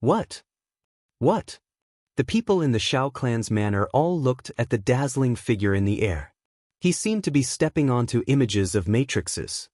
What? What? The people in the Shao clan's manor all looked at the dazzling figure in the air. He seemed to be stepping onto images of matrices.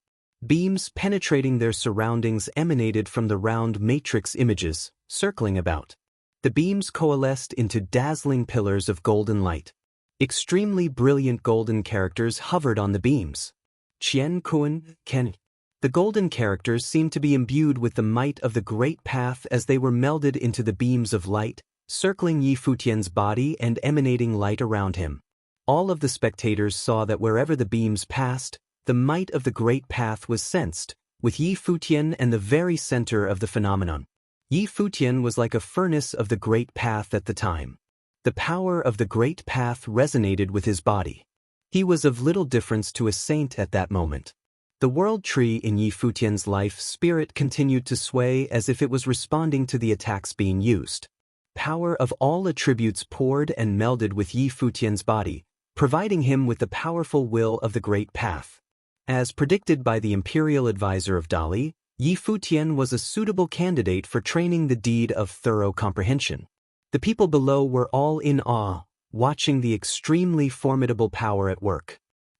Beams penetrating their surroundings emanated from the round matrix images, circling about. The beams coalesced into dazzling pillars of golden light. Extremely brilliant golden characters hovered on the beams. Qian Kun, Ken. The golden characters seemed to be imbued with the might of the great path as they were melded into the beams of light, circling Yi Futian's body and emanating light around him. All of the spectators saw that wherever the beams passed, the might of the great path was sensed, with Yi Futian in the very center of the phenomenon. Yi Futian was like a furnace of the great path at the time. The power of the great path resonated with his body. He was of little difference to a saint at that moment. The world tree in Yi Futian's life spirit continued to sway as if it was responding to the attacks being used. Power of all attributes poured and melded with Yi Futian's body, providing him with the powerful will of the great path. As predicted by the imperial advisor of Dali, Yi Futian was a suitable candidate for training the deed of thorough comprehension. The people below were all in awe, watching the extremely formidable power at work.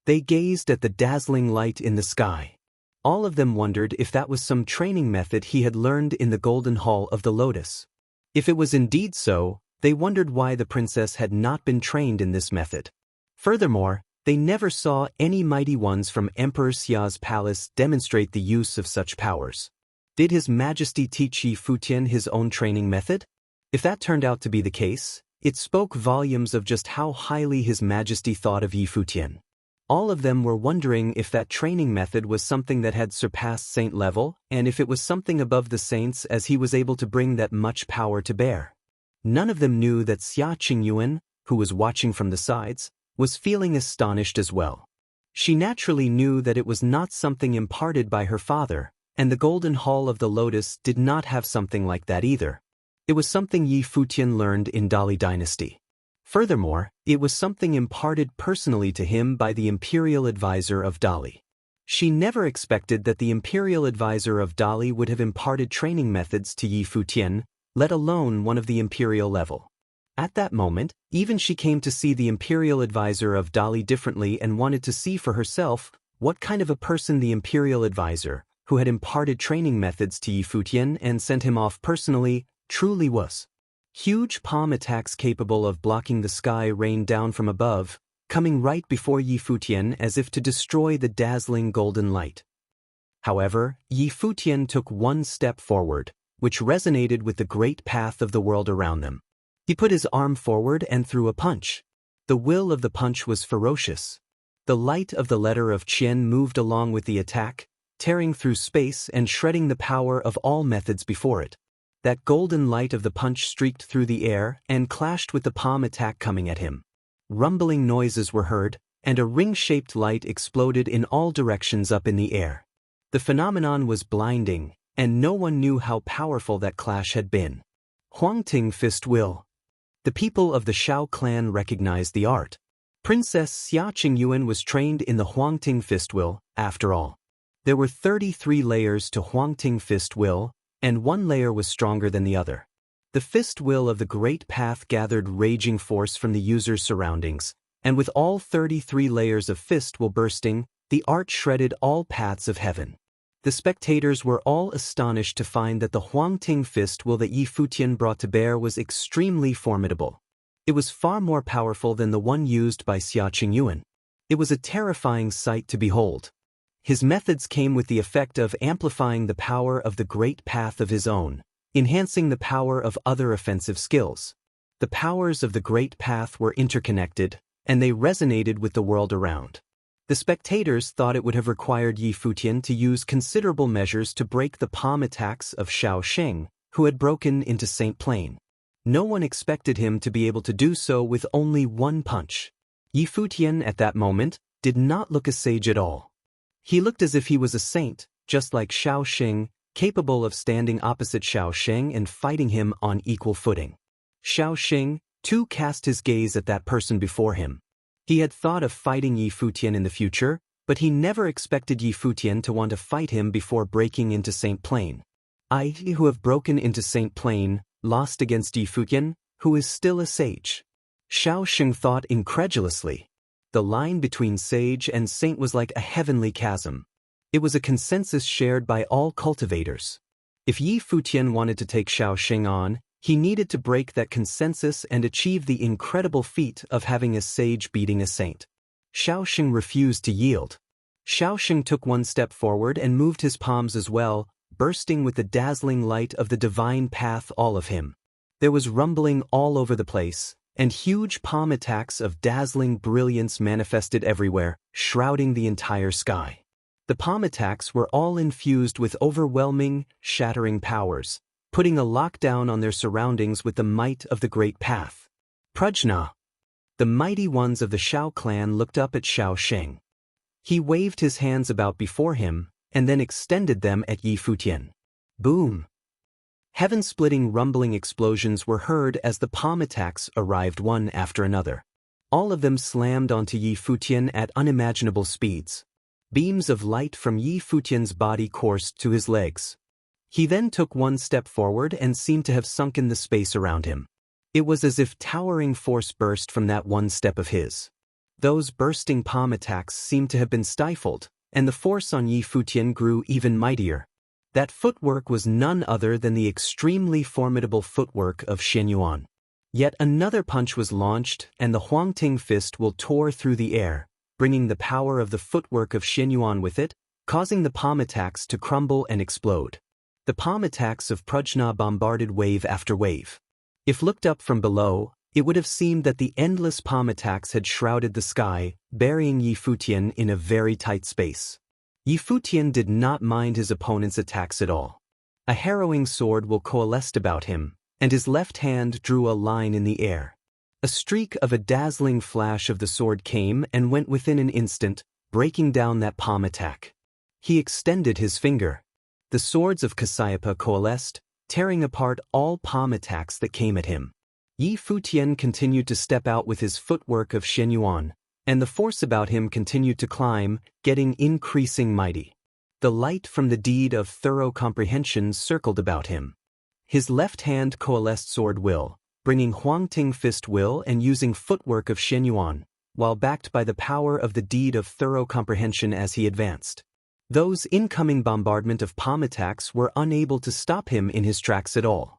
They gazed at the dazzling light in the sky. All of them wondered if that was some training method he had learned in the Golden Hall of the Lotus. If it was indeed so, they wondered why the princess had not been trained in this method. Furthermore, they never saw any mighty ones from Emperor Xia's palace demonstrate the use of such powers. Did His Majesty teach Yi Futian his own training method? If that turned out to be the case, it spoke volumes of just how highly His Majesty thought of Yi Futian. All of them were wondering if that training method was something that had surpassed saint level, and if it was something above the saints as he was able to bring that much power to bear. None of them knew that Xia Qingyuan, who was watching from the sides, was feeling astonished as well. She naturally knew that it was not something imparted by her father, and the Golden Hall of the Lotus did not have something like that either. It was something Yi Futian learned in Dali Dynasty. Furthermore, it was something imparted personally to him by the imperial advisor of Dali. She never expected that the imperial advisor of Dali would have imparted training methods to Yi Futian, let alone one of the imperial level. At that moment, even she came to see the imperial advisor of Dali differently and wanted to see for herself what kind of a person the imperial advisor, who had imparted training methods to Yi Futian and sent him off personally, truly was. Huge palm attacks capable of blocking the sky rained down from above, coming right before Yi Futian as if to destroy the dazzling golden light. However, Yi Futian took one step forward, which resonated with the great path of the world around them. He put his arm forward and threw a punch. The will of the punch was ferocious. The light of the letter of Qian moved along with the attack, tearing through space and shredding the power of all methods before it. That golden light of the punch streaked through the air and clashed with the palm attack coming at him. Rumbling noises were heard, and a ring-shaped light exploded in all directions up in the air. The phenomenon was blinding, and no one knew how powerful that clash had been. Huangting Fist Will. The people of the Shao clan recognized the art. Princess Xia Qingyuan was trained in the Huangting Fist Will, after all. There were 33 layers to Huangting Fist Will, and one layer was stronger than the other. The fist will of the great path gathered raging force from the user's surroundings, and with all 33 layers of fist will bursting, the art shredded all paths of heaven. The spectators were all astonished to find that the Huangting fist will that Yi Futian brought to bear was extremely formidable. It was far more powerful than the one used by Xia Qingyuan. It was a terrifying sight to behold. His methods came with the effect of amplifying the power of the great path of his own, enhancing the power of other offensive skills. The powers of the great path were interconnected, and they resonated with the world around. The spectators thought it would have required Yi Futian to use considerable measures to break the palm attacks of Shao Sheng, who had broken into Saint Plain. No one expected him to be able to do so with only one punch. Yi Futian at that moment did not look a sage at all. He looked as if he was a saint, just like Shao Sheng, capable of standing opposite Shao Sheng and fighting him on equal footing. Shao Sheng, too, cast his gaze at that person before him. He had thought of fighting Yi Futian in the future, but he never expected Yi Futian to want to fight him before breaking into Saint Plain. I, who have broken into Saint Plain, Lost against Yi Futian, who is still a sage. Xiao Sheng thought incredulously. The line between sage and saint was like a heavenly chasm. It was a consensus shared by all cultivators. If Yi Futian wanted to take Xiao Sheng on, he needed to break that consensus and achieve the incredible feat of having a sage beating a saint. Xiao Sheng refused to yield. Xiao Sheng took one step forward and moved his palms as well, bursting with the dazzling light of the divine path all of him. There was rumbling all over the place, and huge palm attacks of dazzling brilliance manifested everywhere, shrouding the entire sky. The palm attacks were all infused with overwhelming, shattering powers, putting a lockdown on their surroundings with the might of the great path. Prajna. The mighty ones of the Shao clan looked up at Xiao Sheng. He waved his hands about before him, and then extended them at Yi Futian. Boom! Heaven-splitting rumbling explosions were heard as the palm attacks arrived one after another. All of them slammed onto Yi Futian at unimaginable speeds. Beams of light from Yi Futian's body coursed to his legs. He then took one step forward and seemed to have sunken the space around him. It was as if towering force burst from that one step of his. Those bursting palm attacks seemed to have been stifled, and the force on Yi Futian grew even mightier. That footwork was none other than the extremely formidable footwork of Shen Yuan. Yet another punch was launched, and the Huangting fist will tore through the air, bringing the power of the footwork of Shen Yuan with it, causing the palm attacks to crumble and explode. The palm attacks of Prajna bombarded wave after wave. If looked up from below, it would have seemed that the endless palm attacks had shrouded the sky, burying Yi Futian in a very tight space. Yi Futian did not mind his opponent's attacks at all. A harrowing sword will coalesced about him, and his left hand drew a line in the air. A streak of a dazzling flash of the sword came and went within an instant, breaking down that palm attack. He extended his finger. The swords of Cassiopeia coalesced, tearing apart all palm attacks that came at him. Yi Futian continued to step out with his footwork of Shen Yuan, and the force about him continued to climb, getting increasing mighty. The light from the deed of thorough comprehension circled about him. His left hand coalesced sword will, bringing Huangting fist will and using footwork of Shen Yuan, while backed by the power of the deed of thorough comprehension as he advanced. Those incoming bombardment of palm attacks were unable to stop him in his tracks at all.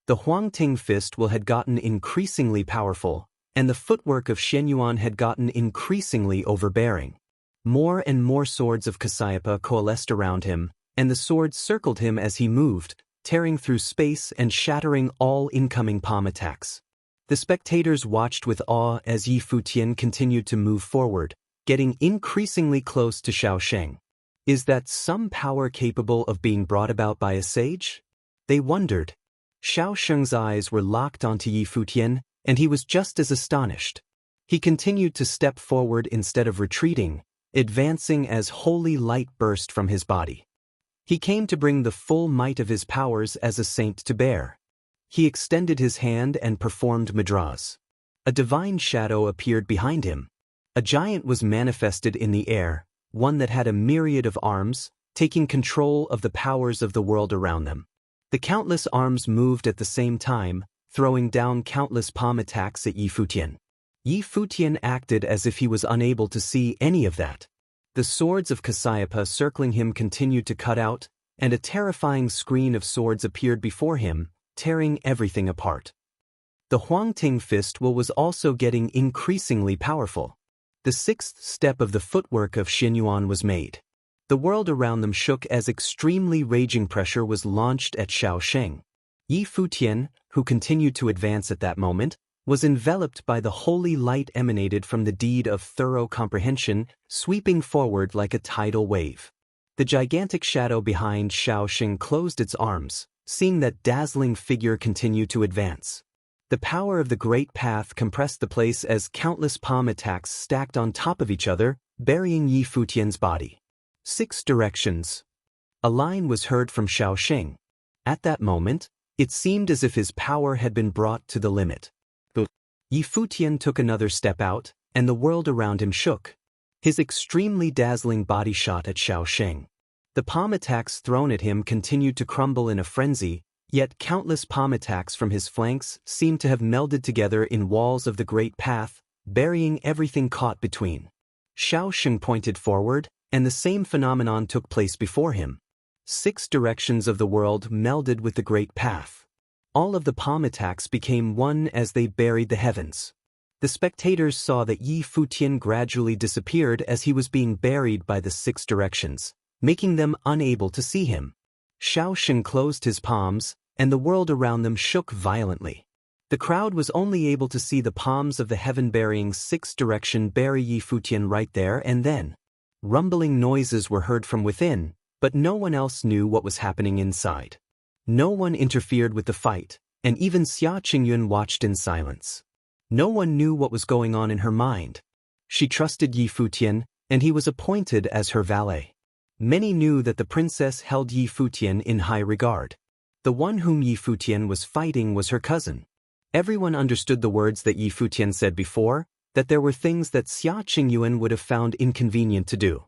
The Huangting fist will had gotten increasingly powerful, and the footwork of Shen Yuan had gotten increasingly overbearing. More and more swords of Cassiopeia coalesced around him, and the swords circled him as he moved, tearing through space and shattering all incoming palm attacks. The spectators watched with awe as Yi Futian continued to move forward, getting increasingly close to Xiao Sheng. Is that some power capable of being brought about by a sage? They wondered. Xiao Sheng's eyes were locked onto Yi Futian, and he was just as astonished. He continued to step forward instead of retreating, advancing as holy light burst from his body. He came to bring the full might of his powers as a saint to bear. He extended his hand and performed mudras. A divine shadow appeared behind him. A giant was manifested in the air, one that had a myriad of arms, taking control of the powers of the world around them. The countless arms moved at the same time, throwing down countless palm attacks at Yi Futian. Yi Futian acted as if he was unable to see any of that. The swords of Cassiopeia circling him continued to cut out, and a terrifying screen of swords appeared before him, tearing everything apart. The Huangting fist will was also getting increasingly powerful. The sixth step of the footwork of Shen Yuan was made. The world around them shook as extremely raging pressure was launched at Xiao Sheng. Yi Futian, who continued to advance at that moment, was enveloped by the holy light emanated from the deed of thorough comprehension, sweeping forward like a tidal wave. The gigantic shadow behind Xiao Sheng closed its arms, seeing that dazzling figure continue to advance. The power of the great path compressed the place as countless palm attacks stacked on top of each other, burying Yi Futian's body. 6 directions. A line was heard from Xiao Sheng. At that moment, it seemed as if his power had been brought to the limit. Yi Futian took another step out, and the world around him shook. His extremely dazzling body shot at Xiao Sheng. The palm attacks thrown at him continued to crumble in a frenzy, Yet countless palm attacks from his flanks seemed to have melded together in walls of the great path, burying everything caught between. Xiao Sheng pointed forward, and the same phenomenon took place before him. 6 directions of the world melded with the great path. All of the palm attacks became one as they buried the heavens. The spectators saw that Yi Futian gradually disappeared as he was being buried by the 6 directions, making them unable to see him. Xiao Sheng closed his palms, and the world around them shook violently. The crowd was only able to see the palms of the heaven-burying 6 direction bury Yi Futian right there and then. Rumbling noises were heard from within, but no one else knew what was happening inside. No one interfered with the fight, and even Xia Qingyun watched in silence. No one knew what was going on in her mind. She trusted Yi Futian, and he was appointed as her valet. Many knew that the princess held Yi Futian in high regard. The one whom Yi Futian was fighting was her cousin. Everyone understood the words that Yi Futian said before, that there were things that Xia Qingyun would have found inconvenient to do.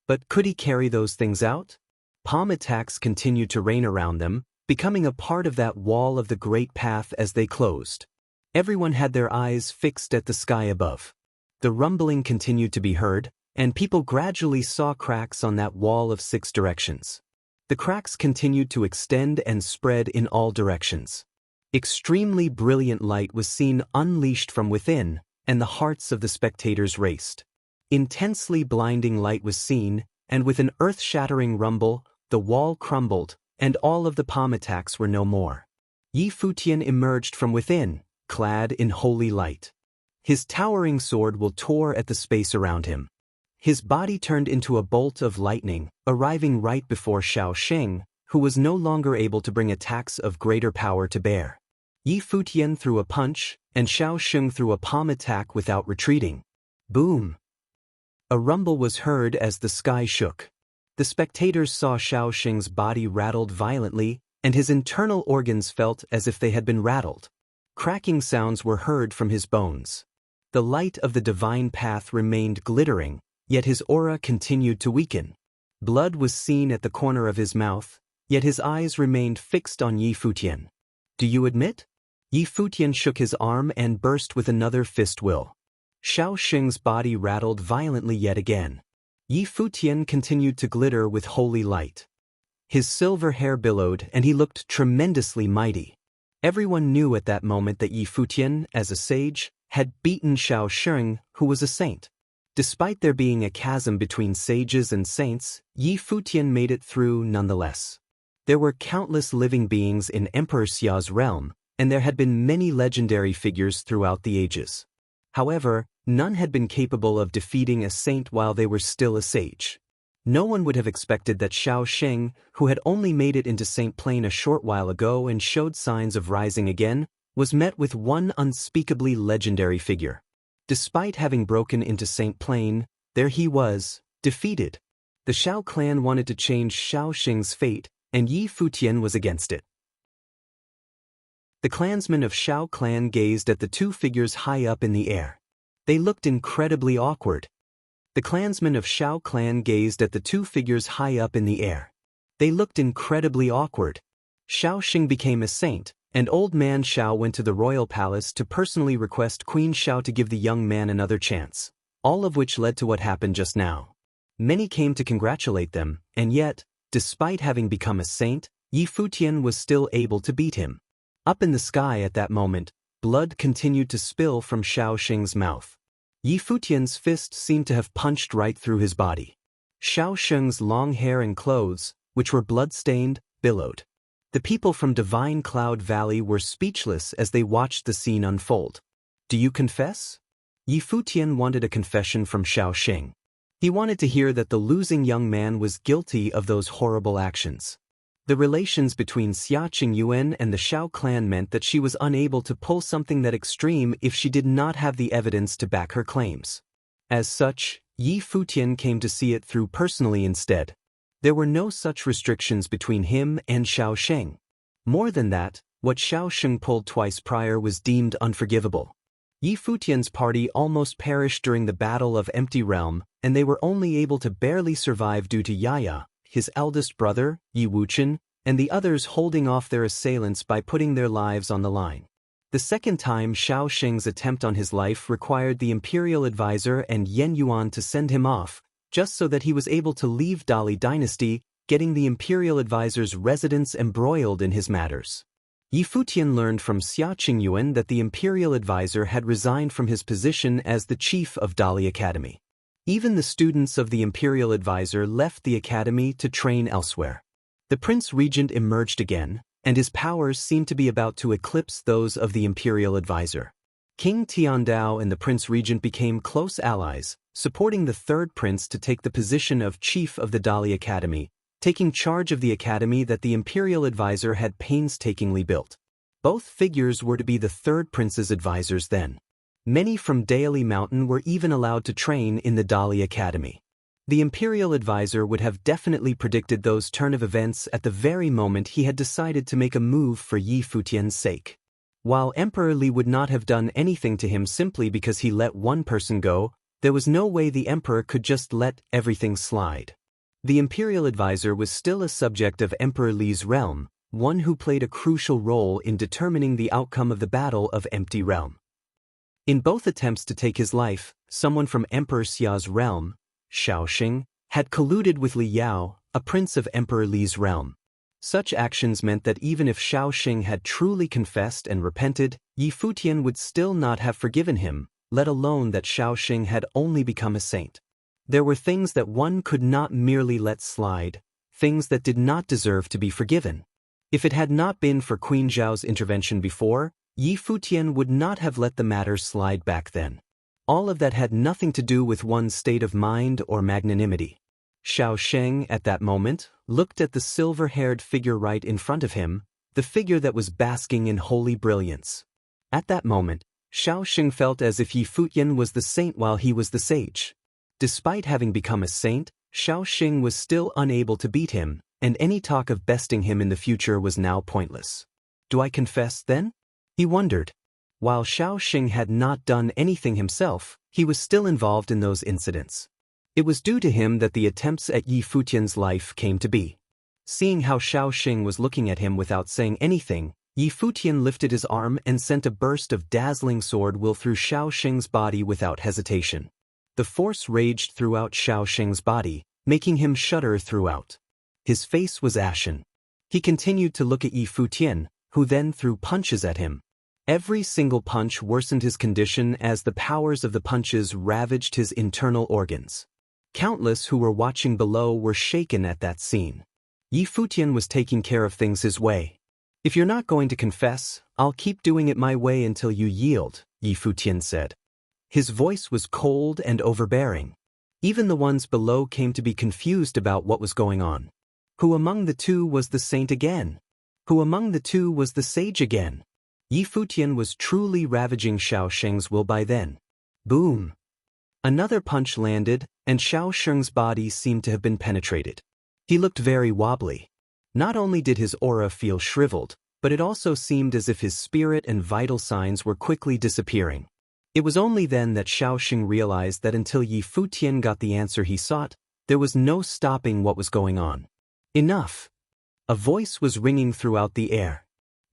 But could he carry those things out? Palm attacks continued to rain around them, becoming a part of that wall of the great path as they closed. Everyone had their eyes fixed at the sky above. The rumbling continued to be heard, and people gradually saw cracks on that wall of 6 directions. The cracks continued to extend and spread in all directions. Extremely brilliant light was seen unleashed from within, and the hearts of the spectators raced. Intensely blinding light was seen, and with an earth-shattering rumble, the wall crumbled, and all of the palm attacks were no more. Yi Futian emerged from within, clad in holy light. His towering sword tore at the space around him. His body turned into a bolt of lightning, arriving right before Xiao Sheng, who was no longer able to bring attacks of greater power to bear. Yi Futian threw a punch, and Xiao Sheng threw a palm attack without retreating. Boom! A rumble was heard as the sky shook. The spectators saw Xiao Sheng's body rattled violently, and his internal organs felt as if they had been rattled. Cracking sounds were heard from his bones. The light of the divine path remained glittering, yet his aura continued to weaken. Blood was seen at the corner of his mouth, yet his eyes remained fixed on Yi Futian. Do you admit? Yi Futian shook his arm and burst with another fist will. Xiao Sheng's body rattled violently yet again. Yi Futian continued to glitter with holy light. His silver hair billowed and he looked tremendously mighty. Everyone knew at that moment that Yi Futian, as a sage, had beaten Xiao Sheng, who was a saint. Despite there being a chasm between sages and saints, Yi Futian made it through nonetheless. There were countless living beings in Emperor Xia's realm, and there had been many legendary figures throughout the ages. However, none had been capable of defeating a saint while they were still a sage. No one would have expected that Xiao Sheng, who had only made it into Saint Plain a short while ago and showed signs of rising again, was met with one unspeakably legendary figure. Despite having broken into Saint Plain, there he was, defeated. The Xiao clan wanted to change Xiao Sheng's fate, and Yi Futian was against it. The clansmen of Xiao clan gazed at the 2 figures high up in the air. They looked incredibly awkward. The clansmen of Xiao clan gazed at the 2 figures high up in the air. They looked incredibly awkward. Xiao Sheng became a saint, and old man Xiao went to the royal palace to personally request Queen Xiao to give the young man another chance, all of which led to what happened just now. Many came to congratulate them, and yet, despite having become a saint, Yi Futian was still able to beat him. Up in the sky at that moment, blood continued to spill from Xiao Sheng's mouth. Yi Futian's fist seemed to have punched right through his body. Xiao Sheng's long hair and clothes, which were blood-stained, billowed. The people from Divine Cloud Valley were speechless as they watched the scene unfold. Do you confess? Yi Futian wanted a confession from Xiao Sheng. He wanted to hear that the losing young man was guilty of those horrible actions. The relations between Xia Qingyuan and the Xiao clan meant that she was unable to pull something that extreme if she did not have the evidence to back her claims. As such, Yi Futian came to see it through personally instead. There were no such restrictions between him and Xiao Sheng. More than that, what Xiao Sheng pulled twice prior was deemed unforgivable. Yi Futian's party almost perished during the Battle of Empty Realm, and they were only able to barely survive due to Yaya, his eldest brother, Yi Wuchen, and the others holding off their assailants by putting their lives on the line. The second time Shao Xing's attempt on his life required the imperial advisor and Yen Yuan to send him off, just so that he was able to leave Dali dynasty, getting the imperial advisor's residence embroiled in his matters. Yi Futian learned from Xia Qingyuan that the imperial advisor had resigned from his position as the chief of Dali Academy. Even the students of the imperial advisor left the academy to train elsewhere. The prince regent emerged again, and his powers seemed to be about to eclipse those of the imperial advisor. King Tiandao and the prince regent became close allies, supporting the third prince to take the position of chief of the Dali Academy, taking charge of the academy that the imperial advisor had painstakingly built. Both figures were to be the third prince's advisors then. Many from Daily Mountain were even allowed to train in the Dali Academy. The imperial advisor would have definitely predicted those turn of events at the very moment he had decided to make a move for Yi Futian's sake. While Emperor Li would not have done anything to him simply because he let one person go, there was no way the emperor could just let everything slide. The imperial advisor was still a subject of Emperor Li's realm, one who played a crucial role in determining the outcome of the Battle of Empty Realm. In both attempts to take his life, someone from Emperor Xia's realm, Shao Xing, had colluded with Li Yao, a prince of Emperor Li's realm. Such actions meant that even if Shao Xing had truly confessed and repented, Yi Futian would still not have forgiven him, let alone that Shao Xing had only become a saint. There were things that one could not merely let slide, things that did not deserve to be forgiven. If it had not been for Queen Zhao's intervention before, Yi Futian would not have let the matter slide back then. All of that had nothing to do with one's state of mind or magnanimity. Shao Xing, at that moment, looked at the silver-haired figure right in front of him, the figure that was basking in holy brilliance. At that moment, Shao Xing felt as if Yi Futian was the saint while he was the sage. Despite having become a saint, Shao Xing was still unable to beat him, and any talk of besting him in the future was now pointless. Do I confess then? He wondered. While Shao Xing had not done anything himself, he was still involved in those incidents. It was due to him that the attempts at Yi Futian's life came to be. Seeing how Shao Xing was looking at him without saying anything, Yi Futian lifted his arm and sent a burst of dazzling sword will through Shao Xing's body without hesitation. The force raged throughout Shao Xing's body, making him shudder throughout. His face was ashen. He continued to look at Yi Futian, who then threw punches at him. Every single punch worsened his condition as the powers of the punches ravaged his internal organs. Countless who were watching below were shaken at that scene. Yi Futian was taking care of things his way. If you're not going to confess, I'll keep doing it my way until you yield, Yi Futian said. His voice was cold and overbearing. Even the ones below came to be confused about what was going on. Who among the two was the saint again? Who among the two was the sage again? Yi Futian was truly ravaging Shao Xing's will by then. Boom! Another punch landed, and Shao Xing's body seemed to have been penetrated. He looked very wobbly. Not only did his aura feel shriveled, but it also seemed as if his spirit and vital signs were quickly disappearing. It was only then that Shao Xing realized that until Yi Futian got the answer he sought, there was no stopping what was going on. Enough! A voice was ringing throughout the air.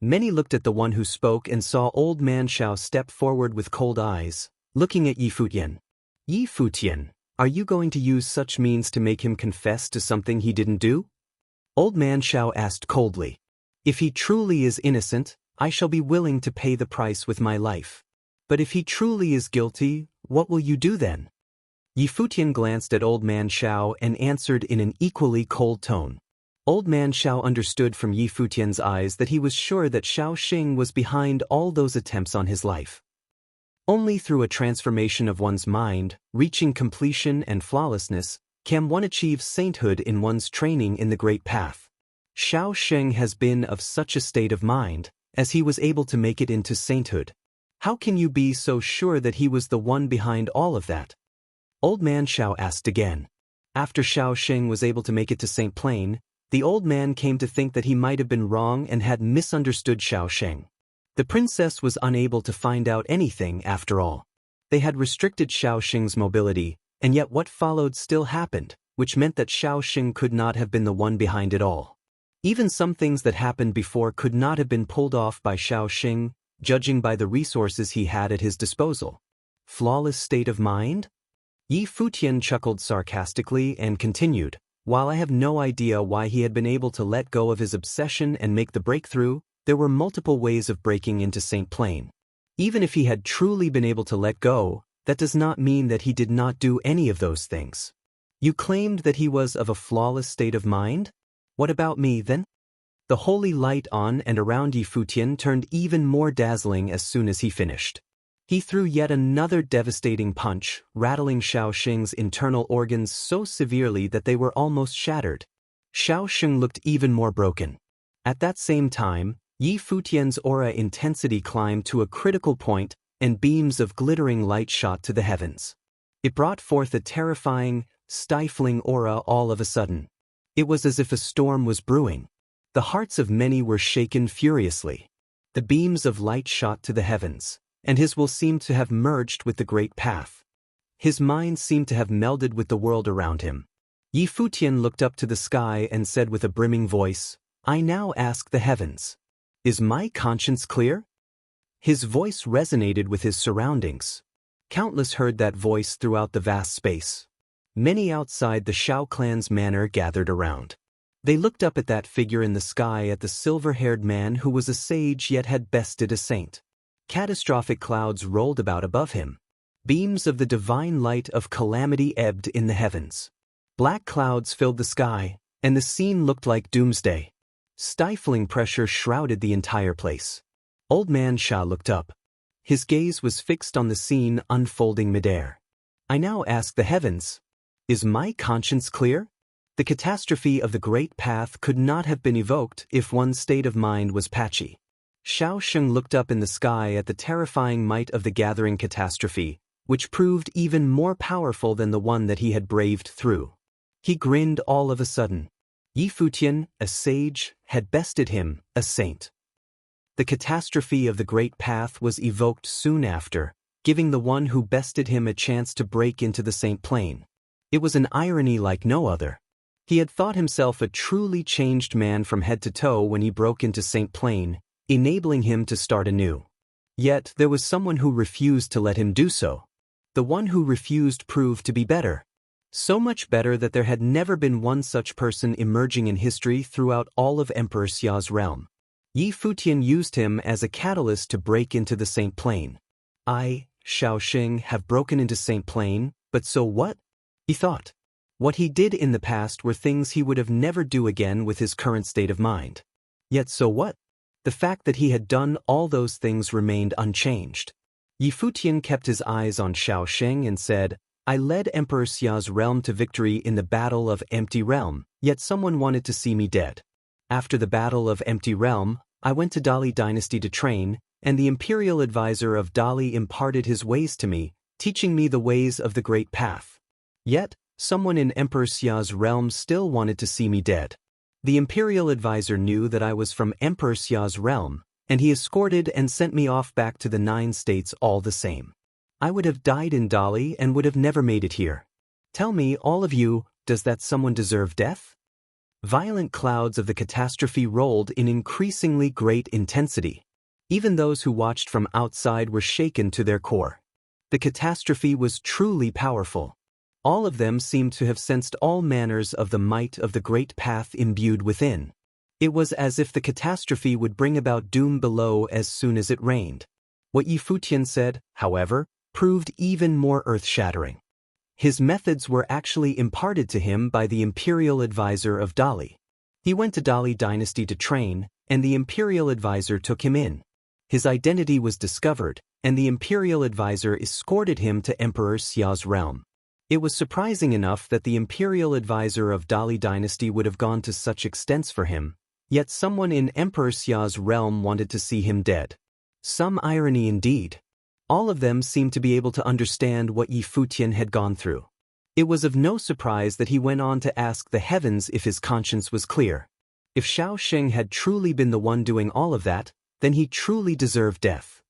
Many looked at the one who spoke and saw old man Shao step forward with cold eyes, looking at Yi Futian. Yi Futian, are you going to use such means to make him confess to something he didn't do? Old man Shao asked coldly. If he truly is innocent, I shall be willing to pay the price with my life. But if he truly is guilty, what will you do then? Yi Futian glanced at old man Shao and answered in an equally cold tone. Old man Shao understood from Yi Futian's eyes that he was sure that Shao Xing was behind all those attempts on his life. Only through a transformation of one's mind, reaching completion and flawlessness, can one achieve sainthood in one's training in the Great Path. Shao Xing has been of such a state of mind, as he was able to make it into sainthood. How can you be so sure that he was the one behind all of that? Old man Shao asked again. After Shao Xing was able to make it to Saint Plain, the old man came to think that he might have been wrong and had misunderstood Shao Xing. The princess was unable to find out anything after all. They had restricted Shao Xing's mobility, and yet what followed still happened, which meant that Shao Xing could not have been the one behind it all. Even some things that happened before could not have been pulled off by Xiao Xing, judging by the resources he had at his disposal. Flawless state of mind? Yi Futian chuckled sarcastically and continued, while I have no idea why he had been able to let go of his obsession and make the breakthrough, there were multiple ways of breaking into Saint Plain. Even if he had truly been able to let go, that does not mean that he did not do any of those things. You claimed that he was of a flawless state of mind? What about me, then? The holy light on and around Yi Futian turned even more dazzling as soon as he finished. He threw yet another devastating punch, rattling Xiao Xing's internal organs so severely that they were almost shattered. Xiao Xing looked even more broken. At that same time, Yi Futian's aura intensity climbed to a critical point, and beams of glittering light shot to the heavens. It brought forth a terrifying, stifling aura all of a sudden. It was as if a storm was brewing. The hearts of many were shaken furiously. The beams of light shot to the heavens, and his will seemed to have merged with the great path. His mind seemed to have melded with the world around him. Yi Futian looked up to the sky and said with a brimming voice, "I now ask the heavens, is my conscience clear?" His voice resonated with his surroundings. Countless heard that voice throughout the vast space. Many outside the Shao clan's manor gathered around. They looked up at that figure in the sky, at the silver-haired man who was a sage yet had bested a saint. Catastrophic clouds rolled about above him. Beams of the divine light of calamity ebbed in the heavens. Black clouds filled the sky, and the scene looked like doomsday. Stifling pressure shrouded the entire place. Old Man Sha looked up. His gaze was fixed on the scene unfolding midair. "I now ask the heavens, is my conscience clear?" The catastrophe of the great path could not have been evoked if one's state of mind was patchy. Xiao Xing looked up in the sky at the terrifying might of the gathering catastrophe, which proved even more powerful than the one that he had braved through. He grinned all of a sudden. Yi Futian, a sage, had bested him, a saint. The catastrophe of the great path was evoked soon after, giving the one who bested him a chance to break into the Saint Plain. It was an irony like no other. He had thought himself a truly changed man from head to toe when he broke into Saint Plain, enabling him to start anew. Yet there was someone who refused to let him do so. The one who refused proved to be better. So much better that there had never been one such person emerging in history throughout all of Emperor Xia's realm. Yi Futian used him as a catalyst to break into the Saint Plain. I, Xiao Xing, have broken into Saint Plain, but so what? He thought. What he did in the past were things he would have never do again with his current state of mind. Yet so what? The fact that he had done all those things remained unchanged. Yi Futian kept his eyes on Xiao Xing and said, "I led Emperor Xia's realm to victory in the Battle of Empty Realm, yet someone wanted to see me dead. After the Battle of Empty Realm, I went to Dali Dynasty to train, and the imperial advisor of Dali imparted his ways to me, teaching me the ways of the great path. Yet, someone in Emperor Xia's realm still wanted to see me dead. The imperial advisor knew that I was from Emperor Xia's realm, and he escorted and sent me off back to the 9 states all the same. I would have died in Dali and would have never made it here. Tell me, all of you, does that someone deserve death?" Violent clouds of the catastrophe rolled in increasingly great intensity. Even those who watched from outside were shaken to their core. The catastrophe was truly powerful. All of them seemed to have sensed all manners of the might of the great path imbued within. It was as if the catastrophe would bring about doom below as soon as it rained. What Yi Futian said, however, proved even more earth-shattering. His methods were actually imparted to him by the imperial advisor of Dali. He went to Dali Dynasty to train, and the imperial advisor took him in. His identity was discovered, and the imperial advisor escorted him to Emperor Xia's realm. It was surprising enough that the imperial advisor of Dali Dynasty would have gone to such extents for him, yet someone in Emperor Xia's realm wanted to see him dead. Some irony indeed. All of them seemed to be able to understand what Yi Futian had gone through. It was of no surprise that he went on to ask the heavens if his conscience was clear. If Xiao Xing had truly been the one doing all of that, then he truly deserved death.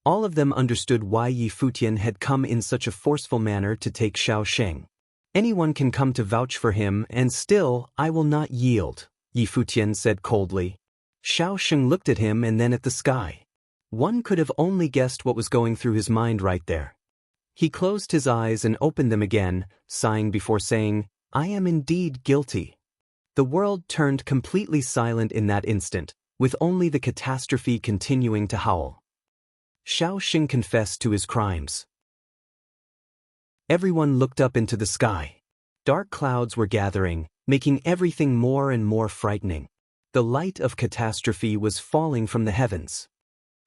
All of them understood why Yi Futian had come in such a forceful manner to take Xiao Xing. Anyone can come to vouch for him, and still, I will not yield. Yi Futian said coldly. Xiao Sheng looked at him and then at the sky. One could have only guessed what was going through his mind right there. He closed his eyes and opened them again, sighing before saying, I am indeed guilty. The world turned completely silent in that instant, with only the catastrophe continuing to howl. Xiao Sheng confessed to his crimes. Everyone looked up into the sky. Dark clouds were gathering, making everything more and more frightening. The light of catastrophe was falling from the heavens.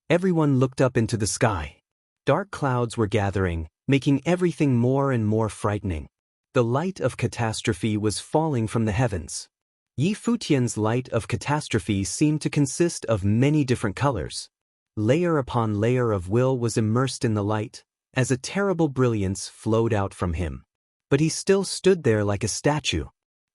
Everyone looked up into the sky. Dark clouds were gathering, making everything more and more frightening. The light of catastrophe was falling from the heavens. Yi Futian's light of catastrophe seemed to consist of many different colors. Layer upon layer of will was immersed in the light, as a terrible brilliance flowed out from him. But he still stood there like a statue.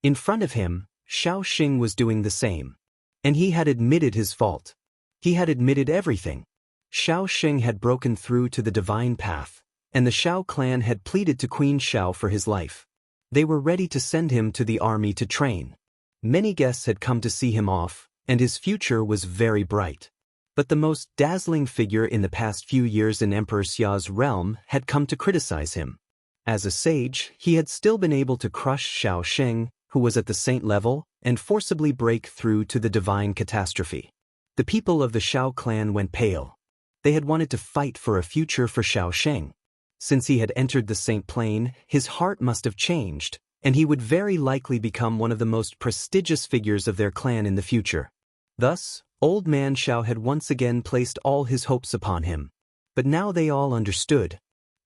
In front of him, Xiao Sheng was doing the same. And he had admitted his fault. He had admitted everything. Xiao Sheng had broken through to the divine path, and the Xiao clan had pleaded to Queen Xiao for his life. They were ready to send him to the army to train. Many guests had come to see him off, and his future was very bright. But the most dazzling figure in the past few years in Emperor Xiao's realm had come to criticize him. As a sage, he had still been able to crush Xiao Sheng, who was at the saint level, and forcibly break through to the divine catastrophe. The people of the Xiao clan went pale. They had wanted to fight for a future for Xiao Sheng. Since he had entered the saint plane, his heart must have changed, and he would very likely become one of the most prestigious figures of their clan in the future. Thus, old man Xiao had once again placed all his hopes upon him. But now they all understood.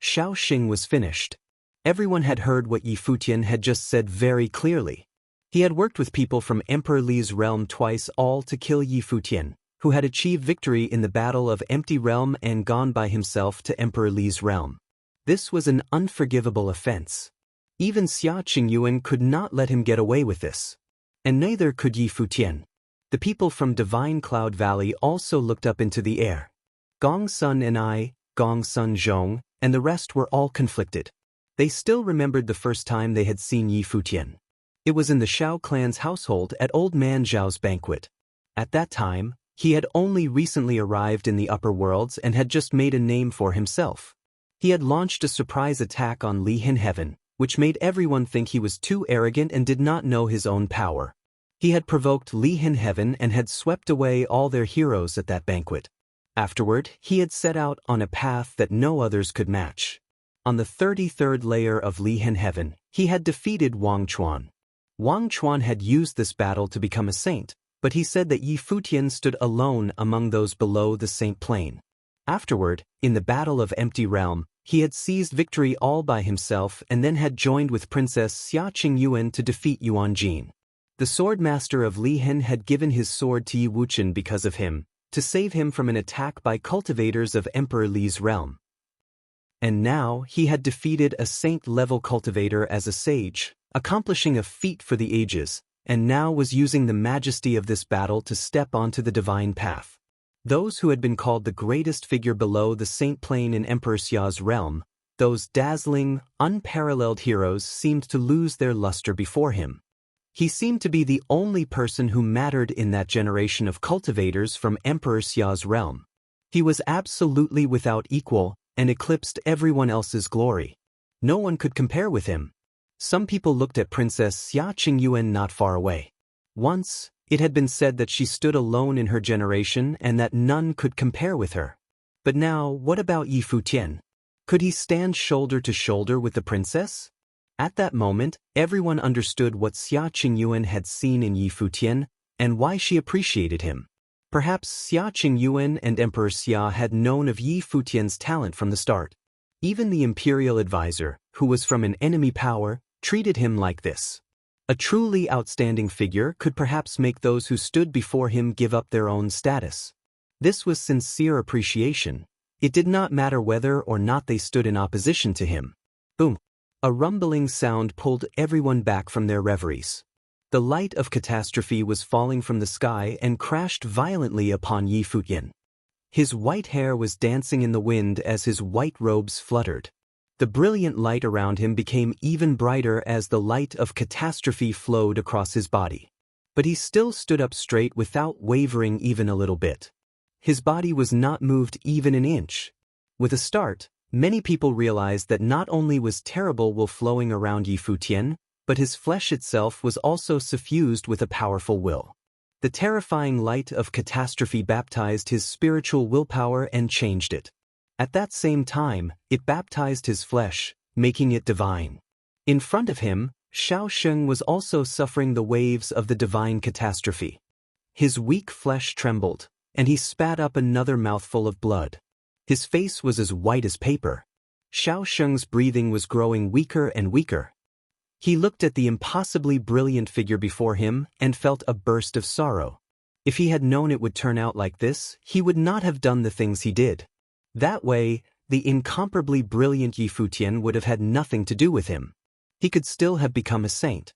Xiao Sheng was finished. Everyone had heard what Yi Futian had just said very clearly. He had worked with people from Emperor Li's realm twice, all to kill Yi Futian, who had achieved victory in the Battle of Empty Realm and gone by himself to Emperor Li's realm. This was an unforgivable offense. Even Xia Qingyuan could not let him get away with this. And neither could Yi Futian. The people from Divine Cloud Valley also looked up into the air. Gong Sun and Gong Sun Zhong, and the rest were all conflicted. They still remembered the first time they had seen Yi Futian. It was in the Xiao clan's household at Old Man Zhao's banquet. At that time, he had only recently arrived in the upper worlds and had just made a name for himself. He had launched a surprise attack on Li Hin Heaven, which made everyone think he was too arrogant and did not know his own power. He had provoked Li Hin Heaven and had swept away all their heroes at that banquet. Afterward, he had set out on a path that no others could match. On the 33rd layer of Li Hin Heaven, he had defeated Wang Chuan. Wang Chuan had used this battle to become a saint, but he said that Yi Futian stood alone among those below the saint plane. Afterward, in the Battle of Empty Realm, he had seized victory all by himself and then had joined with Princess Xia Qingyuan to defeat Yuan Jin. The sword master of Li Hin had given his sword to Yi Wuchen because of him, to save him from an attack by cultivators of Emperor Li's realm. And now he had defeated a saint-level cultivator as a sage, accomplishing a feat for the ages, and now was using the majesty of this battle to step onto the divine path. Those who had been called the greatest figure below the saint plane in Emperor Xiao's realm, those dazzling, unparalleled heroes seemed to lose their luster before him. He seemed to be the only person who mattered in that generation of cultivators from Emperor Xiao's realm. He was absolutely without equal, and eclipsed everyone else's glory. No one could compare with him. Some people looked at Princess Xia Qingyuan not far away. Once, it had been said that she stood alone in her generation and that none could compare with her. But now, what about Yi Futian? Could he stand shoulder to shoulder with the princess? At that moment, everyone understood what Xia Qingyuan had seen in Yi Futian, and why she appreciated him. Perhaps Xia Qingyuan and Emperor Xia had known of Yi Futian's talent from the start. Even the imperial advisor, who was from an enemy power, treated him like this. A truly outstanding figure could perhaps make those who stood before him give up their own status. This was sincere appreciation. It did not matter whether or not they stood in opposition to him. Boom! A rumbling sound pulled everyone back from their reveries. The light of catastrophe was falling from the sky and crashed violently upon Yi Futian. His white hair was dancing in the wind as his white robes fluttered. The brilliant light around him became even brighter as the light of catastrophe flowed across his body. But he still stood up straight without wavering even a little bit. His body was not moved even an inch. With a start, many people realized that not only was terrible will flowing around Yi Futian, but his flesh itself was also suffused with a powerful will. The terrifying light of catastrophe baptized his spiritual willpower and changed it. At that same time, it baptized his flesh, making it divine. In front of him, Xiao Sheng was also suffering the waves of the divine catastrophe. His weak flesh trembled, and he spat up another mouthful of blood. His face was as white as paper. Xiao Sheng's breathing was growing weaker and weaker. He looked at the impossibly brilliant figure before him and felt a burst of sorrow. If he had known it would turn out like this, he would not have done the things he did. That way, the incomparably brilliant Yi Futian would have had nothing to do with him. He could still have become a saint.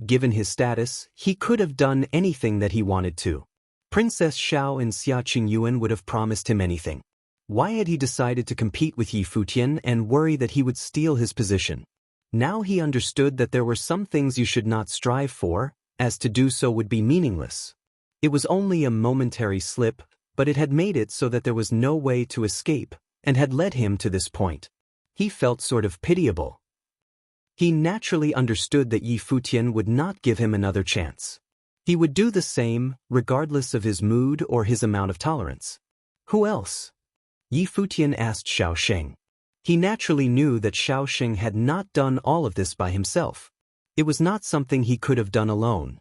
Given his status, he could have done anything that he wanted to. Princess Xiao and Xia Qingyuan would have promised him anything. Why had he decided to compete with Yi Futian and worry that he would steal his position? Now he understood that there were some things you should not strive for, as to do so would be meaningless. It was only a momentary slip, but it had made it so that there was no way to escape, and had led him to this point. He felt sort of pitiable. He naturally understood that Yi Futian would not give him another chance. He would do the same, regardless of his mood or his amount of tolerance. Who else? Yi Futian asked Xiao Sheng. He naturally knew that Xiao Sheng had not done all of this by himself. It was not something he could have done alone.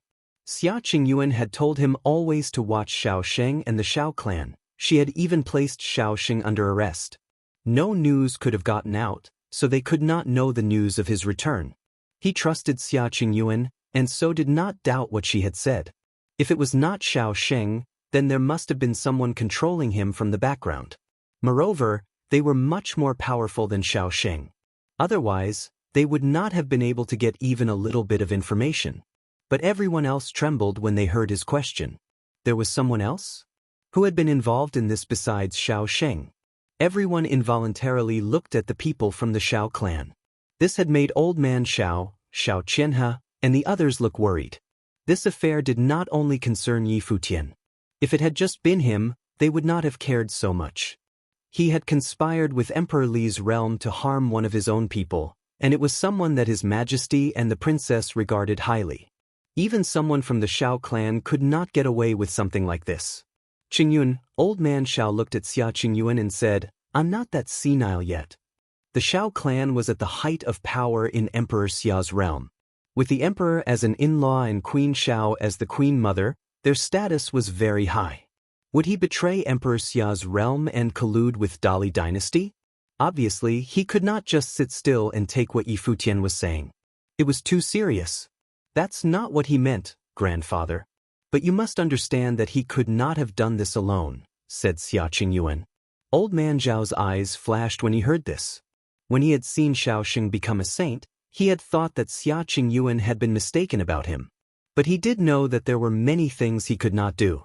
Xia Qingyuan had told him always to watch Xiao Sheng and the Xiao clan. She had even placed Xiao Sheng under arrest. No news could have gotten out, so they could not know the news of his return. He trusted Xia Qingyuan, and so did not doubt what she had said. If it was not Xiao Sheng, then there must have been someone controlling him from the background. Moreover, they were much more powerful than Xiao Sheng. Otherwise, they would not have been able to get even a little bit of information. But everyone else trembled when they heard his question. There was someone else? Who had been involved in this besides Xiao Sheng? Everyone involuntarily looked at the people from the Xiao clan. This had made Old Man Xiao, Xiao Qianhe, and the others look worried. This affair did not only concern Yi Futian. If it had just been him, they would not have cared so much. He had conspired with Emperor Li's realm to harm one of his own people, and it was someone that His Majesty and the princess regarded highly. Even someone from the Xiao clan could not get away with something like this. Qingyun, Old Man Xiao looked at Xia Qingyuan and said, "I'm not that senile yet." The Xiao clan was at the height of power in Emperor Xia's realm. With the emperor as an in-law and Queen Xiao as the queen mother, their status was very high. Would he betray Emperor Xia's realm and collude with Dali dynasty? Obviously, he could not just sit still and take what Yi Futian was saying. It was too serious. That's not what he meant, grandfather. But you must understand that he could not have done this alone, said Xia Qingyuan. Old Man Zhao's eyes flashed when he heard this. When he had seen Xiao Sheng become a saint, he had thought that Xia Qingyuan had been mistaken about him. But he did know that there were many things he could not do.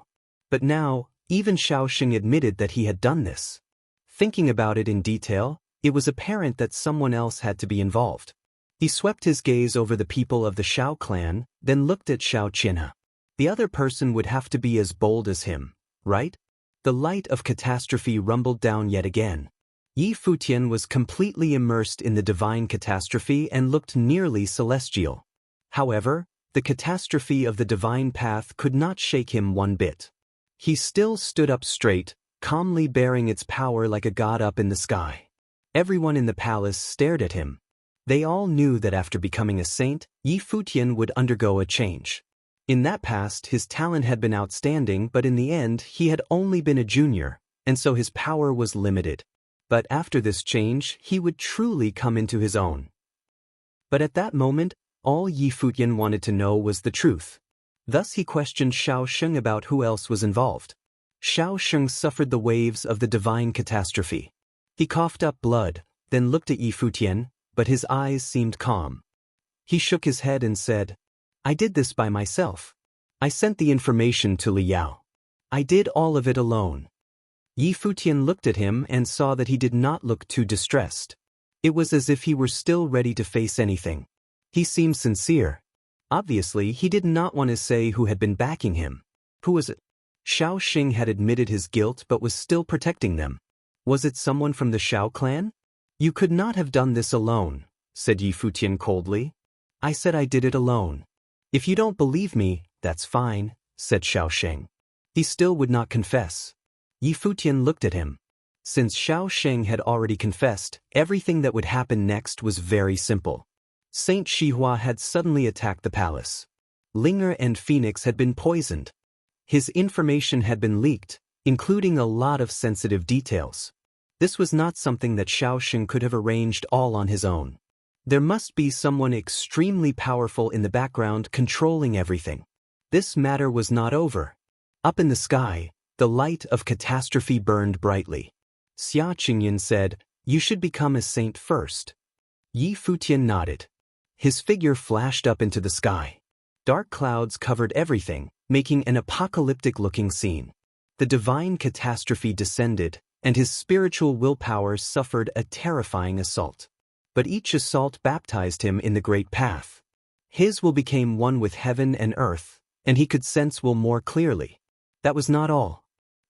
But now, even Xiao Sheng admitted that he had done this. Thinking about it in detail, it was apparent that someone else had to be involved. He swept his gaze over the people of the Xiao clan, then looked at Xiao Qianhe. The other person would have to be as bold as him, right? The light of catastrophe rumbled down yet again. Yi Futian was completely immersed in the divine catastrophe and looked nearly celestial. However, the catastrophe of the divine path could not shake him one bit. He still stood up straight, calmly bearing its power like a god up in the sky. Everyone in the palace stared at him. They all knew that after becoming a saint, Yi Futian would undergo a change. In that past, his talent had been outstanding, but in the end, he had only been a junior, and so his power was limited. But after this change, he would truly come into his own. But at that moment, all Yi Futian wanted to know was the truth. Thus he questioned Xiao Sheng about who else was involved. Xiao Sheng suffered the waves of the divine catastrophe. He coughed up blood, then looked at Yi Futian, but his eyes seemed calm. He shook his head and said, "I did this by myself. I sent the information to Li Yao. I did all of it alone." Yi Futian looked at him and saw that he did not look too distressed. It was as if he were still ready to face anything. He seemed sincere. Obviously, he did not want to say who had been backing him. Who was it? Xiao Xing had admitted his guilt but was still protecting them. Was it someone from the Xiao clan? You could not have done this alone, said Yi Futian coldly. I said I did it alone. If you don't believe me, that's fine, said Xiao Xing. He still would not confess. Yi Futian looked at him. Since Xiao Xing had already confessed, everything that would happen next was very simple. Saint Shihua had suddenly attacked the palace. Linger and Phoenix had been poisoned. His information had been leaked, including a lot of sensitive details. This was not something that Xiao Xing could have arranged all on his own. There must be someone extremely powerful in the background controlling everything. This matter was not over. Up in the sky, the light of catastrophe burned brightly. Xia Qingyan said, "You should become a saint first." Yi Futian nodded. His figure flashed up into the sky. Dark clouds covered everything, making an apocalyptic-looking scene. The divine catastrophe descended, and his spiritual willpower suffered a terrifying assault. But each assault baptized him in the great path. His will became one with heaven and earth, and he could sense will more clearly. That was not all.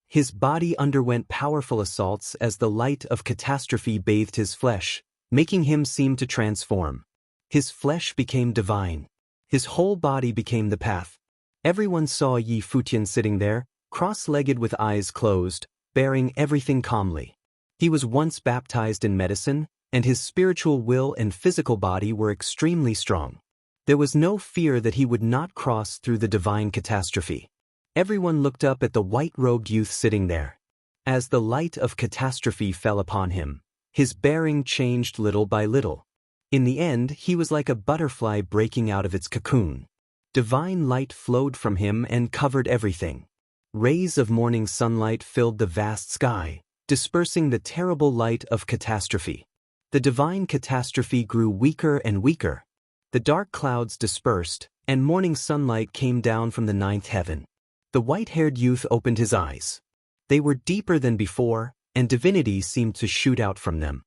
His body underwent powerful assaults as the light of catastrophe bathed his flesh, making him seem to transform. His flesh became divine. His whole body became the path. Everyone saw Yi Futian sitting there, cross-legged with eyes closed, bearing everything calmly. He was once baptized in medicine, and his spiritual will and physical body were extremely strong. There was no fear that he would not cross through the divine catastrophe. Everyone looked up at the white-robed youth sitting there. As the light of catastrophe fell upon him, his bearing changed little by little. In the end, he was like a butterfly breaking out of its cocoon. Divine light flowed from him and covered everything. Rays of morning sunlight filled the vast sky, dispersing the terrible light of catastrophe. The divine catastrophe grew weaker and weaker. The dark clouds dispersed, and morning sunlight came down from the ninth heaven. The white-haired youth opened his eyes. They were deeper than before, and divinity seemed to shoot out from them.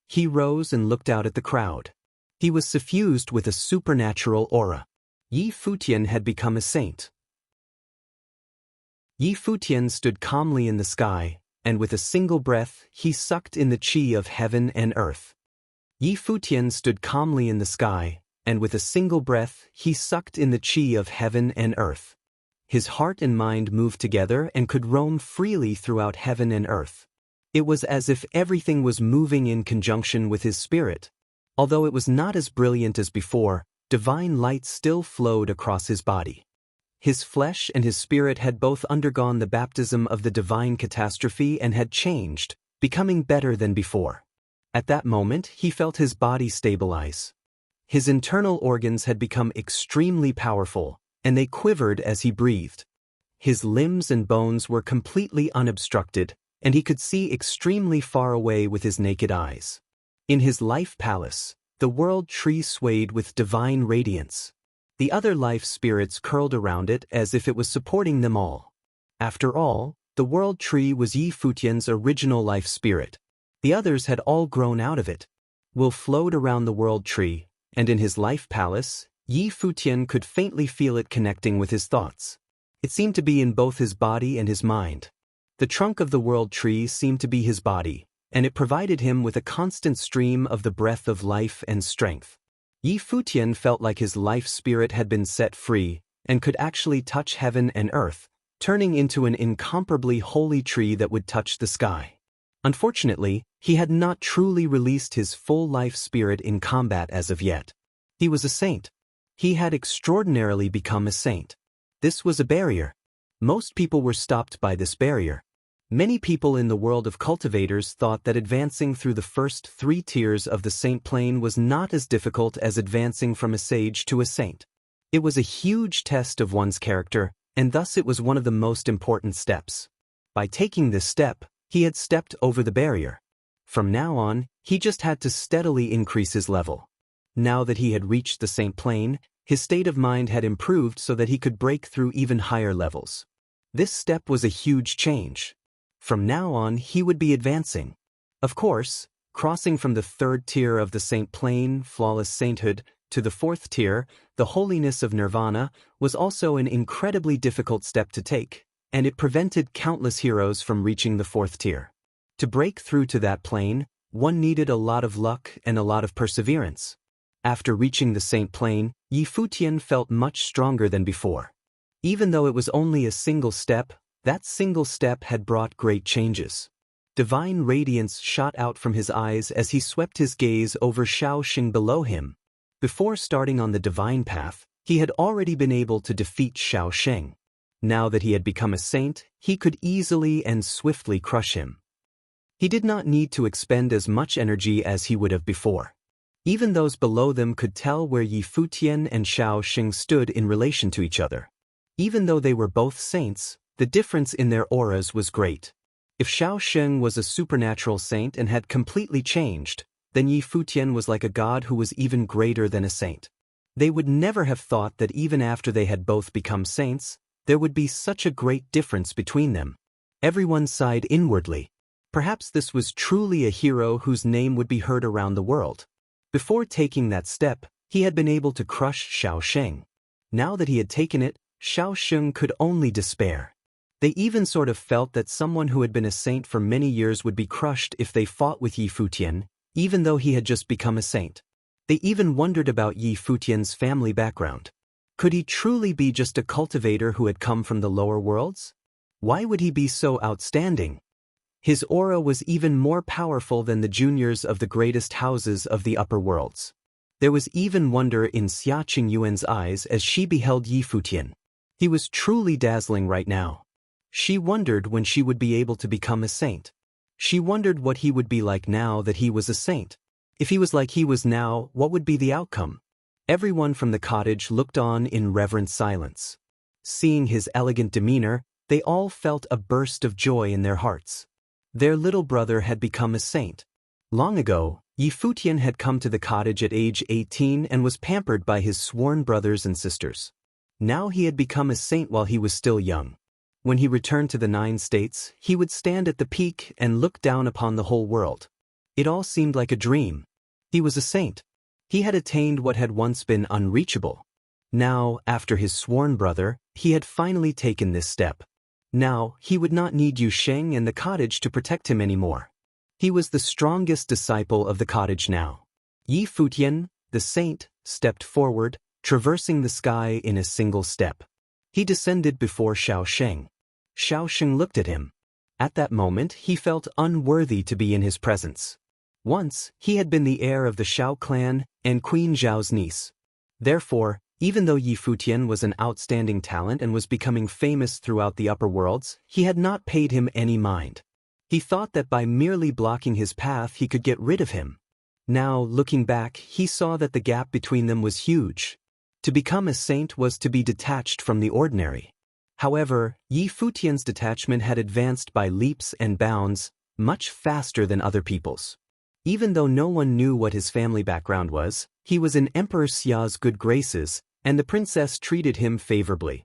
He rose and looked out at the crowd. He was suffused with a supernatural aura. Yi Futian had become a saint. Yi Futian stood calmly in the sky, and with a single breath, he sucked in the qi of heaven and earth. Yi Futian stood calmly in the sky, and with a single breath, he sucked in the qi of heaven and earth. His heart and mind moved together and could roam freely throughout heaven and earth. It was as if everything was moving in conjunction with his spirit. Although it was not as brilliant as before, divine light still flowed across his body. His flesh and his spirit had both undergone the baptism of the divine catastrophe and had changed, becoming better than before. At that moment, he felt his body stabilize. His internal organs had become extremely powerful, and they quivered as he breathed. His limbs and bones were completely unobstructed, and he could see extremely far away with his naked eyes. In his life palace, the world tree swayed with divine radiance. The other life spirits curled around it as if it was supporting them all. After all, the world tree was Yi Futian's original life spirit. The others had all grown out of it. Will flowed around the world tree, and in his life palace, Yi Futian could faintly feel it connecting with his thoughts. It seemed to be in both his body and his mind. The trunk of the world tree seemed to be his body, and it provided him with a constant stream of the breath of life and strength. Yi Futian felt like his life spirit had been set free, and could actually touch heaven and earth, turning into an incomparably holy tree that would touch the sky. Unfortunately, he had not truly released his full life spirit in combat as of yet. He was a saint. He had extraordinarily become a saint. This was a barrier. Most people were stopped by this barrier. Many people in the world of cultivators thought that advancing through the first 3 tiers of the saint plane was not as difficult as advancing from a sage to a saint. It was a huge test of one's character, and thus it was one of the most important steps. By taking this step, he had stepped over the barrier. From now on, he just had to steadily increase his level. Now that he had reached the saint plane, his state of mind had improved so that he could break through even higher levels. This step was a huge change. From now on, he would be advancing. Of course, crossing from the 3rd tier of the saint plane, flawless sainthood, to the fourth tier, the holiness of nirvana, was also an incredibly difficult step to take, and it prevented countless heroes from reaching the fourth tier. To break through to that plane, one needed a lot of luck and a lot of perseverance. After reaching the saint plane, Futian felt much stronger than before. Even though it was only a single step, that single step had brought great changes. Divine radiance shot out from his eyes as he swept his gaze over Shaoxing below him. Before starting on the divine path, he had already been able to defeat Shaoxing. Now that he had become a saint, he could easily and swiftly crush him. He did not need to expend as much energy as he would have before. Even those below them could tell where Futian and Shaoxing stood in relation to each other. Even though they were both saints, the difference in their auras was great. If Shaoxing was a supernatural saint and had completely changed, then Futian was like a god who was even greater than a saint. They would never have thought that even after they had both become saints, there would be such a great difference between them. Everyone sighed inwardly. Perhaps this was truly a hero whose name would be heard around the world. Before taking that step, he had been able to crush Shaoxing. Now that he had taken it, Shaoxing could only despair. They even sort of felt that someone who had been a saint for many years would be crushed if they fought with Futian, even though he had just become a saint. They even wondered about Futian's family background. Could he truly be just a cultivator who had come from the lower worlds? Why would he be so outstanding? His aura was even more powerful than the juniors of the greatest houses of the upper worlds. There was even wonder in Xia Qingyuan's eyes as she beheld Futian. He was truly dazzling right now. She wondered when she would be able to become a saint. She wondered what he would be like now that he was a saint. If he was like he was now, what would be the outcome? Everyone from the cottage looked on in reverent silence. Seeing his elegant demeanor, they all felt a burst of joy in their hearts. Their little brother had become a saint. Long ago, Futian had come to the cottage at age 18 and was pampered by his sworn brothers and sisters. Now he had become a saint while he was still young. When he returned to the 9 states, he would stand at the peak and look down upon the whole world. It all seemed like a dream. He was a saint. He had attained what had once been unreachable. Now, after his sworn brother, he had finally taken this step. Now, he would not need Sheng and the cottage to protect him anymore. He was the strongest disciple of the cottage now. Futian, the saint, stepped forward, traversing the sky in a single step. He descended before Shaoxing. Shaoxing looked at him. At that moment, he felt unworthy to be in his presence. Once, he had been the heir of the Shao clan and Queen Zhao's niece. Therefore, even though Futian was an outstanding talent and was becoming famous throughout the upper worlds, he had not paid him any mind. He thought that by merely blocking his path he could get rid of him. Now, looking back, he saw that the gap between them was huge. To become a saint was to be detached from the ordinary. However, Futian's detachment had advanced by leaps and bounds, much faster than other people's. Even though no one knew what his family background was, he was in Emperor Xia's good graces, and the princess treated him favorably.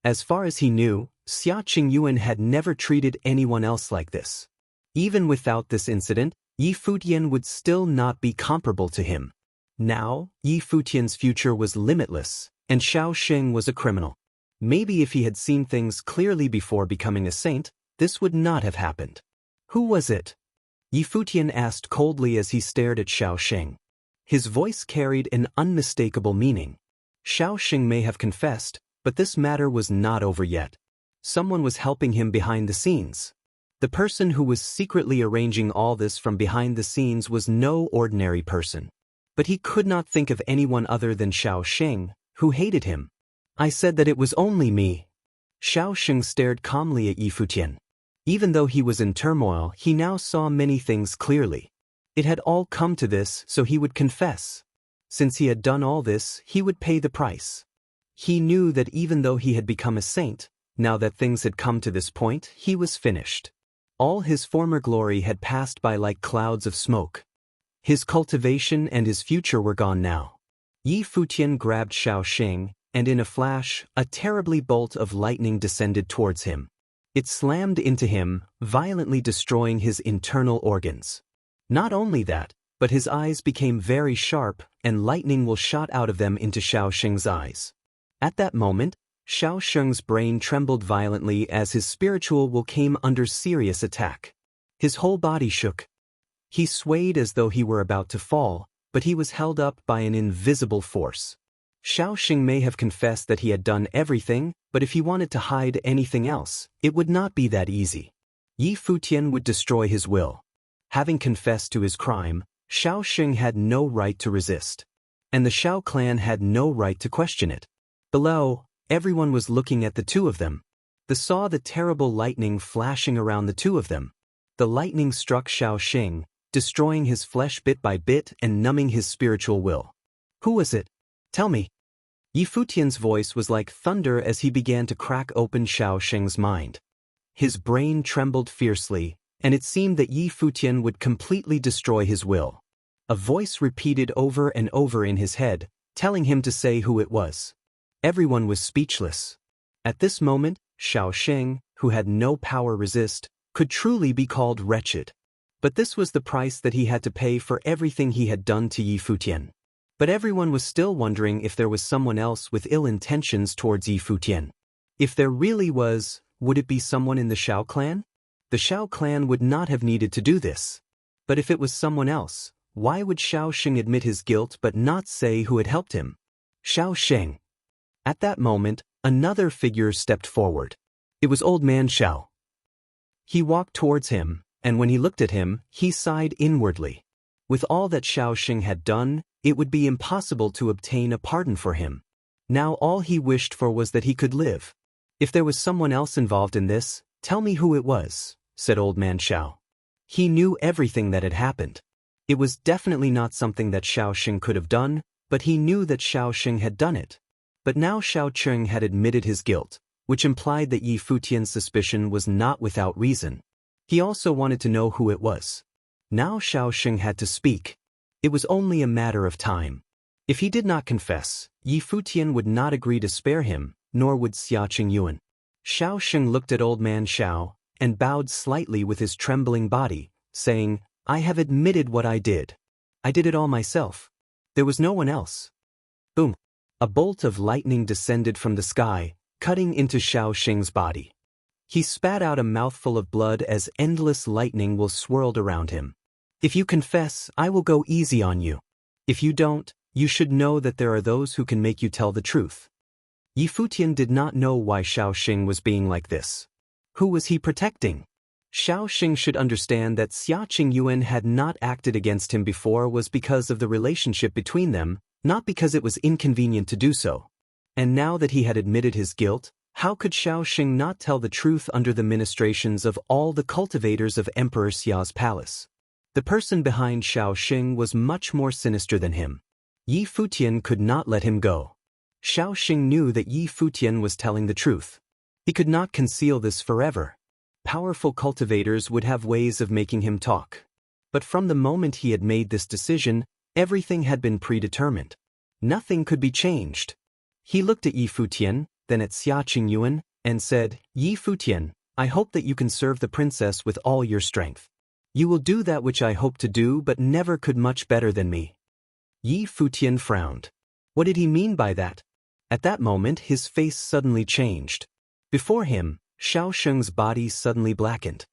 As far as he knew, Xia Qingyuan had never treated anyone else like this. Even without this incident, Futian would still not be comparable to him. Now, Futian's future was limitless, and Shaoxing was a criminal. Maybe if he had seen things clearly before becoming a saint, this would not have happened. Who was it? Futian asked coldly as he stared at Shaoxing. His voice carried an unmistakable meaning. Shaoxing may have confessed, but this matter was not over yet. Someone was helping him behind the scenes. The person who was secretly arranging all this from behind the scenes was no ordinary person. But he could not think of anyone other than Shaoxing, who hated him. I said that it was only me. Shaoxing stared calmly at Futian. Even though he was in turmoil, he now saw many things clearly. It had all come to this, so he would confess. Since he had done all this, he would pay the price. He knew that even though he had become a saint, now that things had come to this point, he was finished. All his former glory had passed by like clouds of smoke. His cultivation and his future were gone now. Futian grabbed Shaoxing, and in a flash, a terribly bolt of lightning descended towards him. It slammed into him, violently destroying his internal organs. Not only that, but his eyes became very sharp, and lightning will shot out of them into Xiao Sheng's eyes. At that moment, Xiao Sheng's brain trembled violently as his spiritual will came under serious attack. His whole body shook. He swayed as though he were about to fall, but he was held up by an invisible force. Xiao Sheng may have confessed that he had done everything, but if he wanted to hide anything else, it would not be that easy. Yi Futian would destroy his will. Having confessed to his crime, Xiao Sheng had no right to resist. And the Xiao clan had no right to question it. Below, everyone was looking at the two of them. They saw the terrible lightning flashing around the two of them. The lightning struck Xiao Sheng, destroying his flesh bit by bit and numbing his spiritual will. Who was it? Tell me. Yi Futian's voice was like thunder as he began to crack open Xiao Sheng's mind. His brain trembled fiercely, and it seemed that Yi Futian would completely destroy his will. A voice repeated over and over in his head, telling him to say who it was. Everyone was speechless. At this moment, Xiao Sheng, who had no power resist, could truly be called wretched. But this was the price that he had to pay for everything he had done to Yi Futian. But everyone was still wondering if there was someone else with ill intentions towards Yi Futian. If there really was, would it be someone in the Xiao clan? The Xiao clan would not have needed to do this. But if it was someone else, why would Xiao Sheng admit his guilt but not say who had helped him? Xiao Sheng. At that moment, another figure stepped forward. It was Old Man Xiao. He walked towards him, and when he looked at him, he sighed inwardly. With all that Xiao Sheng had done, it would be impossible to obtain a pardon for him. Now all he wished for was that he could live. If there was someone else involved in this, tell me who it was, said Old Man Xiao. He knew everything that had happened. It was definitely not something that Xiao Sheng could have done, but he knew that Xiao Sheng had done it. But now Xiao Sheng had admitted his guilt, which implied that Yi Futian's suspicion was not without reason. He also wanted to know who it was. Now Xiao Sheng had to speak. It was only a matter of time. If he did not confess, Yi Futian would not agree to spare him, nor would Xia Qingyuan. Xiao Sheng looked at Old Man Xiao, and bowed slightly with his trembling body, saying, I have admitted what I did. I did it all myself. There was no one else. Boom! A bolt of lightning descended from the sky, cutting into Xiao Sheng's body. He spat out a mouthful of blood as endless lightning will swirled around him. If you confess, I will go easy on you. If you don't, you should know that there are those who can make you tell the truth. Yi Futian did not know why Xiao Sheng was being like this. Who was he protecting? Xiao Sheng should understand that Xia Qingyuan had not acted against him before was because of the relationship between them, not because it was inconvenient to do so. And now that he had admitted his guilt, how could Xiao Sheng not tell the truth under the ministrations of all the cultivators of Emperor Xia's palace? The person behind Xiao Sheng was much more sinister than him. Yi Futian could not let him go. Xiao Sheng knew that Yi Futian was telling the truth. He could not conceal this forever. Powerful cultivators would have ways of making him talk. But from the moment he had made this decision, everything had been predetermined. Nothing could be changed. He looked at Yi Futian, then at Xia Qingyuan, and said, Yi Futian, I hope that you can serve the princess with all your strength. You will do that which I hope to do but never could much better than me. Yi Futian frowned. What did he mean by that? At that moment his face suddenly changed. Before him, Xiao Sheng's body suddenly blackened.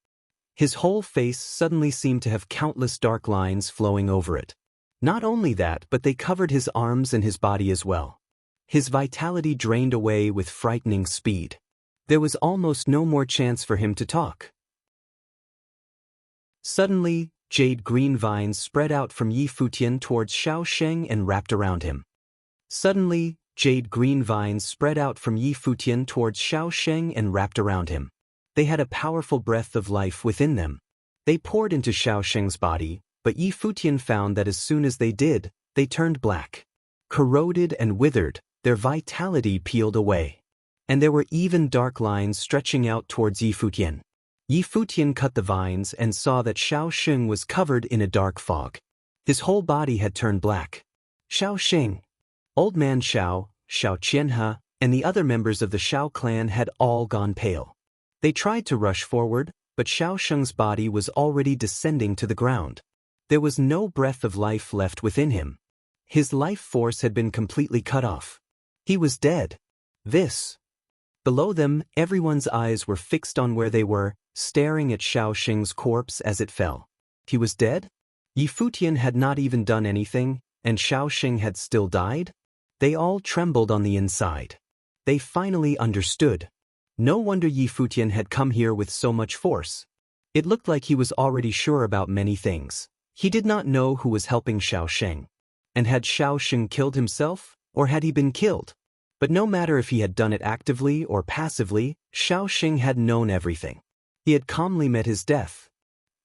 His whole face suddenly seemed to have countless dark lines flowing over it. Not only that, but they covered his arms and his body as well. His vitality drained away with frightening speed. There was almost no more chance for him to talk. Suddenly, jade green vines spread out from Yi Futian towards Xiao Sheng and wrapped around him. Suddenly, jade green vines spread out from Yi Futian towards Xiao Sheng and wrapped around him. They had a powerful breath of life within them. They poured into Xiao Sheng's body, but Yi Futian found that as soon as they did, they turned black. Corroded and withered, their vitality peeled away. And there were even dark lines stretching out towards Yi Futian. Yi Futian cut the vines and saw that Xiao Sheng was covered in a dark fog. His whole body had turned black. Xiao Sheng, Old Man Xiao, Xiao Qianhe, and the other members of the Xiao clan had all gone pale. They tried to rush forward, but Xiao Sheng's body was already descending to the ground. There was no breath of life left within him. His life force had been completely cut off. He was dead. Below them, everyone's eyes were fixed on where they were, staring at Shaoxing's corpse as it fell. He was dead? Futian had not even done anything, and Shaoxing had still died? They all trembled on the inside. They finally understood. No wonder Futian had come here with so much force. It looked like he was already sure about many things. He did not know who was helping Shaoxing. And had Shaoxing killed himself, or had he been killed? But no matter if he had done it actively or passively, Shaoxing had known everything. He had calmly met his death.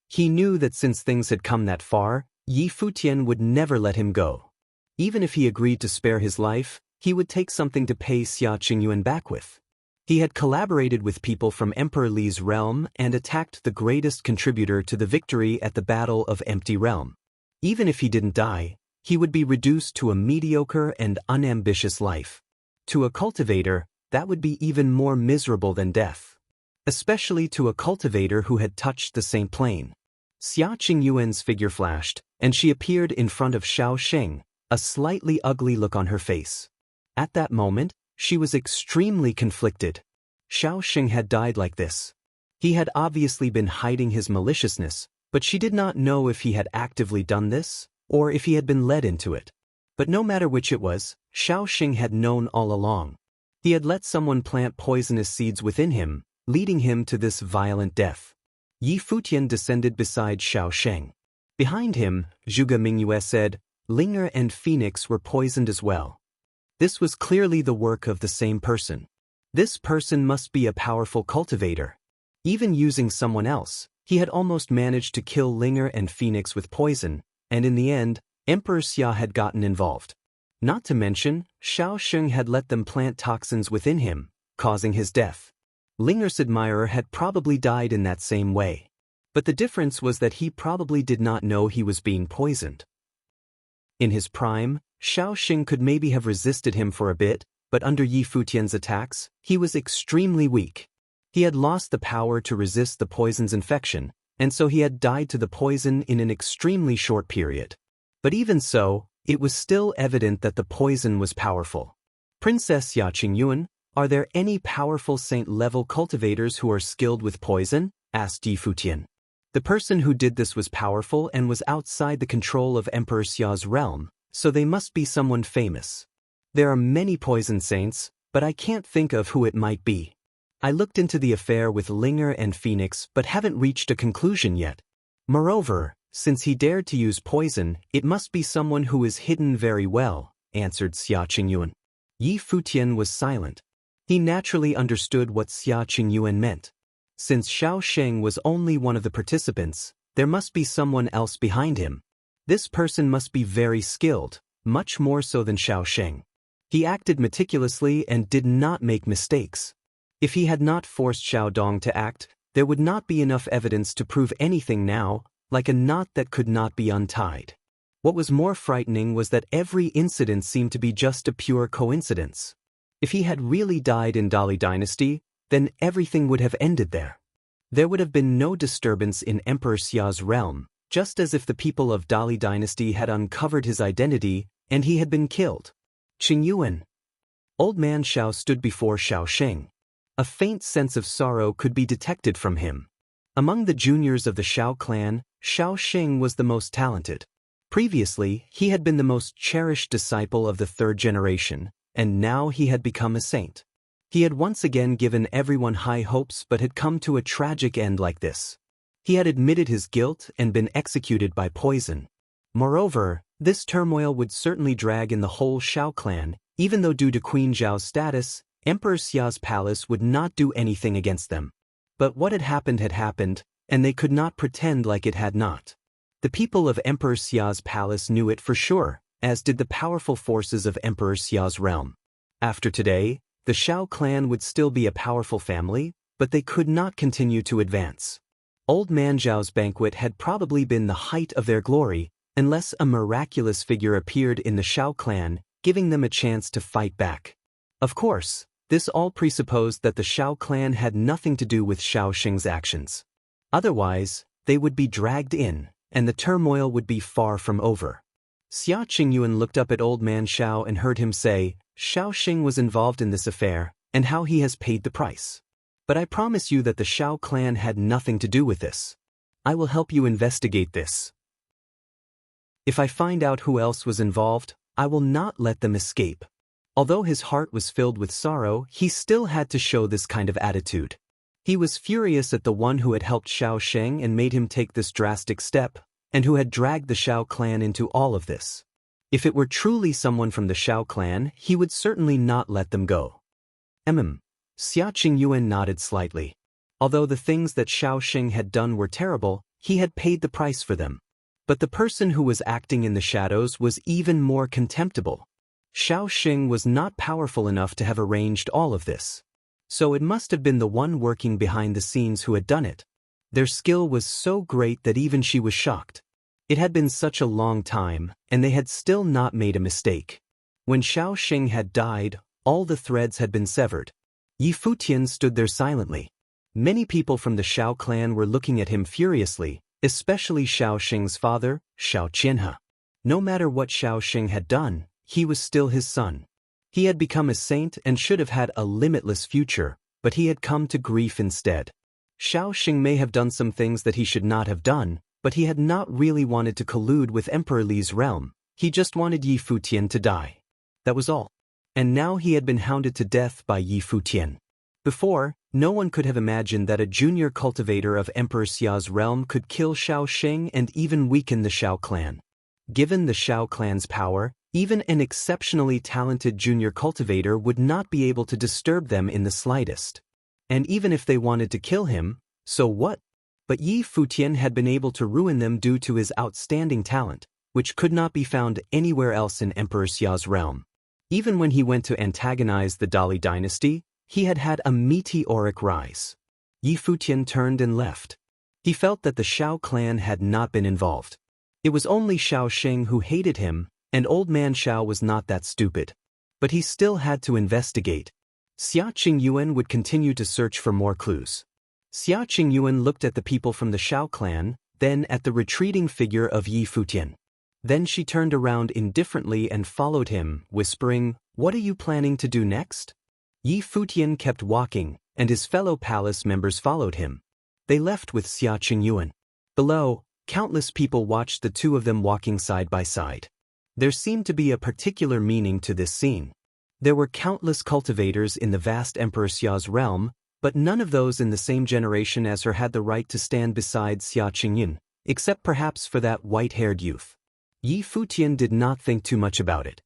He knew that since things had come that far, Futian would never let him go. Even if he agreed to spare his life, he would take something to pay Xia Qingyuan back with. He had collaborated with people from Emperor Li's realm and attacked the greatest contributor to the victory at the Battle of Empty Realm. Even if he didn't die, he would be reduced to a mediocre and unambitious life. To a cultivator, that would be even more miserable than death. Especially to a cultivator who had touched the Saint Plane. Xia Qingyuan's figure flashed, and she appeared in front of Shaoxing, a slightly ugly look on her face. At that moment, she was extremely conflicted. Shaoxing had died like this. He had obviously been hiding his maliciousness, but she did not know if he had actively done this, or if he had been led into it. But no matter which it was, Shaoxing had known all along. He had let someone plant poisonous seeds within him, leading him to this violent death. Futian descended beside Shaoxing. Behind him, Zhuge Mingyue said, Linger and Phoenix were poisoned as well. This was clearly the work of the same person. This person must be a powerful cultivator. Even using someone else, he had almost managed to kill Linger and Phoenix with poison, and in the end, Emperor Xia had gotten involved. Not to mention, Shaoxing had let them plant toxins within him, causing his death. Linger's admirer had probably died in that same way. But the difference was that he probably did not know he was being poisoned. In his prime, Shaoxing could maybe have resisted him for a bit, but under Futian's attacks, he was extremely weak. He had lost the power to resist the poison's infection, and so he had died to the poison in an extremely short period. But even so, it was still evident that the poison was powerful. Princess Xia Qingyuan, are there any powerful saint-level cultivators who are skilled with poison? Asked Futian. The person who did this was powerful and was outside the control of Emperor Xia's realm, so they must be someone famous. There are many poison saints, but I can't think of who it might be. I looked into the affair with Linger and Phoenix but haven't reached a conclusion yet. Moreover, since he dared to use poison, it must be someone who is hidden very well, answered Xia Qingyuan. Futian was silent. He naturally understood what Xia Qingyuan meant. Since Shaoxing was only one of the participants, there must be someone else behind him. This person must be very skilled, much more so than Shaoxing. He acted meticulously and did not make mistakes. If he had not forced Xiaodong to act, there would not be enough evidence to prove anything now, like a knot that could not be untied. What was more frightening was that every incident seemed to be just a pure coincidence. If he had really died in Dali Dynasty, then everything would have ended there. There would have been no disturbance in Emperor Xia's realm, just as if the people of Dali Dynasty had uncovered his identity and he had been killed. Qingyuan. Old man Xiao stood before Shaoxing. A faint sense of sorrow could be detected from him. Among the juniors of the Xiao clan, Shaoxing was the most talented. Previously, he had been the most cherished disciple of the third generation, and now he had become a saint. He had once again given everyone high hopes but had come to a tragic end like this. He had admitted his guilt and been executed by poison. Moreover, this turmoil would certainly drag in the whole Xiao clan, even though due to Queen Zhao's status, Emperor Xia's palace would not do anything against them. But what had happened, and they could not pretend like it had not. The people of Emperor Xia's palace knew it for sure, as did the powerful forces of Emperor Xia's realm. After today, the Xiao clan would still be a powerful family, but they could not continue to advance. Old Man Zhao's banquet had probably been the height of their glory, unless a miraculous figure appeared in the Xiao clan, giving them a chance to fight back. Of course, this all presupposed that the Xiao clan had nothing to do with Shaoxing's actions. Otherwise, they would be dragged in, and the turmoil would be far from over. Xia Qingyuan looked up at old man Xiao and heard him say, Xiao Xing was involved in this affair, and how he has paid the price. But I promise you that the Xiao clan had nothing to do with this. I will help you investigate this. If I find out who else was involved, I will not let them escape. Although his heart was filled with sorrow, he still had to show this kind of attitude. He was furious at the one who had helped Xiao Sheng and made him take this drastic step, and who had dragged the Xiao clan into all of this. If it were truly someone from the Xiao clan, he would certainly not let them go. Xia Qingyuan nodded slightly. Although the things that Xiao Sheng had done were terrible, he had paid the price for them. But the person who was acting in the shadows was even more contemptible. Xiao Sheng was not powerful enough to have arranged all of this. So it must have been the one working behind the scenes who had done it. Their skill was so great that even she was shocked. It had been such a long time, and they had still not made a mistake. When Xiao Sheng had died, all the threads had been severed. Yi Futian stood there silently. Many people from the Xiao clan were looking at him furiously, especially Xiao Sheng's father, Xiao Qianhe. No matter what Xiao Sheng had done, he was still his son. He had become a saint and should have had a limitless future, but he had come to grief instead. Xiao Sheng may have done some things that he should not have done, but he had not really wanted to collude with Emperor Li's realm. He just wanted Yi Futian to die. That was all. And now he had been hounded to death by Yi Futian. Before, no one could have imagined that a junior cultivator of Emperor Xia's realm could kill Xiao Sheng and even weaken the Xiao clan. Given the Xiao clan's power, even an exceptionally talented junior cultivator would not be able to disturb them in the slightest. And even if they wanted to kill him, so what? But Yi Futian had been able to ruin them due to his outstanding talent, which could not be found anywhere else in Emperor Xia's realm. Even when he went to antagonize the Dali dynasty, he had had a meteoric rise. Yi Futian turned and left. He felt that the Xiao clan had not been involved. It was only Xiao Sheng who hated him, and old man Xiao was not that stupid. But he still had to investigate. Xia Qingyuan would continue to search for more clues. Xia Qingyuan looked at the people from the Xiao clan, then at the retreating figure of Yi Futian. Then she turned around indifferently and followed him, whispering, "What are you planning to do next?" Yi Futian kept walking, and his fellow palace members followed him. They left with Xia Qingyuan. Below, countless people watched the two of them walking side by side. There seemed to be a particular meaning to this scene. There were countless cultivators in the vast Emperor Xia's realm, but none of those in the same generation as her had the right to stand beside Xia Qingyuan, except perhaps for that white-haired youth. Yi Futian did not think too much about it.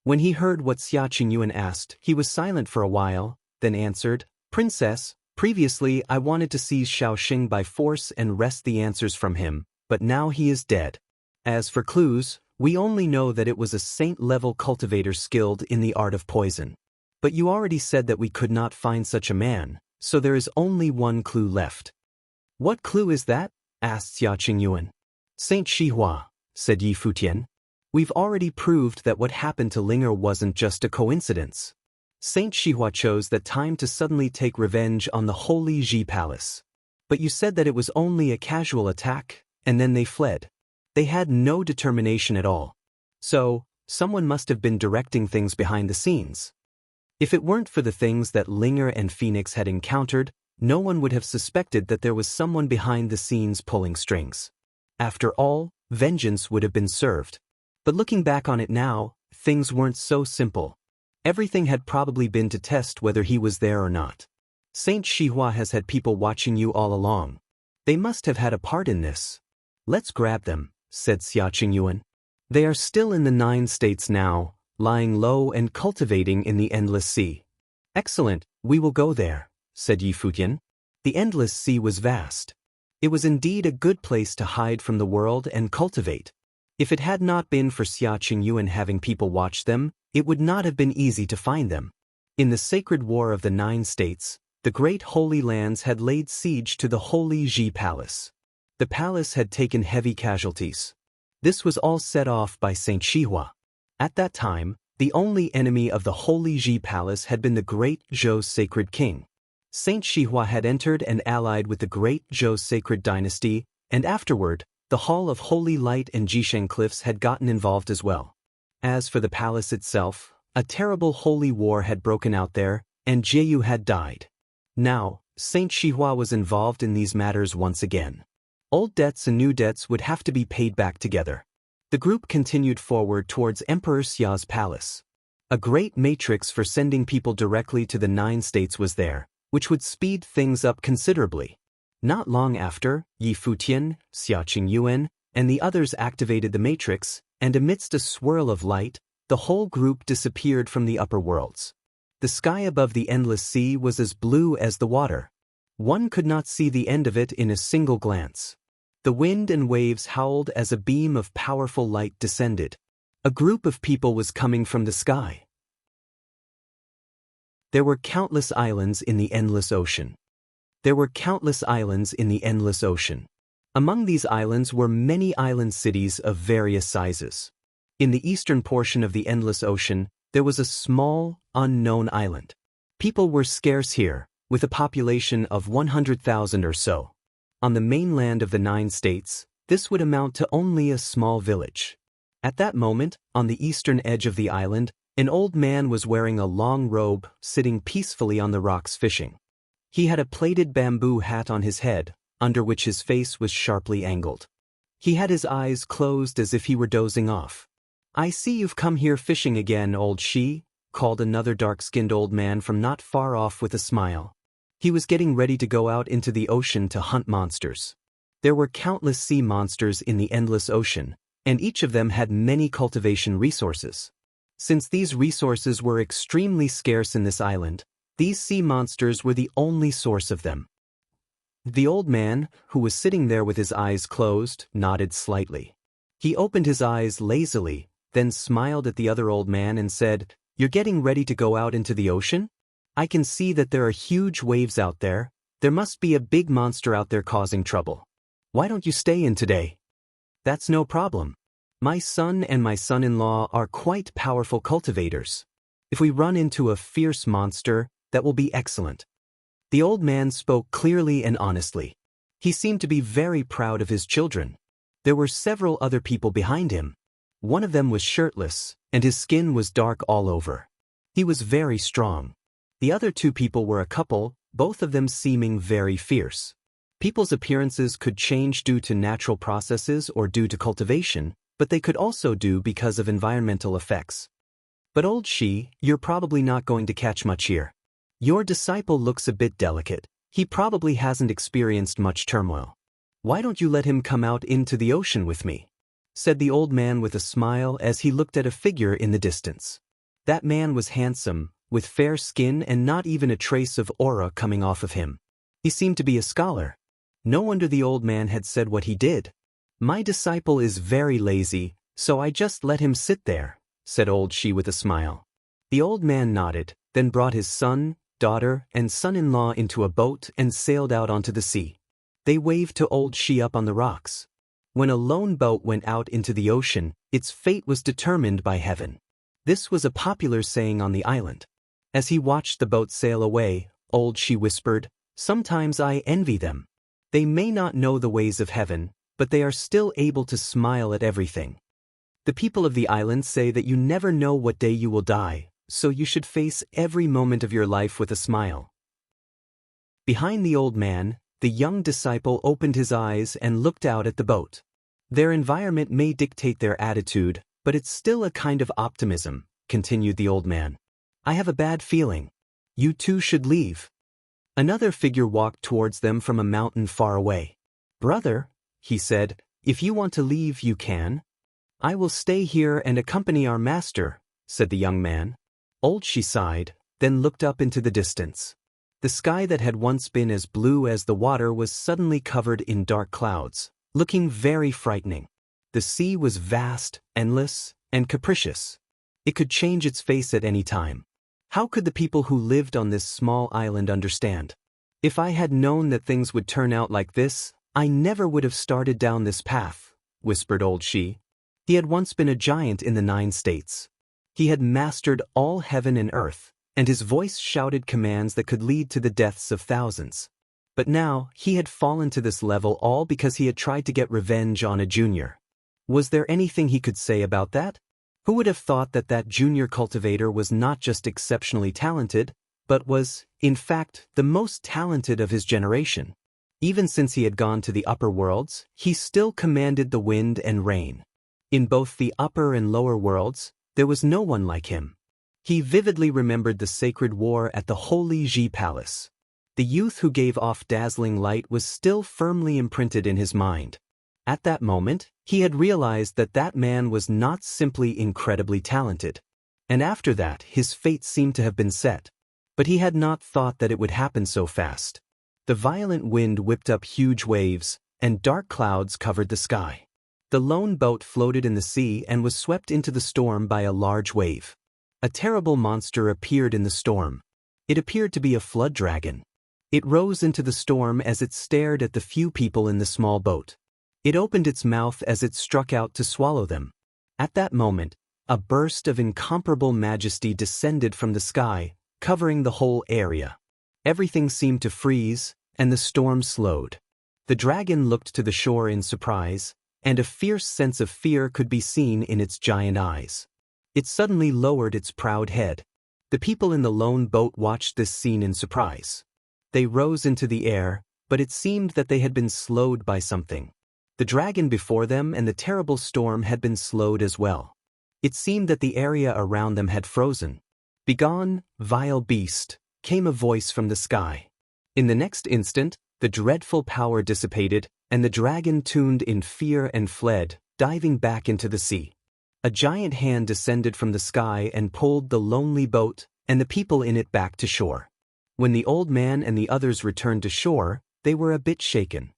When he heard what Xia Qingyuan asked, he was silent for a while, then answered, "Princess, previously I wanted to seize Xiao Sheng by force and wrest the answers from him, but now he is dead. As for clues, we only know that it was a saint-level cultivator skilled in the art of poison. But you already said that we could not find such a man, so there is only one clue left." "What clue is that?" asked Xia Qingyuan. "Saint Shihua," said Yi Futian. "We've already proved that what happened to Linger wasn't just a coincidence. Saint Shihua chose that time to suddenly take revenge on the Holy Ji Palace. But you said that it was only a casual attack, and then they fled. They had no determination at all. So, someone must have been directing things behind the scenes. If it weren't for the things that Linger and Phoenix had encountered, no one would have suspected that there was someone behind the scenes pulling strings. After all, vengeance would have been served. But looking back on it now, things weren't so simple. Everything had probably been to test whether he was there or not. Saint Shihua has had people watching you all along. They must have had a part in this. Let's grab them," said Xia Qingyuan. "They are still in the 9 states now, lying low and cultivating in the Endless Sea." "Excellent, we will go there," said Yi Futian. The Endless Sea was vast. It was indeed a good place to hide from the world and cultivate. If it had not been for Xia Qingyuan having people watch them, it would not have been easy to find them. In the sacred war of the 9 states, the great Holy Lands had laid siege to the Holy Ji Palace. The palace had taken heavy casualties. This was all set off by Saint Shihua. At that time, the only enemy of the Holy Ji Palace had been the great Zhou sacred king. Saint Shihua had entered and allied with the great Zhou sacred dynasty, and afterward, The Hall of Holy Light and Jisheng Cliffs had gotten involved as well. As for the palace itself, a terrible holy war had broken out there, and Jieyu had died. Now, Saint Shihua was involved in these matters once again. Old debts and new debts would have to be paid back together. The group continued forward towards Emperor Xia's palace. A great matrix for sending people directly to the 9 states was there, which would speed things up considerably. Not long after, Yi Futian, Xia Qingyuan, and the others activated the matrix, and amidst a swirl of light, the whole group disappeared from the upper worlds. The sky above the endless sea was as blue as the water. One could not see the end of it in a single glance. The wind and waves howled as a beam of powerful light descended. A group of people was coming from the sky. There were countless islands in the endless ocean. Among these islands were many island cities of various sizes. In the eastern portion of the endless ocean, there was a small, unknown island. People were scarce here, with a population of 100,000 or so. On the mainland of the 9 states, this would amount to only a small village. At that moment, on the eastern edge of the island, an old man was wearing a long robe, sitting peacefully on the rocks fishing. He had a plaited bamboo hat on his head, under which his face was sharply angled. He had his eyes closed as if he were dozing off. "I see you've come here fishing again, old Shi," called another dark-skinned old man from not far off with a smile. He was getting ready to go out into the ocean to hunt monsters. There were countless sea monsters in the endless ocean, and each of them had many cultivation resources. Since these resources were extremely scarce in this island, these sea monsters were the only source of them. The old man, who was sitting there with his eyes closed, nodded slightly. He opened his eyes lazily, then smiled at the other old man and said, "You're getting ready to go out into the ocean? I can see that there are huge waves out there. There must be a big monster out there causing trouble. Why don't you stay in today?" "That's no problem. My son and my son-in-law are quite powerful cultivators. If we run into a fierce monster, that will be excellent." The old man spoke clearly and honestly. He seemed to be very proud of his children. There were several other people behind him. One of them was shirtless, and his skin was dark all over. He was very strong. The other 2 people were a couple, both of them seeming very fierce. People's appearances could change due to natural processes or due to cultivation, but they could also do because of environmental effects. "But old Shi, you're probably not going to catch much here. Your disciple looks a bit delicate. He probably hasn't experienced much turmoil. Why don't you let him come out into the ocean with me?" said the old man with a smile as he looked at a figure in the distance. That man was handsome, with fair skin and not even a trace of aura coming off of him. He seemed to be a scholar. No wonder the old man had said what he did. "My disciple is very lazy, so I just let him sit there," said old Shi with a smile. The old man nodded, then brought his son, daughter, and son-in-law into a boat and sailed out onto the sea. They waved to old Shi up on the rocks. When a lone boat went out into the ocean, its fate was determined by heaven. This was a popular saying on the island. As he watched the boat sail away, old Shi whispered, "Sometimes I envy them. They may not know the ways of heaven, but they are still able to smile at everything." The people of the island say that you never know what day you will die, so you should face every moment of your life with a smile. Behind the old man, the young disciple opened his eyes and looked out at the boat. Their environment may dictate their attitude, but it's still a kind of optimism, continued the old man. "I have a bad feeling. You two should leave." Another figure walked towards them from a mountain far away. "Brother," he said, "if you want to leave, you can." "I will stay here and accompany our master," said the young man. Old Shi sighed, then looked up into the distance. The sky that had once been as blue as the water was suddenly covered in dark clouds, looking very frightening. The sea was vast, endless, and capricious. It could change its face at any time. How could the people who lived on this small island understand? "If I had known that things would turn out like this, I never would have started down this path," whispered old Shi. He had once been a giant in the 9 states. He had mastered all heaven and earth, and his voice shouted commands that could lead to the deaths of thousands. But now, he had fallen to this level all because he had tried to get revenge on a junior. Was there anything he could say about that? Who would have thought that that junior cultivator was not just exceptionally talented, but was, in fact, the most talented of his generation? Even since he had gone to the upper worlds, he still commanded the wind and rain. In both the upper and lower worlds, there was no one like him. He vividly remembered the sacred war at the Holy Ji Palace. The youth who gave off dazzling light was still firmly imprinted in his mind. At that moment, he had realized that that man was not simply incredibly talented. And after that, his fate seemed to have been set. But he had not thought that it would happen so fast. The violent wind whipped up huge waves, and dark clouds covered the sky. The lone boat floated in the sea and was swept into the storm by a large wave. A terrible monster appeared in the storm. It appeared to be a flood dragon. It rose into the storm as it stared at the few people in the small boat. It opened its mouth as it struck out to swallow them. At that moment, a burst of incomparable majesty descended from the sky, covering the whole area. Everything seemed to freeze, and the storm slowed. The dragon looked to the shore in surprise, and a fierce sense of fear could be seen in its giant eyes. It suddenly lowered its proud head. The people in the lone boat watched this scene in surprise. They rose into the air, but it seemed that they had been slowed by something. The dragon before them and the terrible storm had been slowed as well. It seemed that the area around them had frozen. "Begone, vile beast," came a voice from the sky. In the next instant, the dreadful power dissipated, and the dragon tuned in fear and fled, diving back into the sea. A giant hand descended from the sky and pulled the lonely boat and the people in it back to shore. When the old man and the others returned to shore, they were a bit shaken.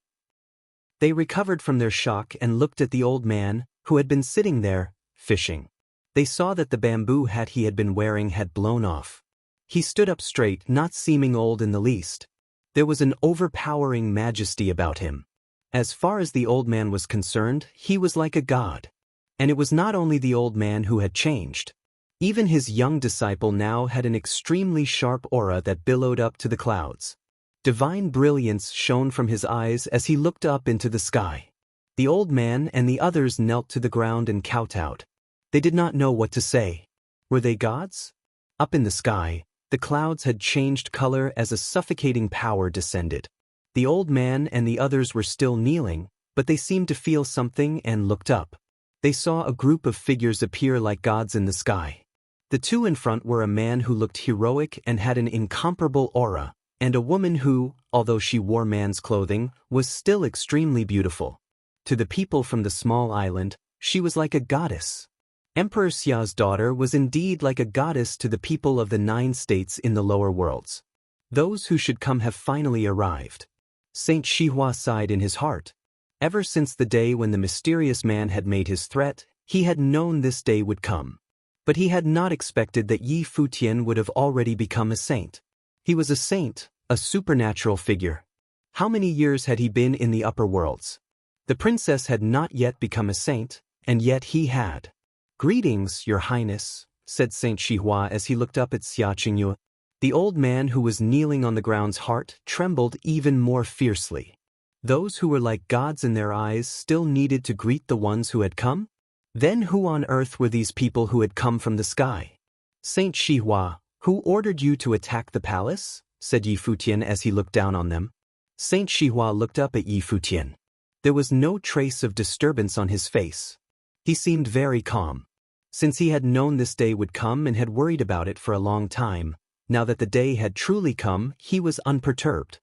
They recovered from their shock and looked at the old man, who had been sitting there, fishing. They saw that the bamboo hat he had been wearing had blown off. He stood up straight, not seeming old in the least. There was an overpowering majesty about him. As far as the old man was concerned, he was like a god. And it was not only the old man who had changed. Even his young disciple now had an extremely sharp aura that billowed up to the clouds. Divine brilliance shone from his eyes as he looked up into the sky. The old man and the others knelt to the ground and kowtowed. They did not know what to say. Were they gods? Up in the sky, the clouds had changed color as a suffocating power descended. The old man and the others were still kneeling, but they seemed to feel something and looked up. They saw a group of figures appear like gods in the sky. The two in front were a man who looked heroic and had an incomparable aura, and a woman who, although she wore man's clothing, was still extremely beautiful. To the people from the small island, she was like a goddess. Emperor Xia's daughter was indeed like a goddess to the people of the 9 states in the lower worlds. Those who should come have finally arrived. Saint Shihua sighed in his heart. Ever since the day when the mysterious man had made his threat, he had known this day would come. But he had not expected that Yi Futian would have already become a saint. He was a saint, a supernatural figure. How many years had he been in the upper worlds? The princess had not yet become a saint, and yet he had. "Greetings, Your Highness," said Saint Shihua as he looked up at Xia Qingyu. The old man who was kneeling on the ground's heart trembled even more fiercely. Those who were like gods in their eyes still needed to greet the ones who had come? Then who on earth were these people who had come from the sky? "Saint Shihua, who ordered you to attack the palace?" said Yi Futian as he looked down on them. Saint Shihua looked up at Yi Futian. There was no trace of disturbance on his face. He seemed very calm. Since he had known this day would come and had worried about it for a long time, now that the day had truly come, he was unperturbed.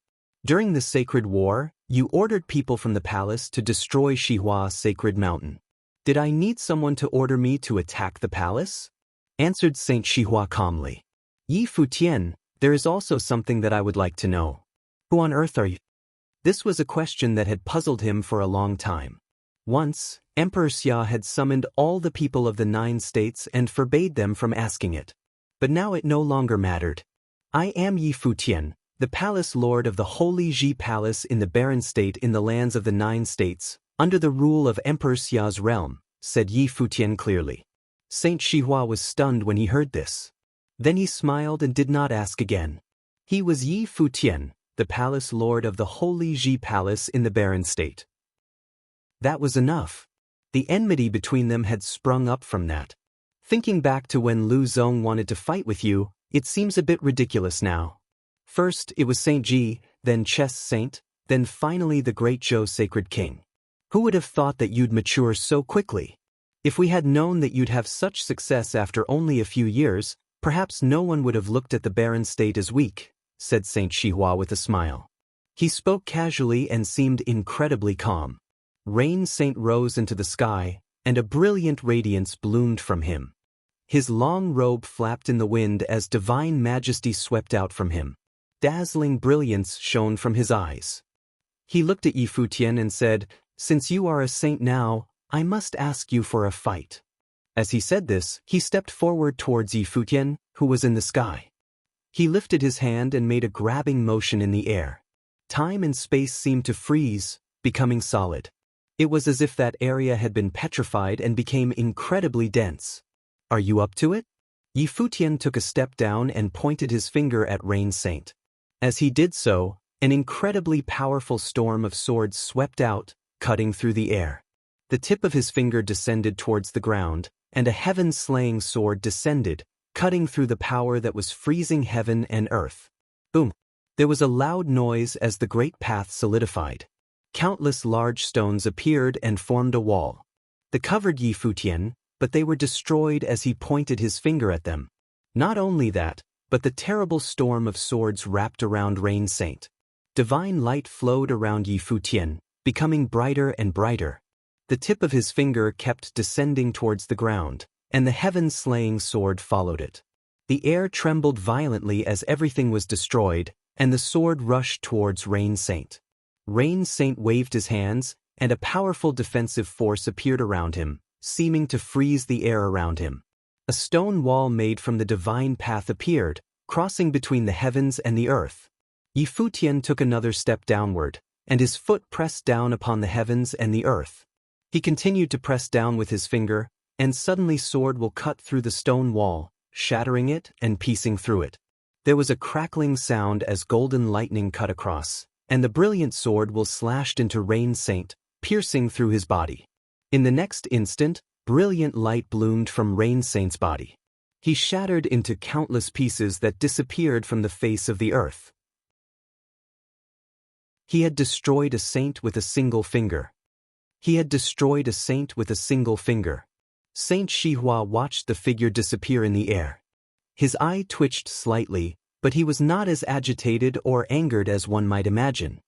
"During the sacred war, you ordered people from the palace to destroy Shihua's sacred mountain. Did I need someone to order me to attack the palace?" answered Saint Shihua calmly. "Yi Futian, there is also something that I would like to know. Who on earth are you?" This was a question that had puzzled him for a long time. Once, Emperor Xia had summoned all the people of the 9 states and forbade them from asking it. But now it no longer mattered. "I am Yi Futian, the palace lord of the Holy Ji Palace in the barren state in the lands of the 9 states, under the rule of Emperor Xia's realm," said Yi Futian clearly. Saint Shihua was stunned when he heard this. Then he smiled and did not ask again. He was Yi Futian, the palace lord of the Holy Ji Palace in the barren state. That was enough. The enmity between them had sprung up from that. Thinking back to when Lu Zong wanted to fight with you, it seems a bit ridiculous now. First it was Saint Ji, then Chess Saint, then finally the great Zhou Sacred King. Who would have thought that you'd mature so quickly? If we had known that you'd have such success after only a few years, perhaps no one would have looked at the barren state as weak, said Saint Shihua with a smile. He spoke casually and seemed incredibly calm. Rain Saint rose into the sky, and a brilliant radiance bloomed from him. His long robe flapped in the wind as divine majesty swept out from him. Dazzling brilliance shone from his eyes. He looked at Yi Futian and said, "Since you are a saint now, I must ask you for a fight." As he said this, he stepped forward towards Yi Futian, who was in the sky. He lifted his hand and made a grabbing motion in the air. Time and space seemed to freeze, becoming solid. It was as if that area had been petrified and became incredibly dense. "Are you up to it?" Yi Futian took a step down and pointed his finger at Rain Saint. As he did so, an incredibly powerful storm of swords swept out, cutting through the air. The tip of his finger descended towards the ground, and a heaven-slaying sword descended, cutting through the power that was freezing heaven and earth. Boom! There was a loud noise as the great path solidified. Countless large stones appeared and formed a wall. They covered Yi Futian, but they were destroyed as he pointed his finger at them. Not only that, but the terrible storm of swords wrapped around Rain Saint. Divine light flowed around Yi Futian, becoming brighter and brighter. The tip of his finger kept descending towards the ground, and the heaven-slaying sword followed it. The air trembled violently as everything was destroyed, and the sword rushed towards Rain Saint. Rain Saint waved his hands, and a powerful defensive force appeared around him, seeming to freeze the air around him. A stone wall made from the divine path appeared, crossing between the heavens and the earth. Yi Futian took another step downward, and his foot pressed down upon the heavens and the earth. He continued to press down with his finger, and suddenly sword will cut through the stone wall, shattering it and piecing through it. There was a crackling sound as golden lightning cut across, and the brilliant sword will slashed into Rain Saint, piercing through his body. In the next instant, brilliant light bloomed from Rain Saint's body. He shattered into countless pieces that disappeared from the face of the earth. He had destroyed a saint with a single finger. He had destroyed a saint with a single finger. Saint Shihua watched the figure disappear in the air. His eye twitched slightly, but he was not as agitated or angered as one might imagine.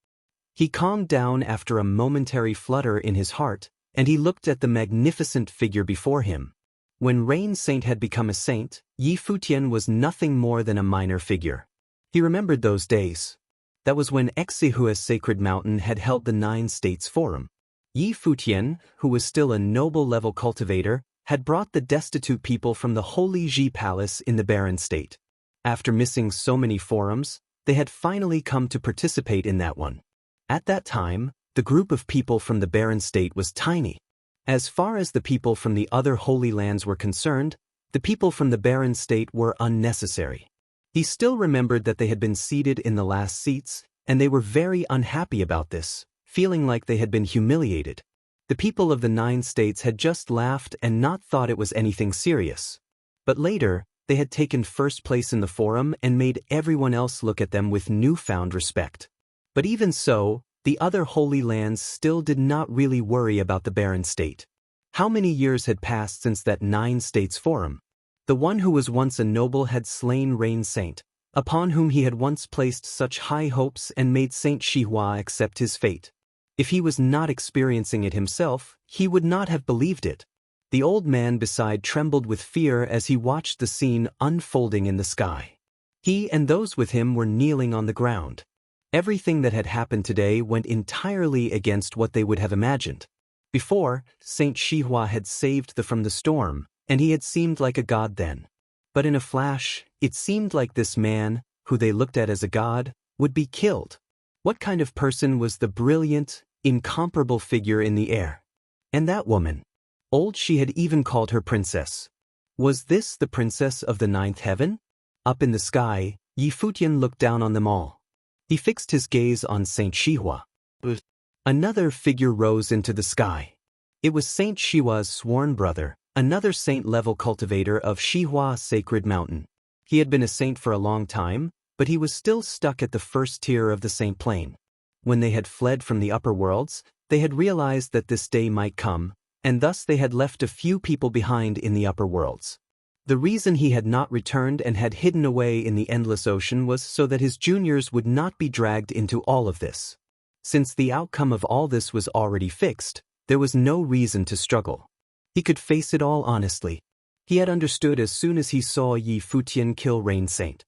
He calmed down after a momentary flutter in his heart, and he looked at the magnificent figure before him. When Rain Saint had become a saint, Yi Futian was nothing more than a minor figure. He remembered those days. That was when Exihua's sacred mountain had held the 9 States Forum. Yi Futian, who was still a noble-level cultivator, had brought the destitute people from the Holy Ji Palace in the barren state. After missing so many forums, they had finally come to participate in that one. At that time, the group of people from the barren state was tiny. As far as the people from the other holy lands were concerned, the people from the barren state were unnecessary. He still remembered that they had been seated in the last seats, and they were very unhappy about this, feeling like they had been humiliated. The people of the 9 states had just laughed and not thought it was anything serious. But later, they had taken first place in the forum and made everyone else look at them with newfound respect. But even so, the other holy lands still did not really worry about the barren state. How many years had passed since that 9 states forum? The one who was once a noble had slain Rain Saint, upon whom he had once placed such high hopes and made Saint Shihua accept his fate. If he was not experiencing it himself, he would not have believed it. The old man beside trembled with fear as he watched the scene unfolding in the sky. He and those with him were kneeling on the ground. Everything that had happened today went entirely against what they would have imagined. Before, Saint Shihua had saved them from the storm, and he had seemed like a god then. But in a flash, it seemed like this man, who they looked at as a god, would be killed. What kind of person was the brilliant, incomparable figure in the air? And that woman? Old she had even called her princess. Was this the princess of the 9th heaven? Up in the sky, Yi Futian looked down on them all. He fixed his gaze on Saint Shihua. Another figure rose into the sky. It was Saint Shihua's sworn brother, another saint-level cultivator of Shihua Sacred Mountain. He had been a saint for a long time, but he was still stuck at the first tier of the saint plane. When they had fled from the upper worlds, they had realized that this day might come, and thus they had left a few people behind in the upper worlds. The reason he had not returned and had hidden away in the endless ocean was so that his juniors would not be dragged into all of this. Since the outcome of all this was already fixed, there was no reason to struggle. He could face it all honestly. He had understood as soon as he saw Yi Futian kill Rain Saint.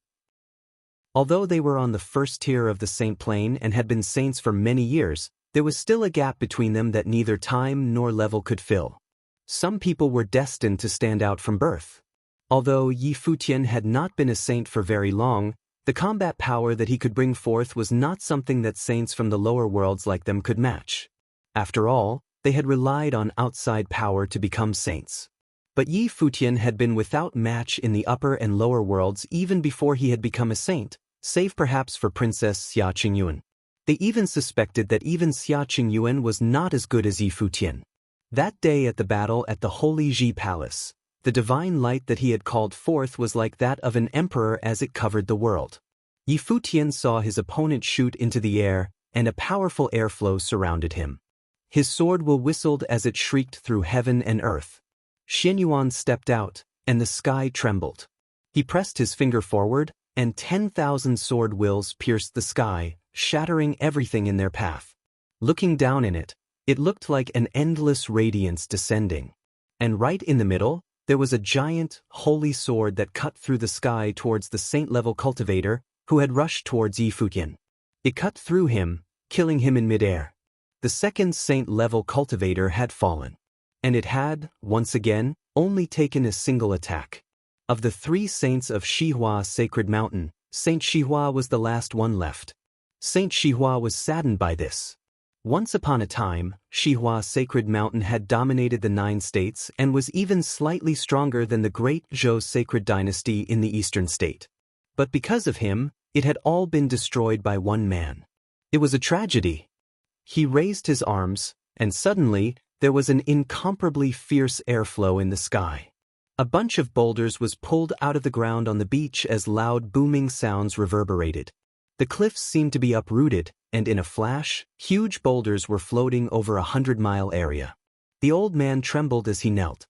Although they were on the first tier of the saint plane and had been saints for many years, there was still a gap between them that neither time nor level could fill. Some people were destined to stand out from birth. Although Yi Futian had not been a saint for very long, the combat power that he could bring forth was not something that saints from the lower worlds like them could match. After all, they had relied on outside power to become saints. But Yi Futian had been without match in the upper and lower worlds even before he had become a saint, save perhaps for Princess Xia Qingyuan. They even suspected that even Xia Qingyuan was not as good as Yi Futian. That day at the battle at the Holy Ji Palace, the divine light that he had called forth was like that of an emperor as it covered the world. Yi Futian saw his opponent shoot into the air, and a powerful airflow surrounded him. His sword whistled as it shrieked through heaven and earth. Xianyuan stepped out, and the sky trembled. He pressed his finger forward, and 10,000 sword wills pierced the sky, shattering everything in their path. Looking down in it, it looked like an endless radiance descending. And right in the middle, there was a giant, holy sword that cut through the sky towards the saint-level cultivator who had rushed towards Yi Futian. It cut through him, killing him in midair. The second saint-level cultivator had fallen. And it had, once again, only taken a single attack. Of the 3 saints of Shihua Sacred Mountain, Saint Shihua was the last one left. Saint Shihua was saddened by this. Once upon a time, Shihua Sacred Mountain had dominated the 9 states and was even slightly stronger than the great Zhou Sacred Dynasty in the eastern state. But because of him, it had all been destroyed by one man. It was a tragedy. He raised his arms, and suddenly, there was an incomparably fierce airflow in the sky. A bunch of boulders was pulled out of the ground on the beach as loud booming sounds reverberated. The cliffs seemed to be uprooted, and in a flash, huge boulders were floating over a 100-mile area. The old man trembled as he knelt.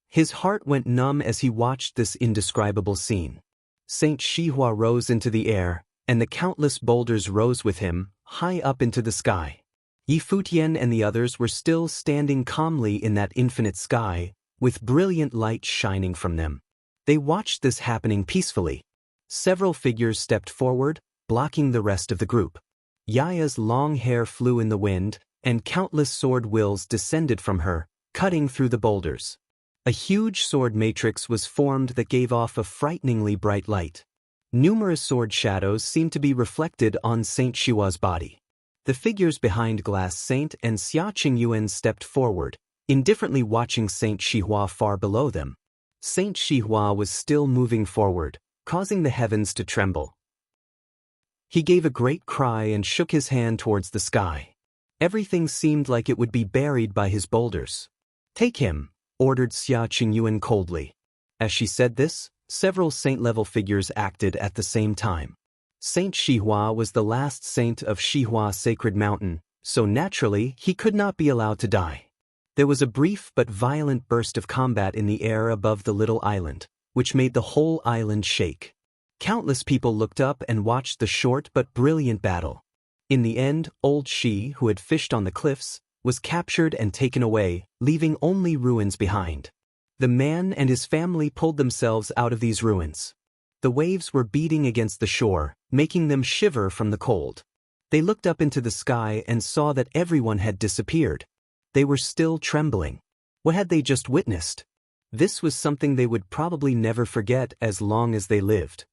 His heart went numb as he watched this indescribable scene. Saint Shihua rose into the air, and the countless boulders rose with him, high up into the sky. Yi Futian and the others were still standing calmly in that infinite sky, with brilliant light shining from them. They watched this happening peacefully. Several figures stepped forward, blocking the rest of the group. Yaya's long hair flew in the wind, and countless sword wills descended from her, cutting through the boulders. A huge sword matrix was formed that gave off a frighteningly bright light. Numerous sword shadows seemed to be reflected on Saint Shihua's body. The figures behind Glass Saint and Xia Qingyuan stepped forward, indifferently watching Saint Shihua far below them. Saint Shihua was still moving forward, causing the heavens to tremble. He gave a great cry and shook his hand towards the sky. Everything seemed like it would be buried by his boulders. "Take him," ordered Xia Qingyuan coldly. As she said this, several saint-level figures acted at the same time. Saint Shihua was the last saint of Shihua Sacred Mountain, so naturally he could not be allowed to die. There was a brief but violent burst of combat in the air above the little island, which made the whole island shake. Countless people looked up and watched the short but brilliant battle. In the end, old Shi, who had fished on the cliffs, was captured and taken away, leaving only ruins behind. The man and his family pulled themselves out of these ruins. The waves were beating against the shore, making them shiver from the cold. They looked up into the sky and saw that everyone had disappeared. They were still trembling. What had they just witnessed? This was something they would probably never forget as long as they lived.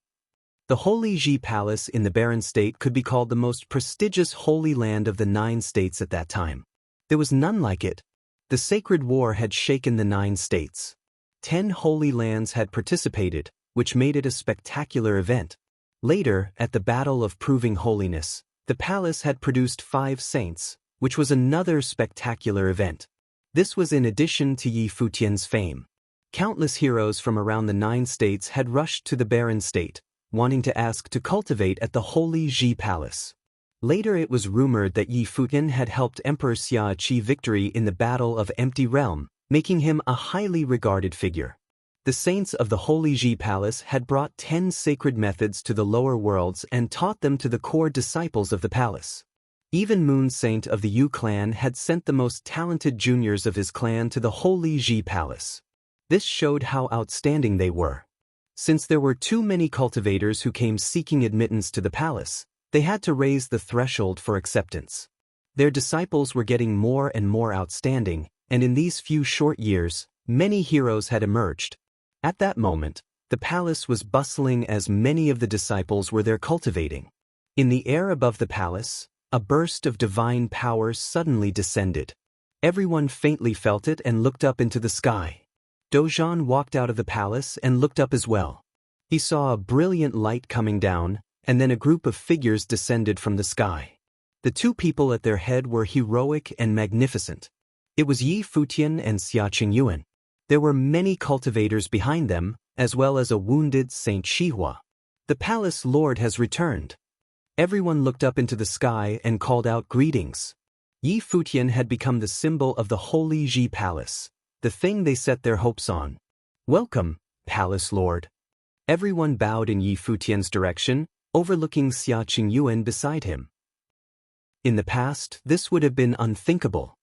The Holy Ji Palace in the barren state could be called the most prestigious holy land of the 9 states at that time. There was none like it. The sacred war had shaken the 9 states. 10 holy lands had participated, which made it a spectacular event. Later, at the Battle of Proving Holiness, the palace had produced 5 saints, which was another spectacular event. This was in addition to Yi Futian's fame. Countless heroes from around the 9 states had rushed to the barren state, wanting to ask to cultivate at the Holy Ji Palace. Later it was rumored that Yi Futian had helped Emperor Xia achieve victory in the Battle of Empty Realm, making him a highly regarded figure. The saints of the Holy Ji Palace had brought 10 sacred methods to the lower worlds and taught them to the core disciples of the palace. Even Moon Saint of the Yu clan had sent the most talented juniors of his clan to the Holy Ji Palace. This showed how outstanding they were. Since there were too many cultivators who came seeking admittance to the palace, they had to raise the threshold for acceptance. Their disciples were getting more and more outstanding, and in these few short years, many heroes had emerged. At that moment, the palace was bustling as many of the disciples were there cultivating. In the air above the palace, a burst of divine power suddenly descended. Everyone faintly felt it and looked up into the sky. Dozhan walked out of the palace and looked up as well. He saw a brilliant light coming down, and then a group of figures descended from the sky. The 2 people at their head were heroic and magnificent. It was Yi Futian and Xia Qingyuan. There were many cultivators behind them, as well as a wounded Saint Shihua. The palace lord has returned. Everyone looked up into the sky and called out greetings. Yi Futian had become the symbol of the Holy Ji Palace, the thing they set their hopes on. Welcome, Palace Lord. Everyone bowed in Yi Futian's direction, overlooking Xia Qingyuan beside him. In the past, this would have been unthinkable.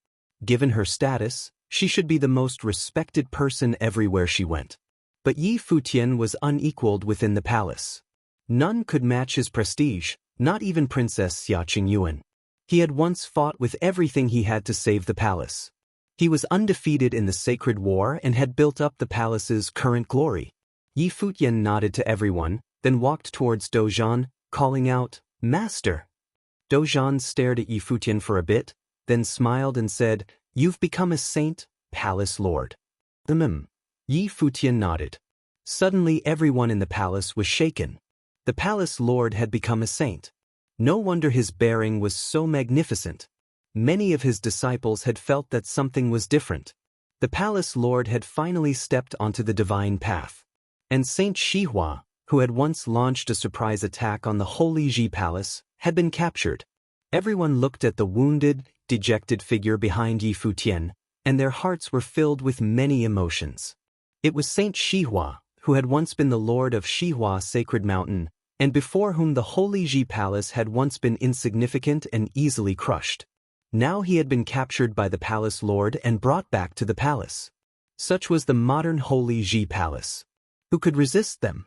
Given her status, she should be the most respected person everywhere she went. But Yi Futian was unequaled within the palace. None could match his prestige, not even Princess Xia Qingyuan. He had once fought with everything he had to save the palace. He was undefeated in the sacred war and had built up the palace's current glory. Yi Futian nodded to everyone, then walked towards Dozhan, calling out, "Master." Dozhan stared at Yi Futian for a bit, then smiled and said, "You've become a saint, Palace Lord." Yi Futian nodded. Suddenly everyone in the palace was shaken. The Palace Lord had become a saint. No wonder his bearing was so magnificent. Many of his disciples had felt that something was different. The Palace Lord had finally stepped onto the divine path. And Saint Shihua, who had once launched a surprise attack on the Holy Ji Palace, had been captured. Everyone looked at the wounded, dejected figure behind Yi Futian, and their hearts were filled with many emotions. It was Saint Shihua, who had once been the lord of Shihua Sacred Mountain, and before whom the Holy Ji Palace had once been insignificant and easily crushed. Now he had been captured by the Palace Lord and brought back to the palace. Such was the modern Holy Ji Palace. Who could resist them?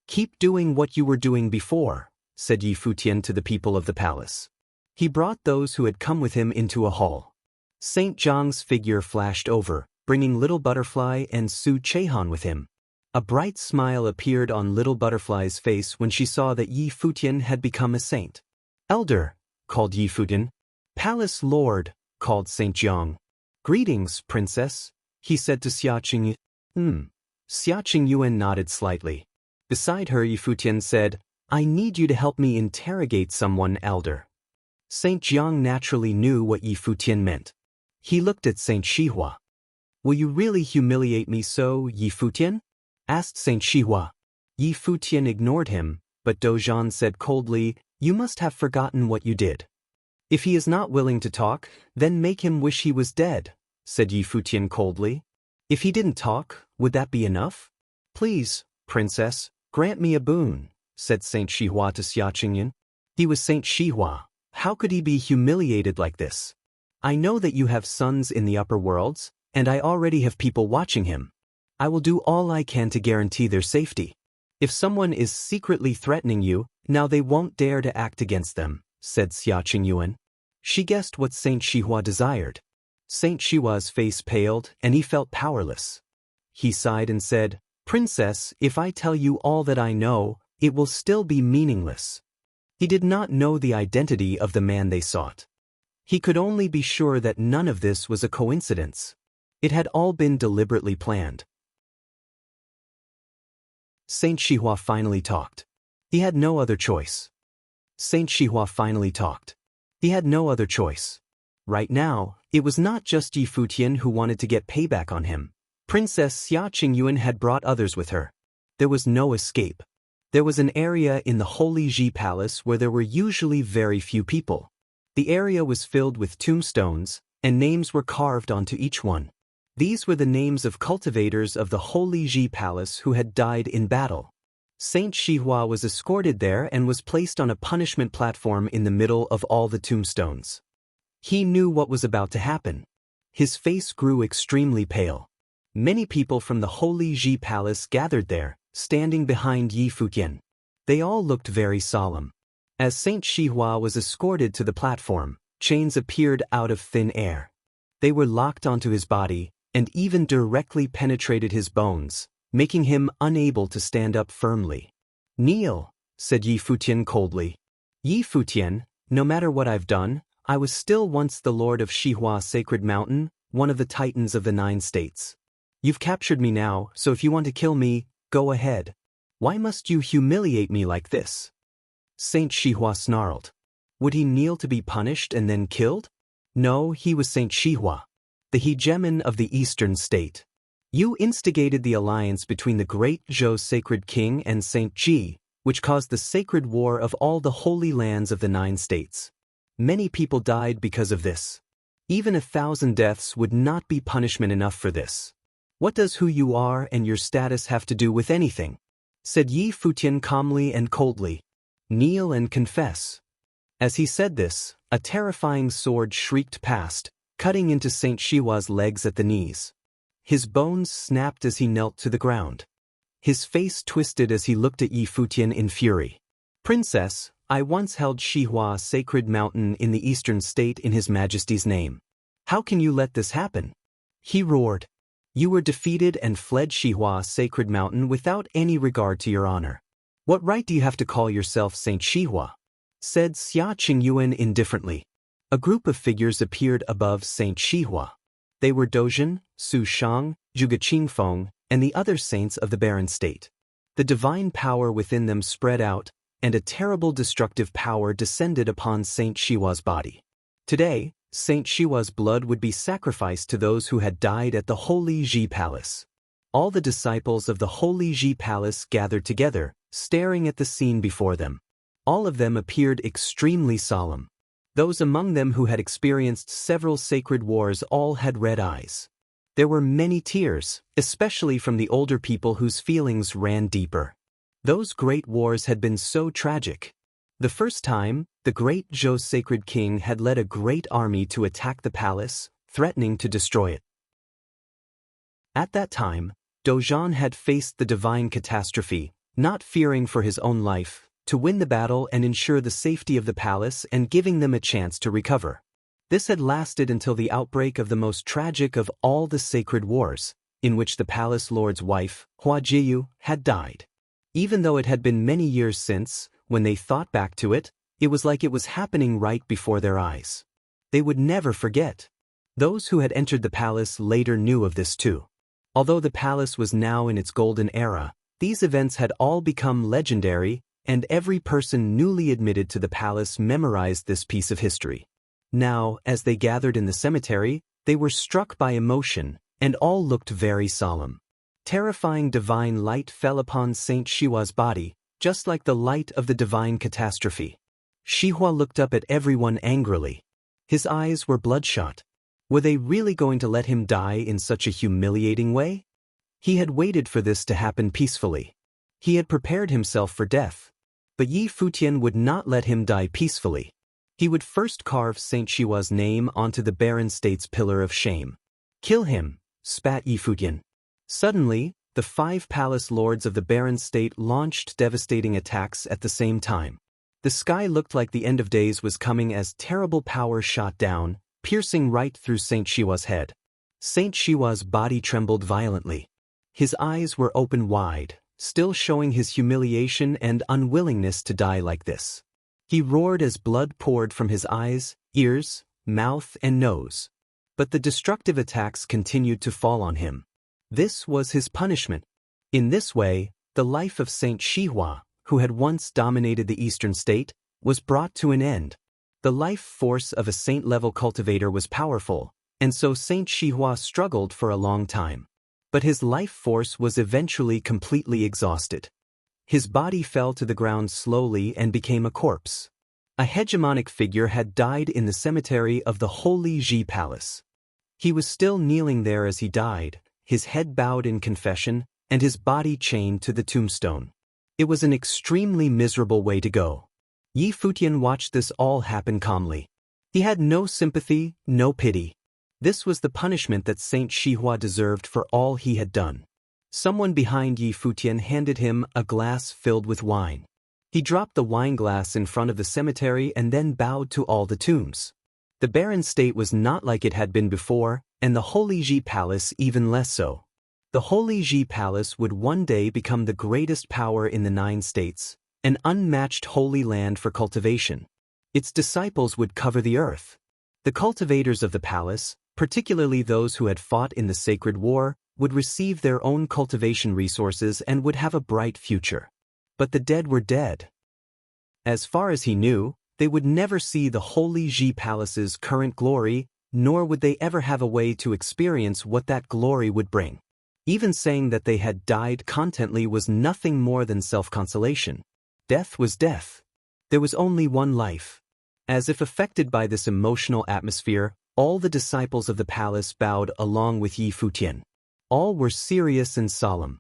"Keep doing what you were doing before," said Yi Futian to the people of the palace. He brought those who had come with him into a hall. Saint Zhang's figure flashed over, bringing Little Butterfly and Su Chehan with him. A bright smile appeared on Little Butterfly's face when she saw that Yi Futian had become a saint. "Elder," called Yi Futian. "Palace Lord," called Saint Zhang. "Greetings, Princess," he said to Xia Qingyuan. Xia Qingyuan nodded slightly. Beside her, Yi Futian said, "I need you to help me interrogate someone, Elder." Saint Zhang naturally knew what Yi Futian meant. He looked at Saint Shihua. "Will you really humiliate me so, Yi Futian?" asked Saint Shihua. Yi Futian ignored him, but Dozhan said coldly, "You must have forgotten what you did." "If he is not willing to talk, then make him wish he was dead," said Yi Futian coldly. "If he didn't talk, would that be enough?" "Please, Princess, grant me a boon," said Saint Shihua to Xia Qingyuan. He was Saint Shihua. How could he be humiliated like this? "I know that you have sons in the upper worlds, and I already have people watching him. I will do all I can to guarantee their safety. If someone is secretly threatening you, now they won't dare to act against them," said Xia Qingyuan. She guessed what Saint Shihua desired. Saint Shihua's face paled, and he felt powerless. He sighed and said, "Princess, if I tell you all that I know, it will still be meaningless." He did not know the identity of the man they sought. He could only be sure that none of this was a coincidence. It had all been deliberately planned. Saint Shihua finally talked. He had no other choice. Saint Shihua finally talked. He had no other choice. Right now, it was not just Yi Futian who wanted to get payback on him. Princess Xia Qingyuan had brought others with her. There was no escape. There was an area in the Holy Ji Palace where there were usually very few people. The area was filled with tombstones, and names were carved onto each one. These were the names of cultivators of the Holy Ji Palace who had died in battle. Saint Shihua was escorted there and was placed on a punishment platform in the middle of all the tombstones. He knew what was about to happen. His face grew extremely pale. Many people from the Holy Ji Palace gathered there, standing behind Yi Futian. They all looked very solemn. As Saint Shihua was escorted to the platform, chains appeared out of thin air. They were locked onto his body, and even directly penetrated his bones, making him unable to stand up firmly. "Kneel," said Yi Futian coldly. "Yi Futian, no matter what I've done, I was still once the lord of Shihua Sacred Mountain, one of the titans of the 9 states. You've captured me now, so if you want to kill me, go ahead. Why must you humiliate me like this?" Saint Shihua snarled. Would he kneel to be punished and then killed? No, he was Saint Shihua, the hegemon of the eastern state. You instigated the alliance between the great Zhou sacred king and Saint Ji, which caused the sacred war of all the holy lands of the 9 states. Many people died because of this. Even 1,000 deaths would not be punishment enough for this. What does who you are and your status have to do with anything? Said Yi Futian calmly and coldly. Kneel and confess. As he said this, a terrifying sword shrieked past, cutting into Saint Shihua's legs at the knees. His bones snapped as he knelt to the ground. His face twisted as he looked at Yi Futian in fury. "Princess, I once held Shihua Sacred Mountain in the eastern state in His Majesty's name. How can you let this happen?" He roared. "You were defeated and fled Shihua Sacred Mountain without any regard to your honor. What right do you have to call yourself Saint Shihua?" Said Xia Qingyuan indifferently. A group of figures appeared above Saint Shihua. They were Dozhen, Su Shang, Zhuge Qingfeng, and the other saints of the barren state. The divine power within them spread out, and a terrible destructive power descended upon Saint Shihua's body. Today, Saint Shihua's blood would be sacrificed to those who had died at the Holy Ji Palace. All the disciples of the Holy Ji Palace gathered together, staring at the scene before them. All of them appeared extremely solemn. Those among them who had experienced several sacred wars all had red eyes. There were many tears, especially from the older people whose feelings ran deeper. Those great wars had been so tragic. The first time, the great Zhou sacred king had led a great army to attack the palace, threatening to destroy it. At that time, Dozhen had faced the divine catastrophe, not fearing for his own life, to win the battle and ensure the safety of the palace and giving them a chance to recover. This had lasted until the outbreak of the most tragic of all the sacred wars, in which the palace lord's wife, Hua Jiyu, had died. Even though it had been many years since, when they thought back to it, it was like it was happening right before their eyes. They would never forget. Those who had entered the palace later knew of this too. Although the palace was now in its golden era, these events had all become legendary, and every person newly admitted to the palace memorized this piece of history. Now, as they gathered in the cemetery, they were struck by emotion, and all looked very solemn. Terrifying divine light fell upon Saint Shihua's body, just like the light of the divine catastrophe. Shihua looked up at everyone angrily. His eyes were bloodshot. Were they really going to let him die in such a humiliating way? He had waited for this to happen peacefully. He had prepared himself for death. But Yi Futian would not let him die peacefully. He would first carve Saint Shihua's name onto the barren state's pillar of shame. "Kill him," spat Yi Futian. Suddenly, the 5 palace lords of the barren state launched devastating attacks at the same time. The sky looked like the end of days was coming as terrible power shot down, piercing right through Saint Shihua's head. Saint Shihua's body trembled violently. His eyes were open wide, still showing his humiliation and unwillingness to die like this. He roared as blood poured from his eyes, ears, mouth, and nose. But the destructive attacks continued to fall on him. This was his punishment. In this way, the life of Saint Shihua, who had once dominated the eastern state, was brought to an end. The life force of a saint-level cultivator was powerful, and so Saint Shihua struggled for a long time. But his life force was eventually completely exhausted. His body fell to the ground slowly and became a corpse. A hegemonic figure had died in the cemetery of the Holy Ji Palace. He was still kneeling there as he died, his head bowed in confession, and his body chained to the tombstone. It was an extremely miserable way to go. Yi Futian watched this all happen calmly. He had no sympathy, no pity. This was the punishment that Saint Shihua deserved for all he had done. Someone behind Yi Futian handed him a glass filled with wine. He dropped the wine glass in front of the cemetery and then bowed to all the tombs. The barren state was not like it had been before, and the Holy Ji Palace even less so. The Holy Ji Palace would one day become the greatest power in the 9 states, an unmatched holy land for cultivation. Its disciples would cover the earth. The cultivators of the palace, particularly those who had fought in the sacred war, would receive their own cultivation resources and would have a bright future. But the dead were dead. As far as he knew, they would never see the Holy Ji Palace's current glory, nor would they ever have a way to experience what that glory would bring. Even saying that they had died contently was nothing more than self-consolation. Death was death. There was only one life. As if affected by this emotional atmosphere, all the disciples of the palace bowed along with Yi Futian. All were serious and solemn.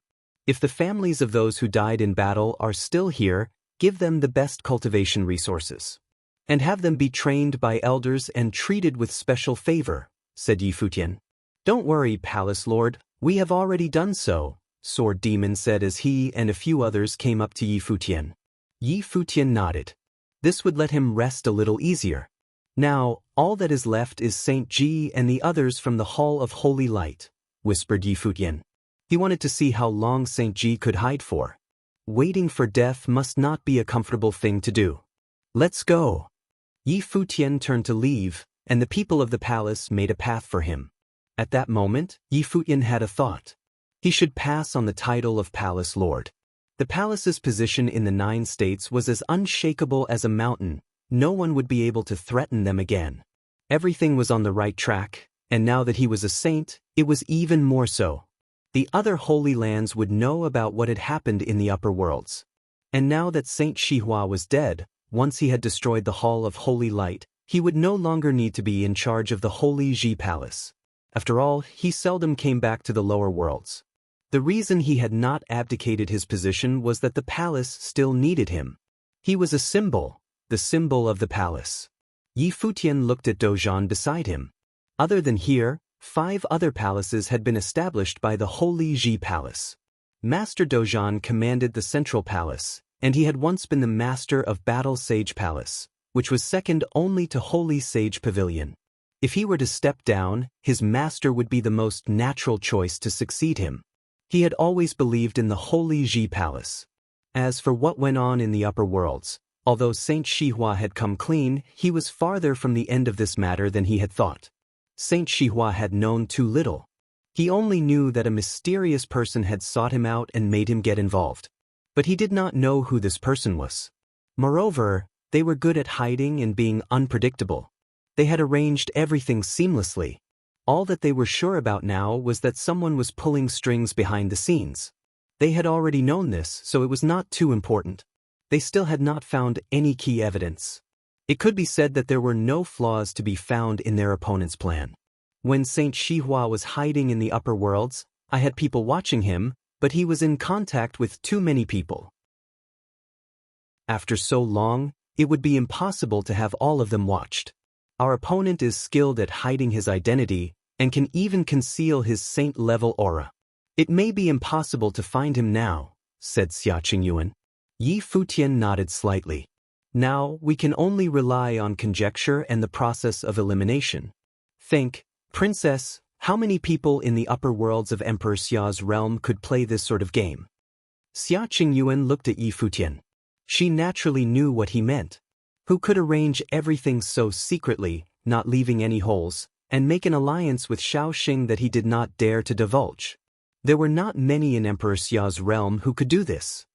If the families of those who died in battle are still here, give them the best cultivation resources. And have them be trained by elders and treated with special favor, said Yi Futian. Don't worry, Palace Lord, we have already done so, Sword Demon said as he and a few others came up to Yi Futian. Yi Futian nodded. This would let him rest a little easier. Now, all that is left is Saint Ji and the others from the Hall of Holy Light, whispered Yi Futian. He wanted to see how long Saint Ji could hide for. Waiting for death must not be a comfortable thing to do. Let's go. Yi Futian turned to leave, and the people of the palace made a path for him. At that moment, Yi Futian had a thought. He should pass on the title of Palace Lord. The palace's position in the 9 states was as unshakable as a mountain. No one would be able to threaten them again. Everything was on the right track, and now that he was a saint, it was even more so. The other holy lands would know about what had happened in the upper worlds. And now that Saint Shihua was dead, once he had destroyed the Hall of Holy Light, he would no longer need to be in charge of the Holy Ji Palace. After all, he seldom came back to the lower worlds. The reason he had not abdicated his position was that the palace still needed him. He was a symbol, the symbol of the palace. Yi Futian looked at Dozhan beside him. Other than here, 5 other palaces had been established by the Holy Ji Palace. Master Dozhan commanded the Central Palace, and he had once been the master of Battle Sage Palace, which was second only to Holy Sage Pavilion. If he were to step down, his master would be the most natural choice to succeed him. He had always believed in the Holy Ji Palace. As for what went on in the upper worlds, although Saint Shihua had come clean, he was farther from the end of this matter than he had thought. Saint Shihua had known too little. He only knew that a mysterious person had sought him out and made him get involved. But he did not know who this person was. Moreover, they were good at hiding and being unpredictable. They had arranged everything seamlessly. All that they were sure about now was that someone was pulling strings behind the scenes. They had already known this, so it was not too important. They still had not found any key evidence. It could be said that there were no flaws to be found in their opponent's plan. When Saint Shihua was hiding in the upper worlds, I had people watching him, but he was in contact with too many people. After so long, it would be impossible to have all of them watched. Our opponent is skilled at hiding his identity, and can even conceal his saint-level aura. It may be impossible to find him now, said Xia Qingyuan. Yi Futian nodded slightly. Now, we can only rely on conjecture and the process of elimination. Think, Princess, how many people in the upper worlds of Emperor Xia's realm could play this sort of game? Xia Qingyuan looked at Yi Futian. She naturally knew what he meant. Who could arrange everything so secretly, not leaving any holes, and make an alliance with Shaoxing that he did not dare to divulge? There were not many in Emperor Xia's realm who could do this.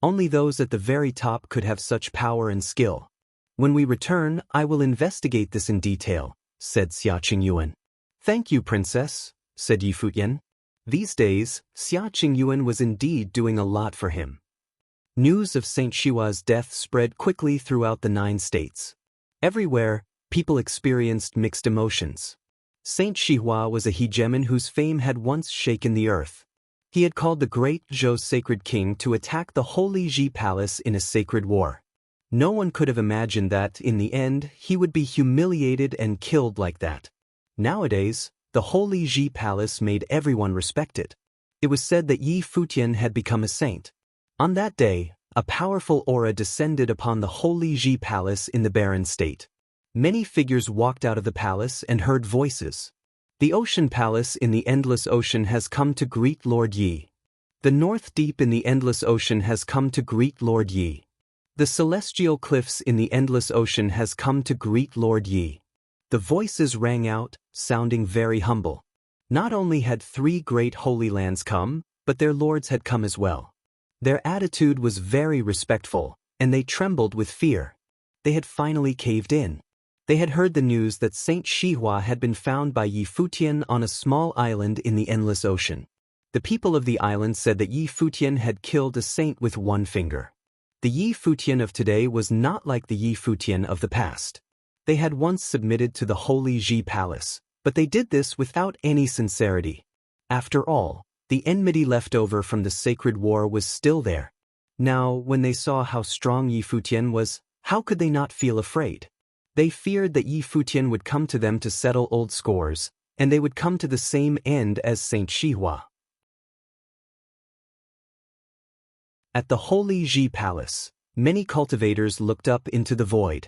Only those at the very top could have such power and skill. When we return, I will investigate this in detail, said Xia Qingyuan. Thank you, princess, said Yi Futian. These days, Xia Qingyuan was indeed doing a lot for him. News of Saint Shihua's death spread quickly throughout the 9 states. Everywhere, people experienced mixed emotions. Saint Shihua was a hegemon whose fame had once shaken the earth. He had called the great Zhou sacred king to attack the Holy Ji Palace in a sacred war. No one could have imagined that, in the end, he would be humiliated and killed like that. Nowadays, the Holy Ji Palace made everyone respect it. It was said that Yi Futian had become a saint. On that day, a powerful aura descended upon the Holy Ji Palace in the barren state. Many figures walked out of the palace and heard voices. The Ocean Palace in the Endless Ocean has come to greet Lord Yi. The North Deep in the Endless Ocean has come to greet Lord Yi. The Celestial Cliffs in the Endless Ocean has come to greet Lord Yi. The voices rang out, sounding very humble. Not only had 3 great holy lands come, but their lords had come as well. Their attitude was very respectful, and they trembled with fear. They had finally caved in. They had heard the news that Saint Shihua had been found by Yi Futian on a small island in the Endless Ocean. The people of the island said that Yi Futian had killed a saint with 1 finger. The Yi Futian of today was not like the Yi Futian of the past. They had once submitted to the Holy Ji Palace, but they did this without any sincerity. After all, the enmity left over from the sacred war was still there. Now, when they saw how strong Yi Futian was, how could they not feel afraid? They feared that Yi Futian would come to them to settle old scores, and they would come to the same end as Saint Shihua. At the Holy Ji Palace, many cultivators looked up into the void.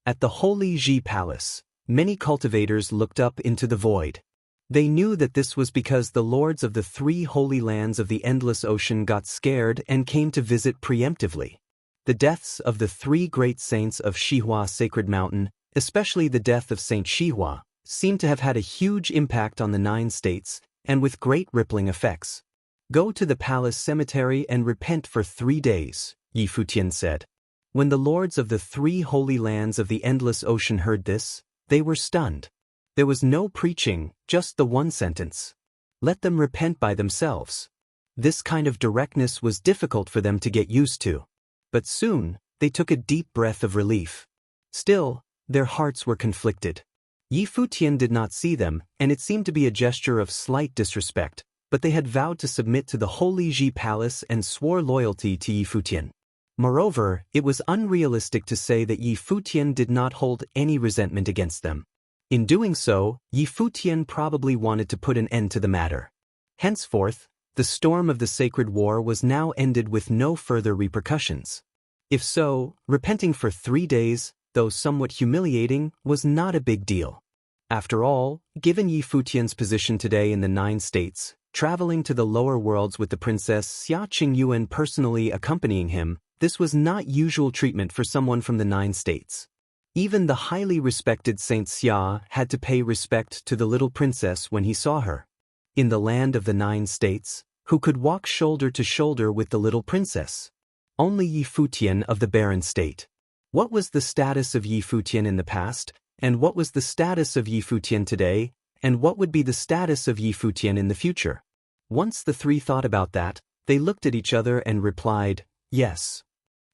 At the Holy Ji Palace, many cultivators looked up into the void. They knew that this was because the lords of the 3 holy lands of the Endless Ocean got scared and came to visit preemptively. The deaths of the 3 great saints of Shihua Sacred Mountain, especially the death of Saint Shihua, seemed to have had a huge impact on the 9 states, and with great rippling effects. Go to the palace cemetery and repent for 3 days, Yi Futian said. When the lords of the 3 holy lands of the Endless Ocean heard this, they were stunned. There was no preaching, just the 1 sentence. Let them repent by themselves. This kind of directness was difficult for them to get used to. But soon, they took a deep breath of relief. Still, their hearts were conflicted. Yi Futian did not see them, and it seemed to be a gesture of slight disrespect, but they had vowed to submit to the Holy Ji Palace and swore loyalty to Yi Futian. Moreover, it was unrealistic to say that Yi Futian did not hold any resentment against them. In doing so, Yi Futian probably wanted to put an end to the matter. Henceforth, the storm of the sacred war was now ended with no further repercussions. If so, repenting for 3 days, though somewhat humiliating, was not a big deal. After all, given Yi Futian's position today in the 9 states, traveling to the lower worlds with the Princess Xia Qingyuan personally accompanying him, this was not usual treatment for someone from the 9 states. Even the highly respected Saint Xia had to pay respect to the little princess when he saw her. In the land of the 9 states, who could walk shoulder to shoulder with the little princess? Only Yi Futian of the barren state. What was the status of Yi Futian in the past, and what was the status of Yi Futian today, and what would be the status of Yi Futian in the future? Once the 3 thought about that, they looked at each other and replied, yes.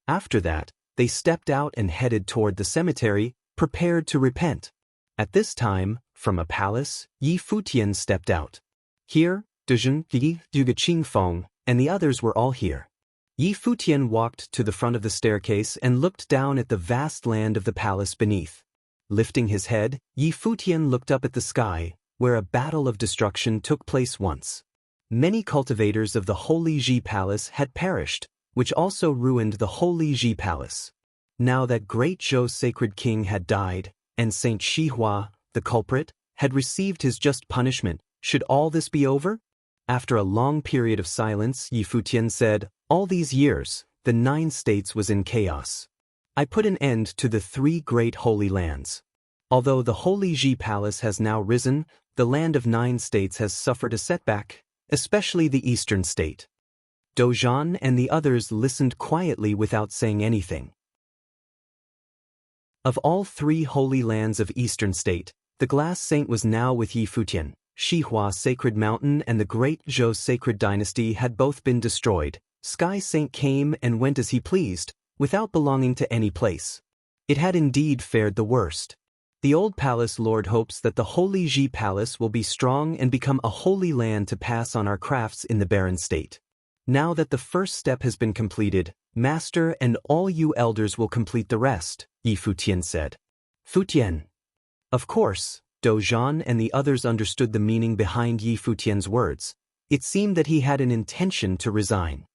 After that, they stepped out and headed toward the cemetery, prepared to repent. At this time, from a palace, Yi Futian stepped out. Here, Dezhen, Yi, Duga Qingfeng, and the others were all here. Yi Futian walked to the front of the staircase and looked down at the vast land of the palace beneath. Lifting his head, Yi Futian looked up at the sky, where a battle of destruction took place once. Many cultivators of the Holy Ji Palace had perished, which also ruined the Holy Ji Palace. Now that great Zhou sacred king had died, and Saint Shihua, the culprit, had received his just punishment, should all this be over? After a long period of silence, Yi Futian said, all these years, the 9 states was in chaos. I put an end to the 3 great holy lands. Although the Holy Ji Palace has now risen, the land of 9 states has suffered a setback, especially the eastern state. Dojan and the others listened quietly without saying anything. Of all 3 holy lands of Eastern State, the Glass Saint was now with Yi Futian. Shihua Sacred Mountain and the Great Zhou Sacred Dynasty had both been destroyed. Sky Saint came and went as he pleased, without belonging to any place. It had indeed fared the worst. The old palace lord hopes that the Holy Ji Palace will be strong and become a holy land to pass on our crafts in the barren state. Now that the first step has been completed, Master and all you elders will complete the rest, Yi Futian said. Futian. Of course, Dojan and the others understood the meaning behind Yi Futian's words. It seemed that he had an intention to resign.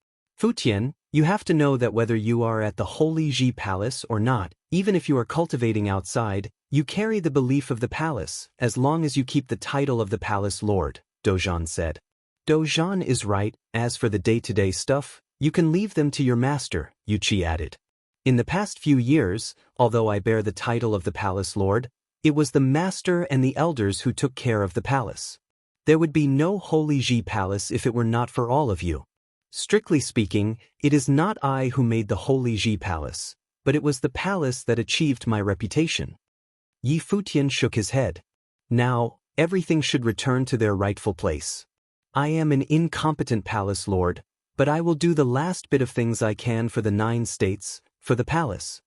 Futian, you have to know that whether you are at the Holy Ji Palace or not, even if you are cultivating outside, you carry the belief of the palace, as long as you keep the title of the palace lord, Dojan said. Dojan is right. As for the day-to-day stuff, you can leave them to your master, Yuchi added. In the past few years, although I bear the title of the palace lord, it was the master and the elders who took care of the palace. There would be no Holy Ji Palace if it were not for all of you. Strictly speaking, it is not I who made the Holy Ji Palace, but it was the palace that achieved my reputation. Yi Futian shook his head. Now, everything should return to their rightful place. I am an incompetent palace lord, but I will do the last bit of things I can for the 9 states, for the palace.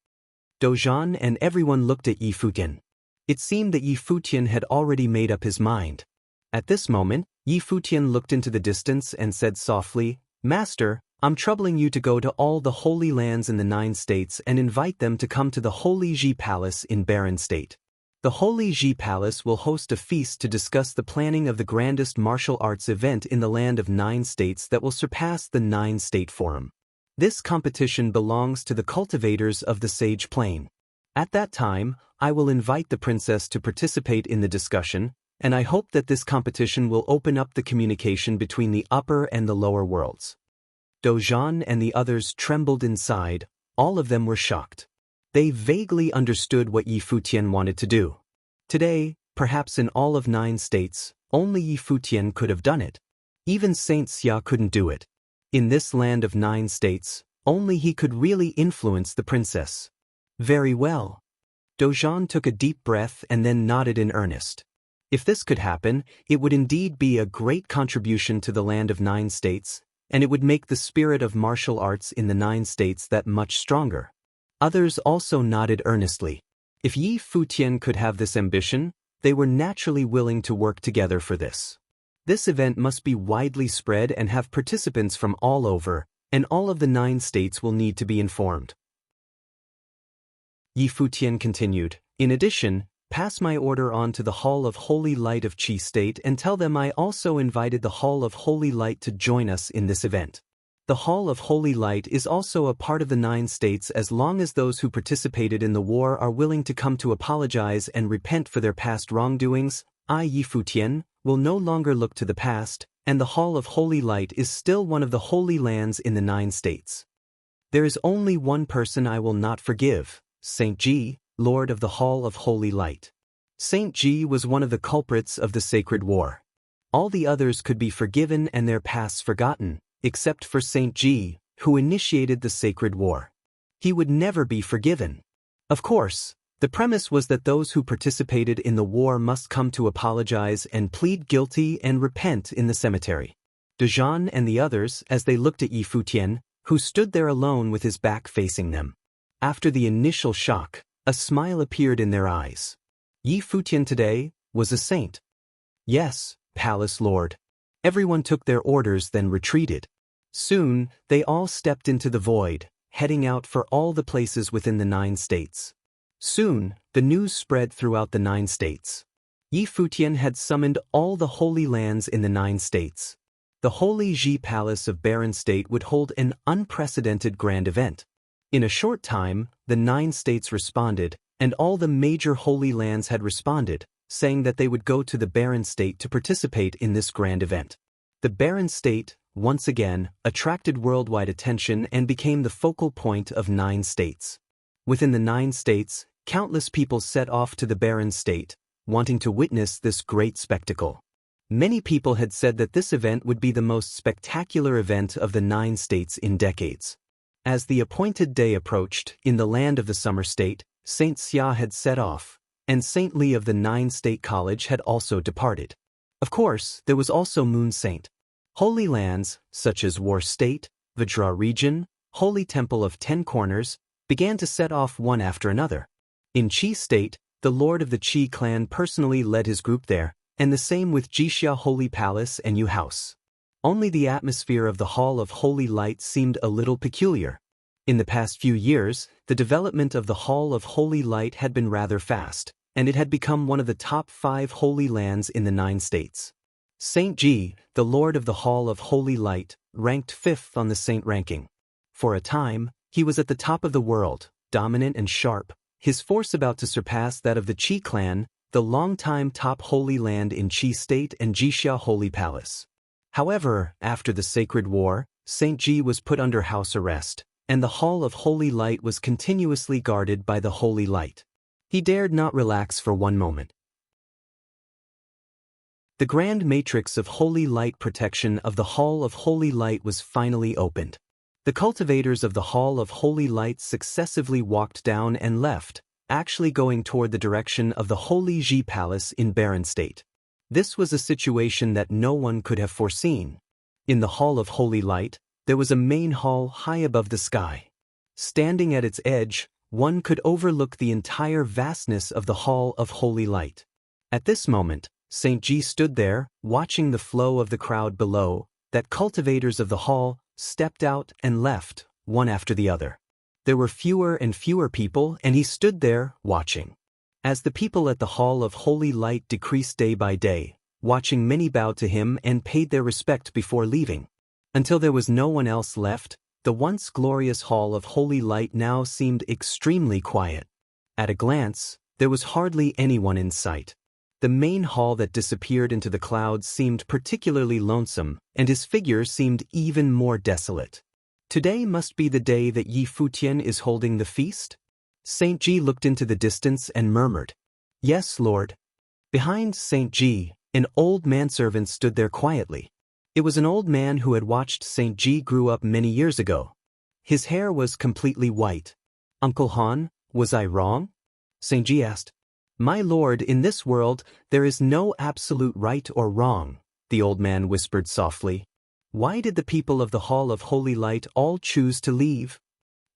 Dojan and everyone looked at Yi Futian. It seemed that Yi Futian had already made up his mind. At this moment, Yi Futian looked into the distance and said softly, Master, I'm troubling you to go to all the holy lands in the 9 states and invite them to come to the Holy Ji Palace in Barren State. The Holy Ji Palace will host a feast to discuss the planning of the grandest martial arts event in the land of 9 states that will surpass the 9-state forum. This competition belongs to the cultivators of the Sage Plain. At that time, I will invite the princess to participate in the discussion, and I hope that this competition will open up the communication between the upper and the lower worlds. Dojan and the others trembled inside. All of them were shocked. They vaguely understood what Yi Futian wanted to do. Today, perhaps in all of 9 states, only Yi Futian could have done it. Even Saint Xia couldn't do it. In this land of 9 states, only he could really influence the princess. Very well. Dojan took a deep breath and then nodded in earnest. If this could happen, it would indeed be a great contribution to the land of 9 states, and it would make the spirit of martial arts in the 9 states that much stronger. Others also nodded earnestly. If Yi Futian could have this ambition, they were naturally willing to work together for this. This event must be widely spread and have participants from all over, and all of the 9 states will need to be informed. Yi Futian continued, in addition, pass my order on to the Hall of Holy Light of Qi State and tell them I also invited the Hall of Holy Light to join us in this event. The Hall of Holy Light is also a part of the 9 states as long as those who participated in the war are willing to come to apologize and repent for their past wrongdoings. I, Yi Futian, will no longer look to the past, and the Hall of Holy Light is still one of the holy lands in the 9 states. There is only one person I will not forgive, Saint Ji, Lord of the Hall of Holy Light. Saint Ji was one of the culprits of the Sacred War. All the others could be forgiven and their pasts forgotten, except for Saint Ji, who initiated the Sacred War. He would never be forgiven. Of course, the premise was that those who participated in the war must come to apologize and plead guilty and repent in the cemetery. Dojan and the others, as they looked at Yi Futian, who stood there alone with his back facing them. After the initial shock, a smile appeared in their eyes. Yi Futian today was a saint. Yes, Palace Lord. Everyone took their orders then retreated. Soon, they all stepped into the void, heading out for all the places within the 9 states. Soon, the news spread throughout the 9 states. Yi Futian had summoned all the holy lands in the 9 states. The Holy Ji Palace of Barren State would hold an unprecedented grand event. In a short time, the 9 states responded, and all the major holy lands had responded, saying that they would go to the Barren State to participate in this grand event. The Barren State, once again, attracted worldwide attention and became the focal point of 9 states. Within the 9 states, countless people set off to the Barren State, wanting to witness this great spectacle. Many people had said that this event would be the most spectacular event of the 9 states in decades. As the appointed day approached, in the land of the Summer State, Saint Xia had set off, and Saint Li of the 9 State College had also departed. Of course, there was also Moon Saint. Holy lands, such as War State, Vajra region, Holy Temple of 10 Corners, began to set off one after another. In Qi State, the lord of the Qi clan personally led his group there, and the same with Jixia Holy Palace and Yu House. Only the atmosphere of the Hall of Holy Light seemed a little peculiar. In the past few years, the development of the Hall of Holy Light had been rather fast, and it had become one of the top 5 holy lands in the 9 states. Saint Ji, the lord of the Hall of Holy Light, ranked 5th on the saint ranking. For a time, he was at the top of the world, dominant and sharp, his force about to surpass that of the Qi clan, the long-time top holy land in Qi State and Jixia Holy Palace. However, after the Sacred War, Saint Ji was put under house arrest, and the Hall of Holy Light was continuously guarded by the Holy Light. He dared not relax for one moment. The grand matrix of Holy Light protection of the Hall of Holy Light was finally opened. The cultivators of the Hall of Holy Light successively walked down and left, actually going toward the direction of the Holy Ji Palace in Barren State. This was a situation that no one could have foreseen. In the Hall of Holy Light, there was a main hall high above the sky. Standing at its edge, one could overlook the entire vastness of the Hall of Holy Light. At this moment, Saint Ji stood there, watching the flow of the crowd below, that cultivators of the hall stepped out and left, one after the other. There were fewer and fewer people, and he stood there, watching. As the people at the Hall of Holy Light decreased day by day, watching many bowed to him and paid their respect before leaving. Until there was no one else left, the once glorious Hall of Holy Light now seemed extremely quiet. At a glance, there was hardly anyone in sight. The main hall that disappeared into the clouds seemed particularly lonesome, and his figure seemed even more desolate. Today must be the day that Yi Futian is holding the feast? Saint Ji looked into the distance and murmured, "Yes, Lord." Behind Saint Ji, an old manservant stood there quietly. It was an old man who had watched Saint Ji grow up many years ago. His hair was completely white. "Uncle Han, was I wrong?" Saint Ji asked. "My lord, in this world, there is no absolute right or wrong," the old man whispered softly. "Why did the people of the Hall of Holy Light all choose to leave?"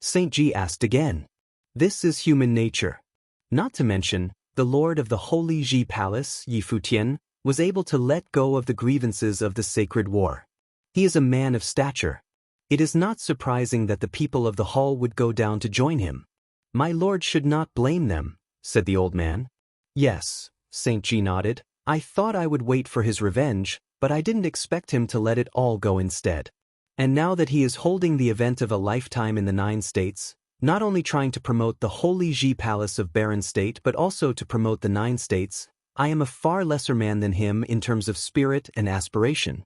Saint Ji asked again. "This is human nature. Not to mention, the lord of the Holy Ji Palace, Yi Futian, was able to let go of the grievances of the Sacred War. He is a man of stature. It is not surprising that the people of the hall would go down to join him. My lord should not blame them," said the old man. "Yes," Saint Ji nodded. "I thought I would wait for his revenge, but I didn't expect him to let it all go instead. And now that he is holding the event of a lifetime in the 9 states, not only trying to promote the Holy Ji Palace of Barren State but also to promote the 9 states, I am a far lesser man than him in terms of spirit and aspiration."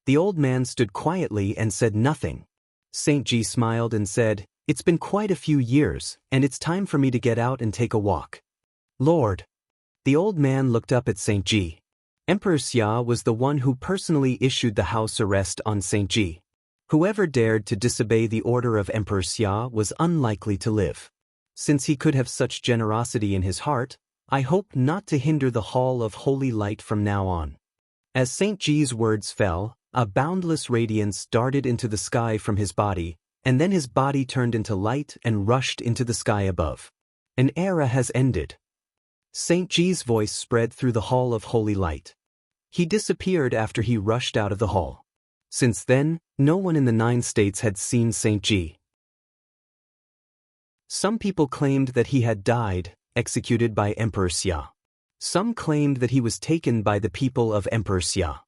The old man stood quietly and said nothing. Saint Ji smiled and said, "It's been quite a few years, and it's time for me to get out and take a walk." "Lord." The old man looked up at Saint Ji. Emperor Xia was the one who personally issued the house arrest on Saint Ji. Whoever dared to disobey the order of Emperor Xia was unlikely to live. Since he could have such generosity in his heart, I hope not to hinder the Hall of Holy Light from now on. As Saint Ji's words fell, a boundless radiance darted into the sky from his body, and then his body turned into light and rushed into the sky above. An era has ended. Saint Ji's voice spread through the Hall of Holy Light. He disappeared after he rushed out of the hall. Since then, no one in the 9 states had seen Saint Ji. Some people claimed that he had died, executed by Emperor Xia. Some claimed that he was taken by the people of Emperor Xia.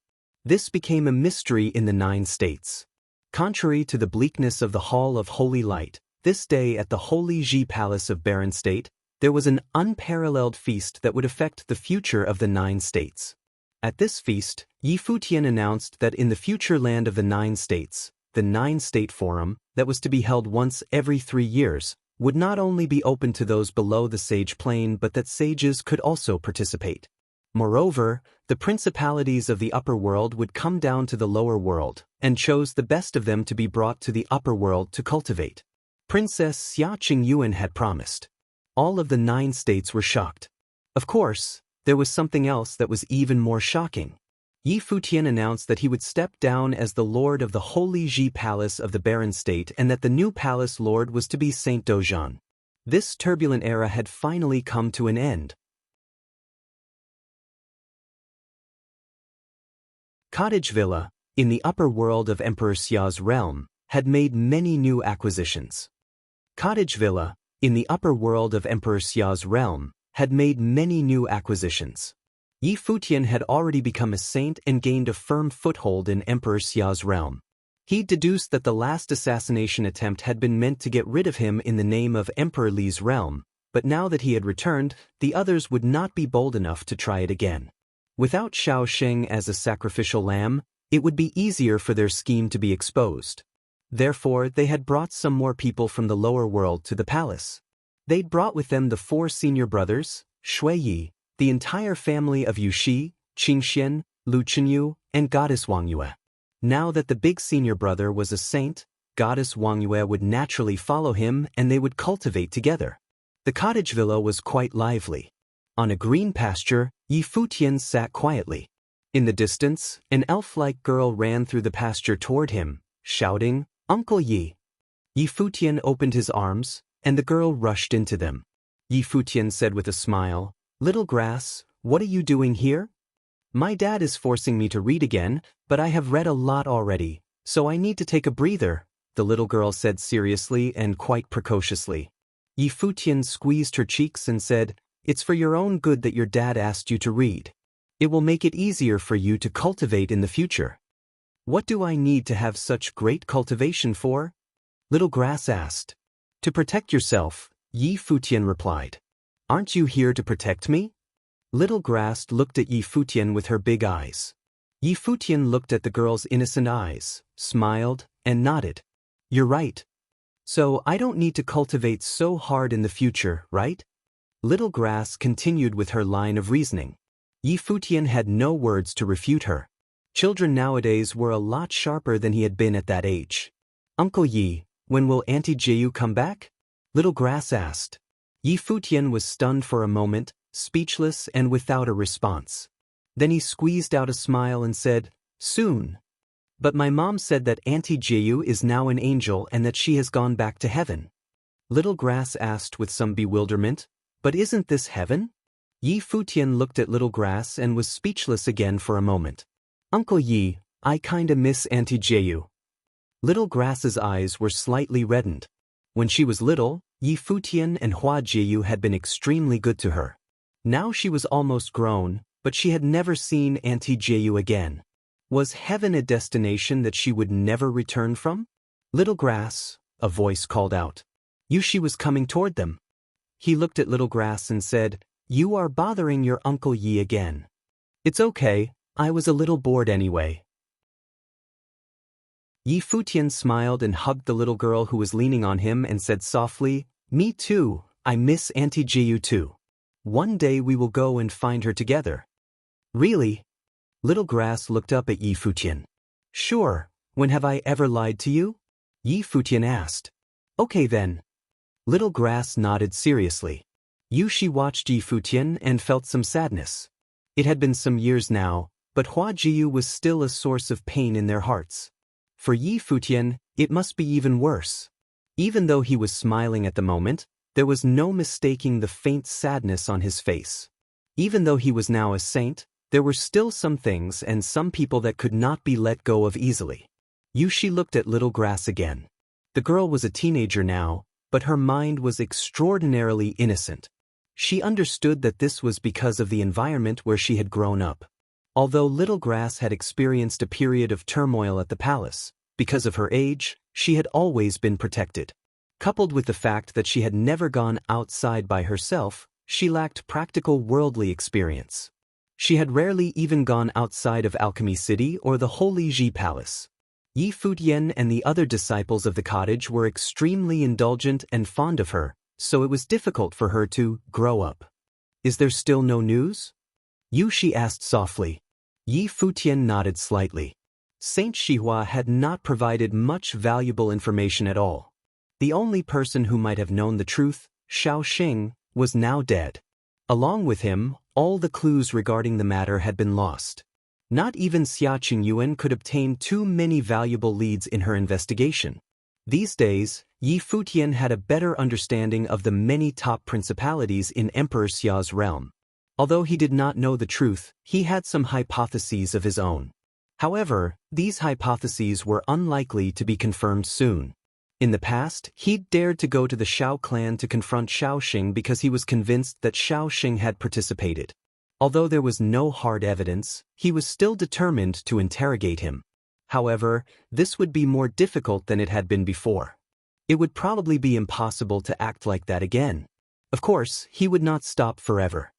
This became a mystery in the 9 states. Contrary to the bleakness of the Hall of Holy Light, this day at the Holy Ji Palace of Barren State, there was an unparalleled feast that would affect the future of the 9 states. At this feast, Yi Futian announced that in the future land of the 9 states, the 9-state forum, that was to be held once every 3 years, would not only be open to those below the sage plane but that sages could also participate. Moreover, The principalities of the upper world would come down to the lower world, and chose the best of them to be brought to the upper world to cultivate. Princess Xia Qingyuan had promised. All of the 9 states were shocked. Of course, there was something else that was even more shocking. Yi Futian announced that he would step down as the lord of the Holy Ji Palace of the Barren State and that the new palace lord was to be Saint Dozhan. This turbulent era had finally come to an end. Cottage Villa, in the upper world of Emperor Xia's realm, had made many new acquisitions. Cottage Villa, in the upper world of Emperor Xia's realm, had made many new acquisitions. Yi Futian had already become a saint and gained a firm foothold in Emperor Xia's realm. He deduced that the last assassination attempt had been meant to get rid of him in the name of Emperor Li's realm, but now that he had returned, the others would not be bold enough to try it again. Without Xiao Sheng as a sacrificial lamb, it would be easier for their scheme to be exposed. Therefore, they had brought some more people from the lower world to the palace. They'd brought with them the 4 senior brothers, Shui Yi, the entire family of Yuxi, Qingxian, Lu Chenyu, and Goddess Wang Yue. Now that the big senior brother was a saint, Goddess Wang Yue would naturally follow him and they would cultivate together. The cottage villa was quite lively. On a green pasture, Yi Futian sat quietly. In the distance, an elf-like girl ran through the pasture toward him, shouting, "Uncle Yi!" Yi Futian opened his arms, and the girl rushed into them. Yi Futian said with a smile, "Little grass, what are you doing here?" "My dad is forcing me to read again, but I have read a lot already, so I need to take a breather," the little girl said seriously and quite precociously. Yi Futian squeezed her cheeks and said, "It's for your own good that your dad asked you to read. It will make it easier for you to cultivate in the future." "What do I need to have such great cultivation for?" Little Grass asked. "To protect yourself," Yi Futian replied. "Aren't you here to protect me?" Little Grass looked at Yi Futian with her big eyes. Yi Futian looked at the girl's innocent eyes, smiled, and nodded. "You're right. So I don't need to cultivate so hard in the future, right?" Little Grass continued with her line of reasoning. Yi Futian had no words to refute her. Children nowadays were a lot sharper than he had been at that age. "Uncle Yi, when will Auntie Jiu come back?" Little Grass asked. Yi Futian was stunned for a moment, speechless and without a response. Then he squeezed out a smile and said, "Soon. But my mom said that Auntie Jiu is now an angel and that she has gone back to heaven." Little Grass asked with some bewilderment, "But isn't this heaven?" Yi Futian looked at Little Grass and was speechless again for a moment. "Uncle Yi, I kinda miss Auntie Jiu." Little Grass's eyes were slightly reddened. When she was little, Yi Futian and Hua Jiu had been extremely good to her. Now she was almost grown, but she had never seen Auntie Jiu again. Was heaven a destination that she would never return from? "Little Grass," a voice called out. Yushi was coming toward them. He looked at Little Grass and said, "You are bothering your Uncle Yi again." "It's okay, I was a little bored anyway." Yi Futian smiled and hugged the little girl who was leaning on him and said softly, "Me too, I miss Auntie Jiu too. One day we will go and find her together." "Really?" Little Grass looked up at Yi Futian. "Sure, when have I ever lied to you?" Yi Futian asked. "Okay then." Little Grass nodded seriously. Yushi watched Yi Futian and felt some sadness. It had been some years now, but Hua Jiu was still a source of pain in their hearts. For Yi Futian, it must be even worse. Even though he was smiling at the moment, there was no mistaking the faint sadness on his face. Even though he was now a saint, there were still some things and some people that could not be let go of easily. Yushi looked at Little Grass again. The girl was a teenager now, but her mind was extraordinarily innocent. She understood that this was because of the environment where she had grown up. Although Little Grass had experienced a period of turmoil at the palace, because of her age, she had always been protected. Coupled with the fact that she had never gone outside by herself, she lacked practical worldly experience. She had rarely even gone outside of Alchemy City or the Holy Ji Palace. Yi Futian and the other disciples of the cottage were extremely indulgent and fond of her, so it was difficult for her to grow up. "Is there still no news?" Yushi asked softly. Yi Futian nodded slightly. Saint Xihua had not provided much valuable information at all. The only person who might have known the truth, Xiao Xing, was now dead. Along with him, all the clues regarding the matter had been lost. Not even Xia Qingyuan could obtain too many valuable leads in her investigation. These days, Yi Futian had a better understanding of the many top principalities in Emperor Xia's realm. Although he did not know the truth, he had some hypotheses of his own. However, these hypotheses were unlikely to be confirmed soon. In the past, he'd dared to go to the Xiao clan to confront Xiaoxing because he was convinced that Xiaoxing had participated. Although there was no hard evidence, he was still determined to interrogate him. However, this would be more difficult than it had been before. It would probably be impossible to act like that again. Of course, he would not stop forever.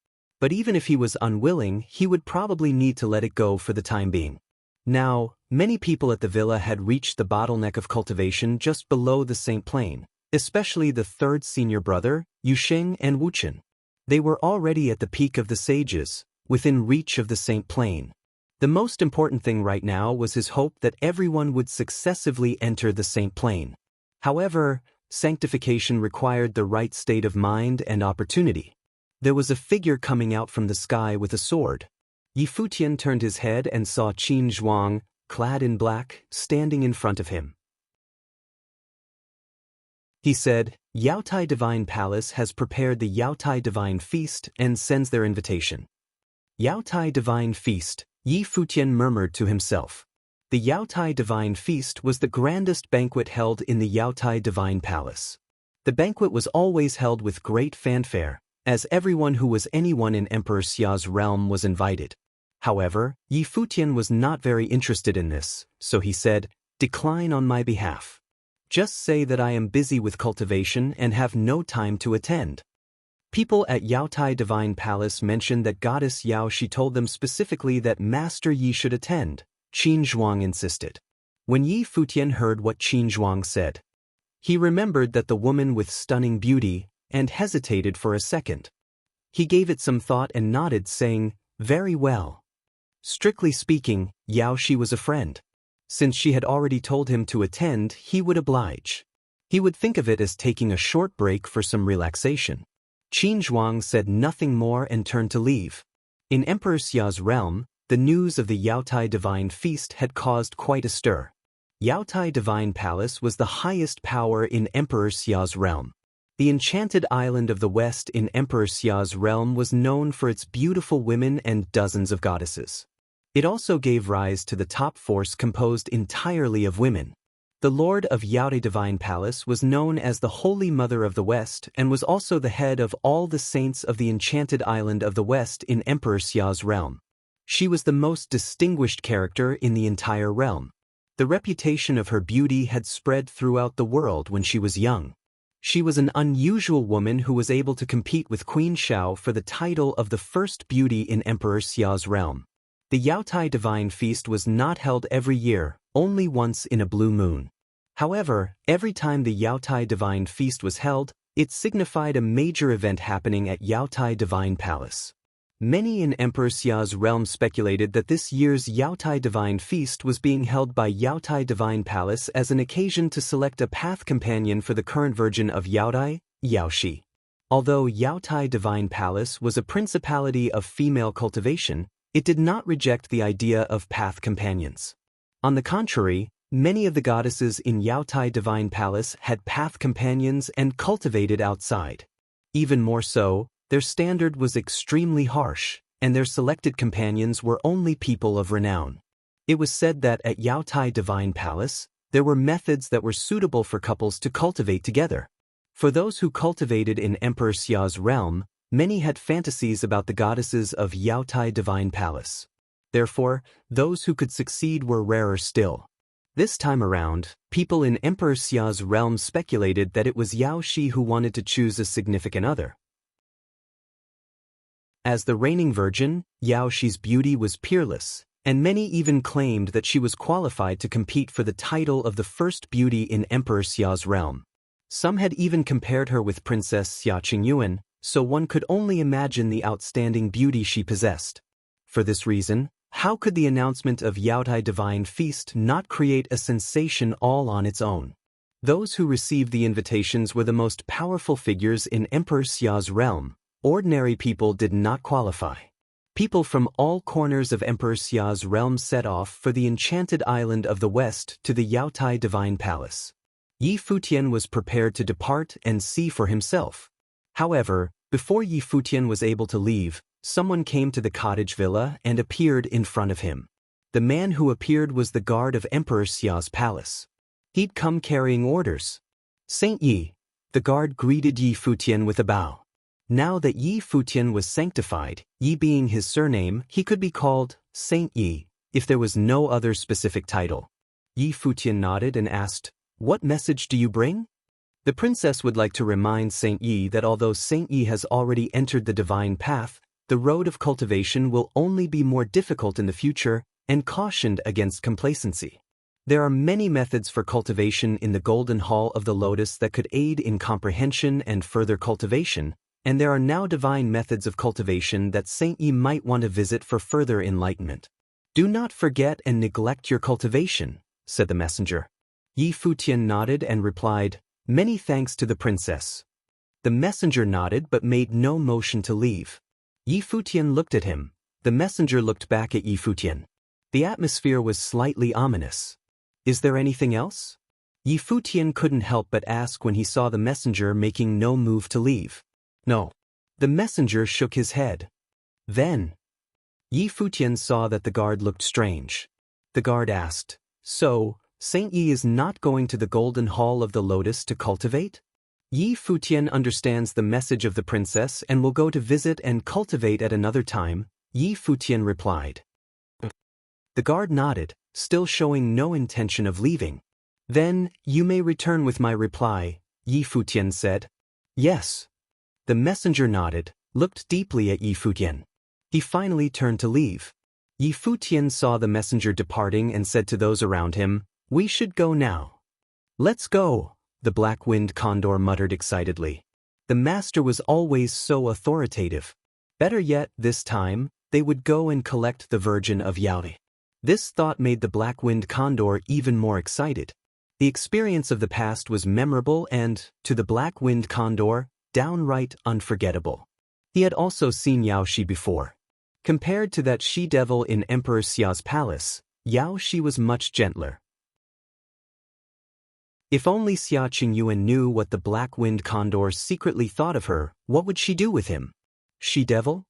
But even if he was unwilling, he would probably need to let it go for the time being. Now, many people at the villa had reached the bottleneck of cultivation just below the Saint Plain, especially the third senior brother, Yusheng and Wuchen. They were already at the peak of the sages, within reach of the Saint Plain. The most important thing right now was his hope that everyone would successively enter the Saint Plain. However, sanctification required the right state of mind and opportunity. There was a figure coming out from the sky with a sword. Yi Futian turned his head and saw Qin Zhuang, clad in black, standing in front of him. He said, Yaotai Divine Palace has prepared the Yaotai Divine Feast and sends their invitation. Yaotai Divine Feast, Yi Futian murmured to himself. The Yaotai Divine Feast was the grandest banquet held in the Yaotai Divine Palace. The banquet was always held with great fanfare, as everyone who was anyone in Emperor Xia's realm was invited. However, Yi Futian was not very interested in this, so he said, decline on my behalf. Just say that I am busy with cultivation and have no time to attend. People at Yaotai Divine Palace mentioned that Goddess Yao Shi told them specifically that Master Yi should attend, Qin Zhuang insisted. When Yi Futian heard what Qin Zhuang said, he remembered that the woman with stunning beauty, and hesitated for a second. He gave it some thought and nodded, saying, very well. Strictly speaking, Yao Shi was a friend. Since she had already told him to attend, he would oblige. He would think of it as taking a short break for some relaxation. Qin Zhuang said nothing more and turned to leave. In Emperor Xia's realm, the news of the Yaotai Divine Feast had caused quite a stir. Yaotai Divine Palace was the highest power in Emperor Xia's realm. The enchanted island of the west in Emperor Xia's realm was known for its beautiful women and dozens of goddesses. It also gave rise to the top force composed entirely of women. The Lord of Yaotai Divine Palace was known as the Holy Mother of the West and was also the head of all the saints of the enchanted island of the west in Emperor Xia's realm. She was the most distinguished character in the entire realm. The reputation of her beauty had spread throughout the world when she was young. She was an unusual woman who was able to compete with Queen Xiao for the title of the first beauty in Emperor Xia's realm. The Yaotai Divine Feast was not held every year, only once in a blue moon. However, every time the Yaotai Divine Feast was held, it signified a major event happening at Yaotai Divine Palace. Many in Emperor Xia's realm speculated that this year's Yaotai Divine Feast was being held by Yaotai Divine Palace as an occasion to select a path companion for the current virgin of Yaotai, Yao Shi. Although Yaotai Divine Palace was a principality of female cultivation, it did not reject the idea of path companions. On the contrary, many of the goddesses in Yaotai Divine Palace had path companions and cultivated outside. Even more so, their standard was extremely harsh, and their selected companions were only people of renown. It was said that at Yaotai Divine Palace, there were methods that were suitable for couples to cultivate together. For those who cultivated in Emperor Xia's realm, many had fantasies about the goddesses of Yaotai Divine Palace. Therefore, those who could succeed were rarer still. This time around, people in Emperor Xia's realm speculated that it was Yao Shi who wanted to choose a significant other. As the reigning virgin, Yao Shi's beauty was peerless, and many even claimed that she was qualified to compete for the title of the first beauty in Emperor Xia's realm. Some had even compared her with Princess Xia Qingyuan, so one could only imagine the outstanding beauty she possessed. For this reason, how could the announcement of Yaotai Divine Feast not create a sensation all on its own? Those who received the invitations were the most powerful figures in Emperor Xia's realm. Ordinary people did not qualify. People from all corners of Emperor Xia's realm set off for the enchanted island of the west to the Yaotai Divine Palace. Yi Futian was prepared to depart and see for himself. However, before Yi Futian was able to leave, someone came to the cottage villa and appeared in front of him. The man who appeared was the guard of Emperor Xia's palace. He'd come carrying orders. Saint Yi, the guard greeted Yi Futian with a bow. Now that Yi Futian was sanctified, Yi being his surname, he could be called Saint Yi, if there was no other specific title. Yi Futian nodded and asked, "What message do you bring?" The princess would like to remind Saint Yi that although Saint Yi has already entered the divine path, the road of cultivation will only be more difficult in the future, and cautioned against complacency. There are many methods for cultivation in the Golden Hall of the Lotus that could aid in comprehension and further cultivation, and there are now divine methods of cultivation that Saint Yi might want to visit for further enlightenment. "Do not forget and neglect your cultivation," said the messenger. Yi Futian nodded and replied, "Many thanks to the princess." The messenger nodded but made no motion to leave. Yi Futian looked at him. The messenger looked back at Yi Futian. The atmosphere was slightly ominous. "Is there anything else?" Yi Futian couldn't help but ask when he saw the messenger making no move to leave. "No." The messenger shook his head. Then, Yi Futian saw that the guard looked strange. The guard asked, "So, Saint Yi is not going to the Golden Hall of the Lotus to cultivate?" Yi Futian understands the message of the princess and will go to visit and cultivate at another time, Yi Futian replied. The guard nodded, still showing no intention of leaving. "Then, you may return with my reply," Yi Futian said. "Yes." The messenger nodded, looked deeply at Yi Futian. He finally turned to leave. Yi Futian saw the messenger departing and said to those around him, "We should go now." "Let's go," the black-winged condor muttered excitedly. The master was always so authoritative. Better yet, this time, they would go and collect the Virgin of Yaoi. This thought made the black-winged condor even more excited. The experience of the past was memorable and, to the black-winged condor, downright unforgettable. He had also seen Yao Shi before. Compared to that she-devil in Emperor Xia's palace, Yao Shi was much gentler. If only Xia Qingyuan knew what the black-winged condor secretly thought of her, what would she do with him? She-devil?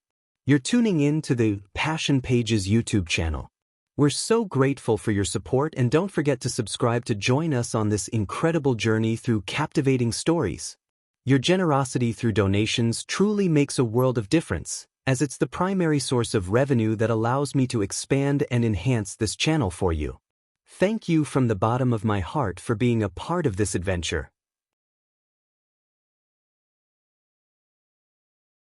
You're tuning in to the Passion Pages YouTube channel. We're so grateful for your support, and don't forget to subscribe to join us on this incredible journey through captivating stories. Your generosity through donations truly makes a world of difference, as it's the primary source of revenue that allows me to expand and enhance this channel for you. Thank you from the bottom of my heart for being a part of this adventure.